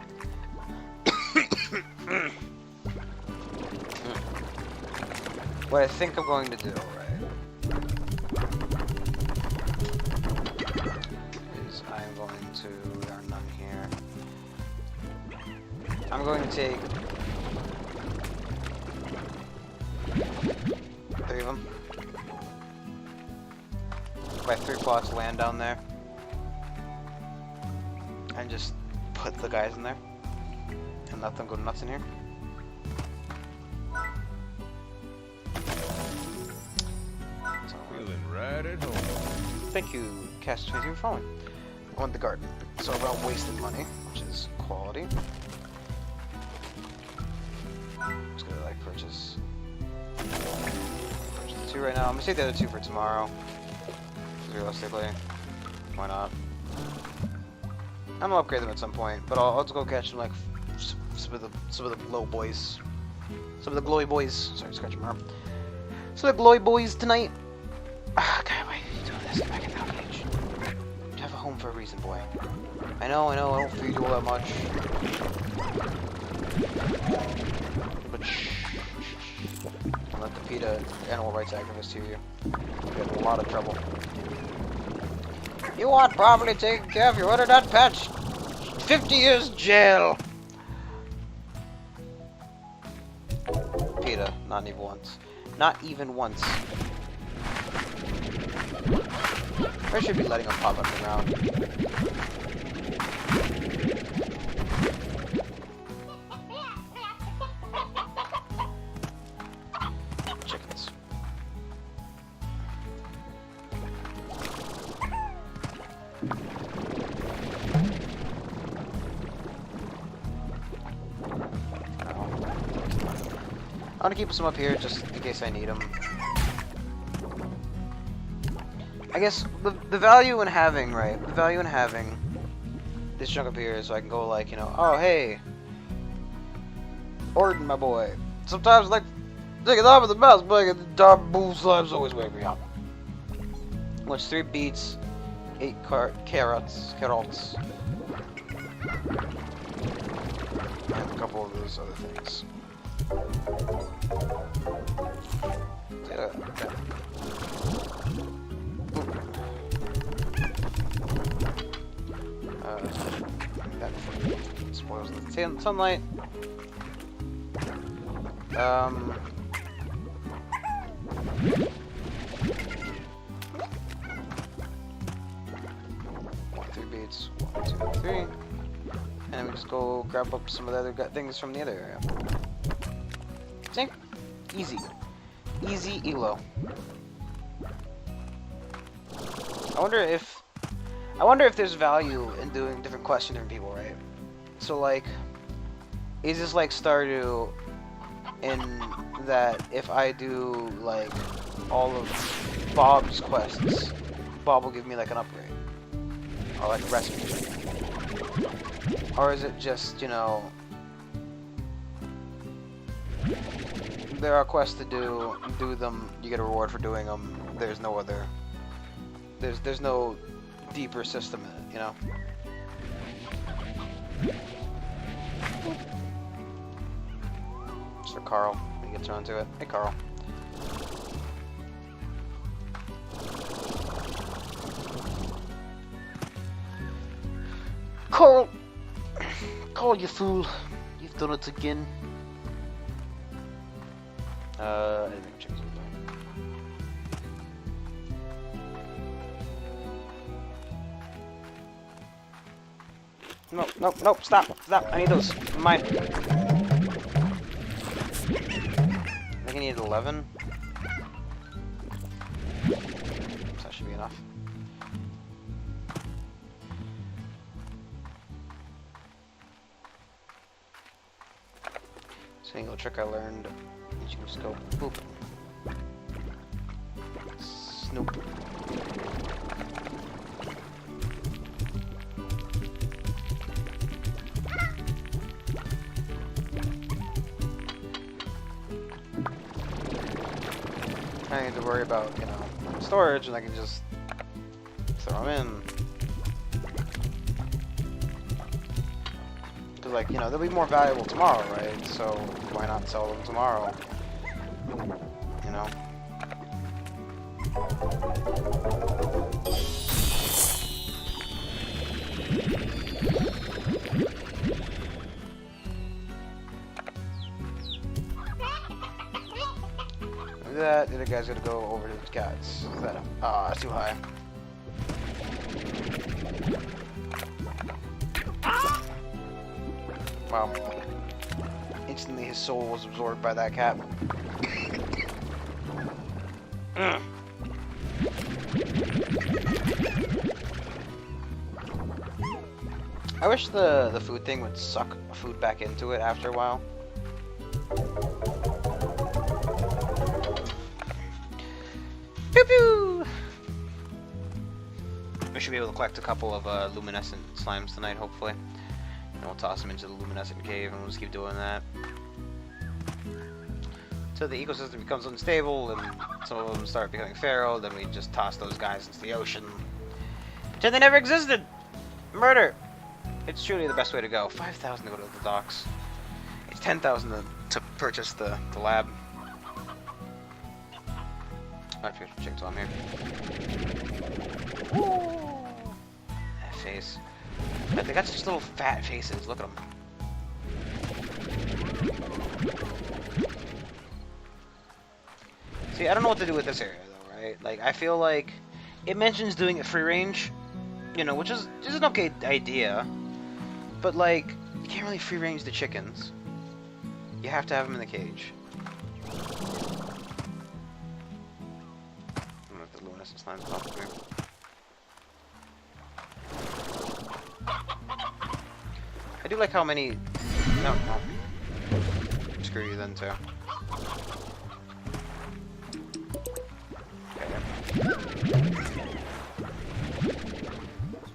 What I think I'm going to do, right, is I'm going to, there are none here. I'm going to take 3 of them. Buy 3 plots of land down there. And just put the guys in there. And let them go nuts in here. Feeling right at home. Thank you, Cast23, for following. I want the garden. So we're not wasting money, which is quality. I'm just gonna like purchase the 2 right now. I'm gonna save the other 2 for tomorrow. Realistically, why not? I'm gonna upgrade them at some point, but I'll just go catch them like some of the glow boys, some of the glowy boys. Sorry, scratch my arm. Some of the glowy boys tonight. Ah, God, why are you doing this? Get back in the cage. You have a home for a reason, boy. I know. I don't feed you all that much. But shh. Don't let the PETA animal rights activists hear you. You get in a lot of trouble. You want properly taken care of, you ordered that patch. 50 years jail. PETA, not even once. Not even once. I should be letting them pop up around. Chickens. I want to keep some up here just in case I need them. I guess the value in having, right? The value in having this chunk up here is so I can go like, you know, oh hey, Orton, my boy. Sometimes like taking off with the mouse, but the dark bull slimes always wake me up. What's 3 beets, 8 carrots, and a couple of those other things. That spoils the sunlight. 3 beads, 1, 2, 3, and then we just go grab up some of the other things from the other area. See? Easy. Easy elo. I wonder if there's value in doing different quests from different people, right? So like, is this like Stardew in that if I do like all of Bob's quests, Bob will give me like an upgrade or like a recipe? Or is it just, you know, there are quests to do them, you get a reward for doing them. There's no other. There's no deeper system in it, you know. Just for Carl when he gets around to it. Hey, Carl. Carl, you fool! You've done it again. I didn't check something. Nope, stop, I need those. Mine. I think I need 11. So that should be enough. Single trick I learned. You can just go boop. Snoop. I don't need to worry about, you know, storage, and I can just throw them in. Because, like, you know, they'll be more valuable tomorrow, right? So why not sell them tomorrow? You know? That the other guy's gonna go over to the cats. Is that that's too high. Wow. Instantly his soul was absorbed by that cat. I wish the food thing would suck food back into it after a while. Pew pew! We should be able to collect a couple of luminescent slimes tonight, hopefully. And we'll toss them into the luminescent cave, and we'll just keep doing that. So the ecosystem becomes unstable, and some of them start becoming feral, then we just toss those guys into the ocean. Pretend they never existed! Murder! It's truly the best way to go. 5,000 to go to the docks. It's 10,000 to purchase the lab. I have to check I'm here. Woo! That face. But they got such little fat faces. Look at them. See, I don't know what to do with this area though, right? Like, I feel like it mentions doing it free range, you know, which is an okay idea. But like, you can't really free range the chickens. You have to have them in the cage. Slime's up here. I do like how many. No. Screw you then too. we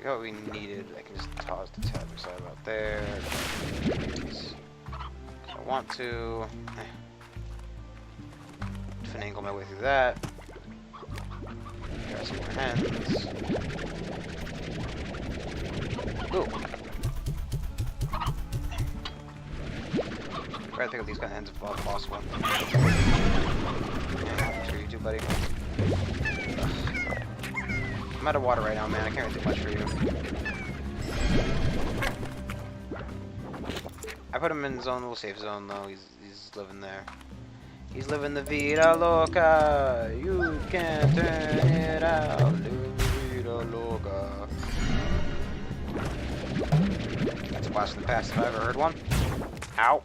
got what we needed. I can just toss the tab beside about there. If I want to finagle my way through that. Got some more hands. Ooh. Try to think of these kind of hands if possible. Yeah, sure you do, buddy. Ugh. I'm out of water right now, man. I can't really do much for you. I put him in his own little safe zone, though. He's living there. He's living the vida loca. You can't turn it out. Live the vida loca. That's a blast from the past if I ever heard one. Ow.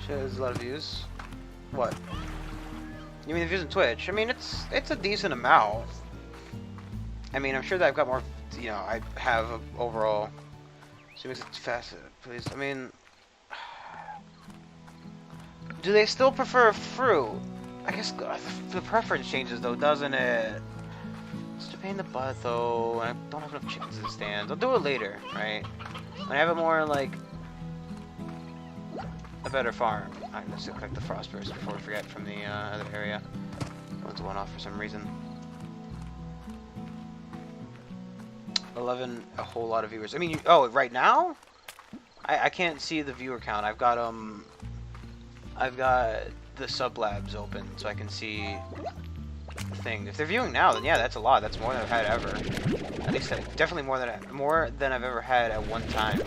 There's a lot of views. What? You mean the views on Twitch? I mean, it's a decent amount. I mean, I'm sure that I've got more. You know, I have a overall. So it makes it faster, please. I mean, do they still prefer fruit? I guess the preference changes though, doesn't it? It's a pain in the butt though. I don't have enough chickens in the stands. I'll do it later, right? When I have it more like a better farm. Alright, let's collect the frost burst before we forget from the other area. One's one off for some reason. 11, a whole lot of viewers. I mean, oh, right now? I can't see the viewer count. I've got the sub labs open so I can see the thing. If they're viewing now, then yeah, that's a lot. That's more than I've had ever. At least definitely more than I've ever had at one time.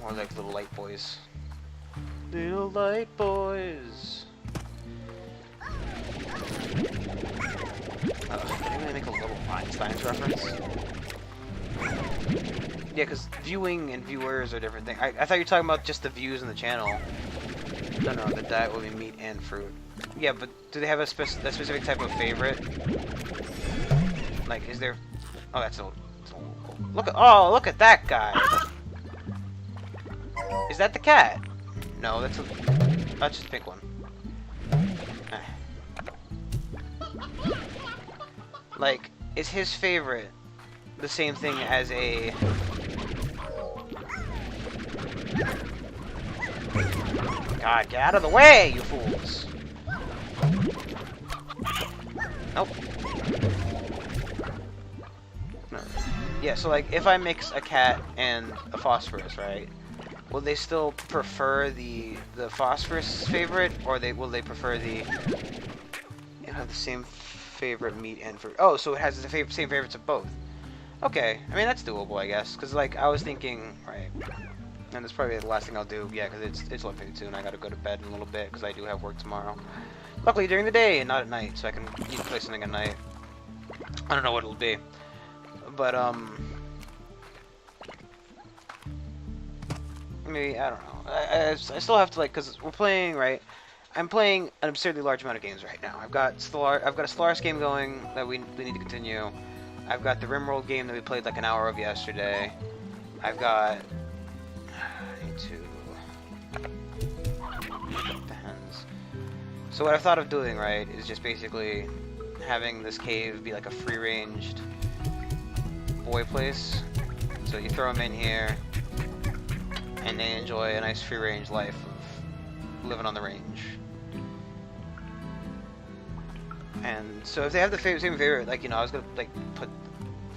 More like little light boys. Little light boys. Did I make a little Einstein's reference? Yeah, because viewing and viewers are different things. I thought you were talking about just the views on the channel. No, the diet will be meat and fruit. Yeah, but do they have a specific type of favorite? Like, is there... Oh, that's a... Look at that guy! Is that the cat? No, that's just a pink one. Like, is his favorite the same thing as a... God, get out of the way, you fools! Nope. No. Yeah, so like, if I mix a cat and a phosphorus, right? Will they still prefer the phosphorus favorite, or will they prefer the... It have the same favorite meat and fruit. Oh, so it has the same favorites of both. Okay, I mean that's doable, I guess. Cause like I was thinking, right, and that's probably the last thing I'll do. Yeah, cause it's 11:52 and I gotta go to bed in a little bit because I do have work tomorrow. Luckily during the day and not at night, so I can play something at night. I don't know what it'll be, but maybe, I don't know. I still have to, like, because we're playing, right? I'm playing an absurdly large amount of games right now. I've got a Stellaris game going that we need to continue. I've got the Rimworld game that we played like an hour of yesterday. I've got... I need to... the hens. So what I've thought of doing, right, is just basically having this cave be like a free-ranged boy place. So you throw them in here, and they enjoy a nice free-range life of living on the range. And so if they have the same favorite, like, you know, I was gonna like put,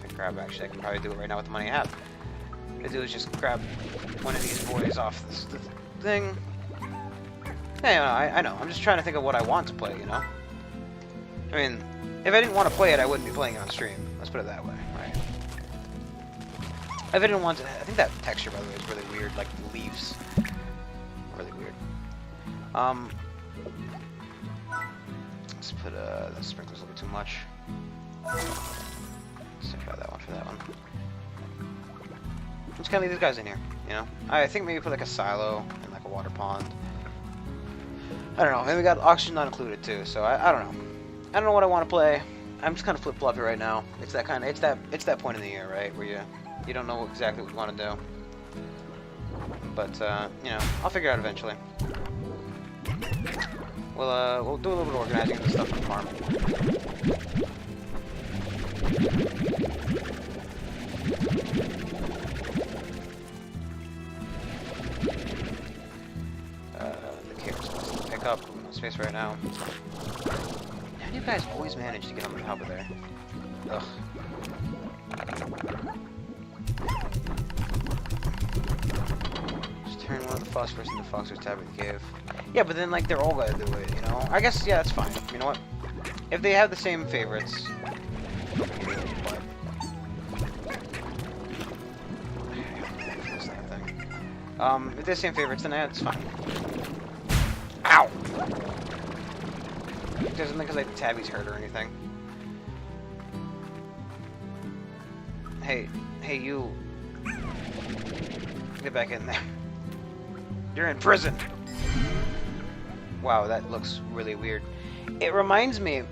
if I grab, actually I can probably do it right now with the money I have. What I'm gonna do is just grab one of these boys off this thing. Hey, I know, I'm just trying to think of what I want to play, you know? I mean, if I didn't want to play it, I wouldn't be playing it on stream. Let's put it that way, right? If I didn't want to, I think that texture, by the way, is really weird, like the leaves. Really weird. Let's put the sprinklers a little too much. So I got that one for that one. Just kind of leave these guys in here, you know? I think maybe put like a silo and like a water pond. I don't know. And we got oxygen not included too, so I don't know. I don't know what I want to play. I'm just kind of flip-floppy right now. It's that kind of it's that point in the year, right, where you don't know exactly what you want to do. But you know, I'll figure it out eventually. We'll do a little bit of organizing of the stuff on the farm. The cameras must pick up no space right now. How do you guys always manage to get on the top of there? Ugh. Just turn one of the phosphorus into phosphorus tab at the cave. Yeah, but then like they're all gonna do it, you know? I guess yeah, that's fine. You know what? If they have the same favorites. If they're the same favorites, then it's fine. Ow! It doesn't think because like Tabby's hurt or anything. Hey, you. Get back in there. You're in prison. Wow, that looks really weird. It reminds me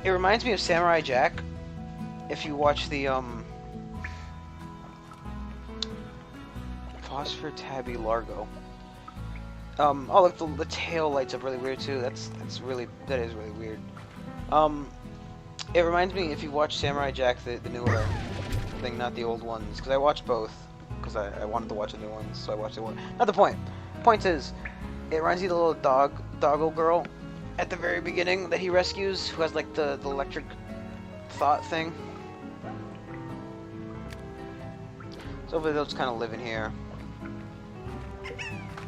of Samurai Jack. If you watch the Phosphor Tabby Largo. Oh look, the tail lights up really weird too. That is really weird. It reminds me if you watch Samurai Jack, the newer thing, not the old ones, because I watched both because I wanted to watch the new ones, so I watched the one. Not the point. Point is, it reminds me of the little doggo girl at the very beginning that he rescues, who has like the electric thought thing. So hopefully they'll just kind of live in here.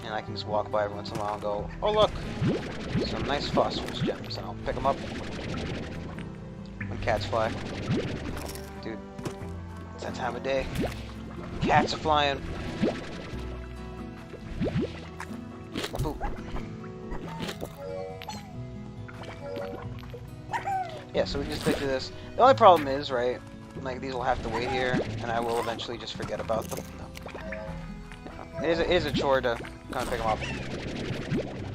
And I can just walk by every once in a while and go, oh look, some nice phosphorus gems, and I'll pick them up when cats fly. Dude, it's that time of day. Cats are flying. Boop. Yeah, so we can just click through this. The only problem is, right, like these will have to wait here, and I will eventually just forget about them. No. It is a chore to kind of pick them up,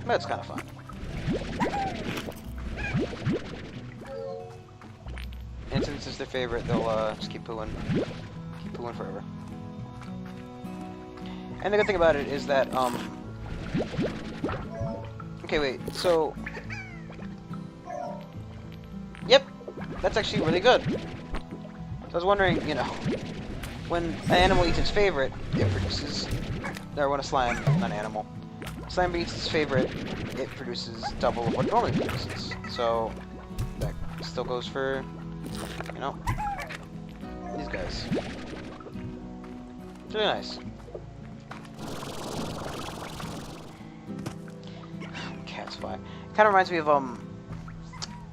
but it's kind of fun. And since it's their favorite, they'll just keep pooing forever. And the good thing about it is that okay, wait. So, yep, that's actually really good. So I was wondering, you know, when an animal eats its favorite, it produces. Or when a slime, not an animal, slime eats its favorite, it produces double of what it normally produces. So that still goes for, you know, these guys. It's really nice. Cats fly. Kind of reminds me of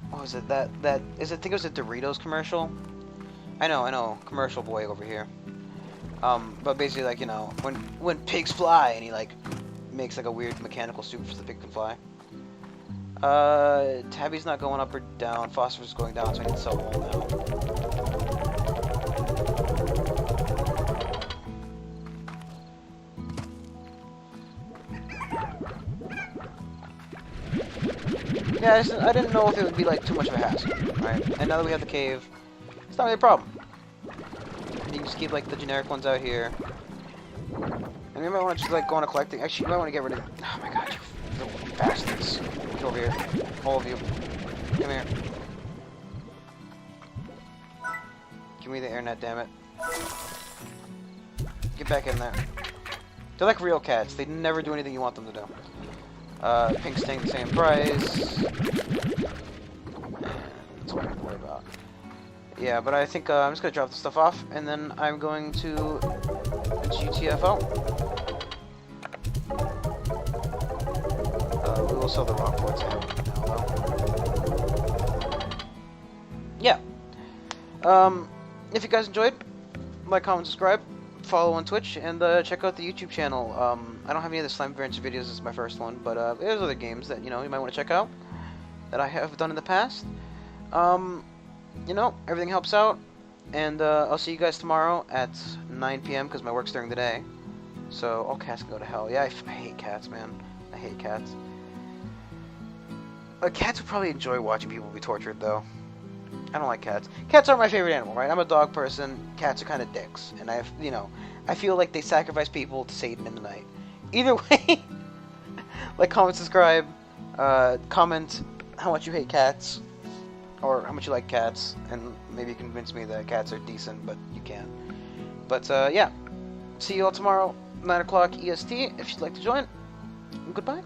what was it? That is. I think it was a Doritos commercial. I know, commercial boy over here. But basically, like, you know, when pigs fly, and he like makes like a weird mechanical suit so the pig can fly. Tabby's not going up or down. Phosphorus is going down, so I need to sell wool now. Yeah, I didn't know if it would be like too much of a hassle, right? And now that we have the cave, it's not really a problem. And you can just keep like the generic ones out here. And you might want to just like go on a collecting. Actually, you might want to get rid of. Oh my god, you little bastards! Get over here, all of you. Come here. Give me the airnet, damn it. Get back in there. They're like real cats. They never do anything you want them to do. Pink staying the same price. That's what I can worry about. Yeah, but I think I'm just gonna drop this stuff off, and then I'm going to GTFO. We will sell the rock quartz now, though. Yeah. If you guys enjoyed, like, comment, subscribe, follow on Twitch, and check out the YouTube channel. I don't have any of the Slime Adventure videos. This is my first one, but there's other games that you might want to check out that I have done in the past. you know, everything helps out. And I'll see you guys tomorrow at 9 p.m. because my work's during the day. So all cats can go to hell. Yeah, I hate cats, man. I hate cats. Cats would probably enjoy watching people be tortured, though. I don't like cats. Cats aren't my favorite animal, right? I'm a dog person. Cats are kind of dicks, and I feel like they sacrifice people to Satan in the night. Either way, like, comment, subscribe, comment how much you hate cats, or how much you like cats, and maybe convince me that cats are decent, but you can. But yeah, see you all tomorrow, 9 o'clock EST, if you'd like to join. And goodbye.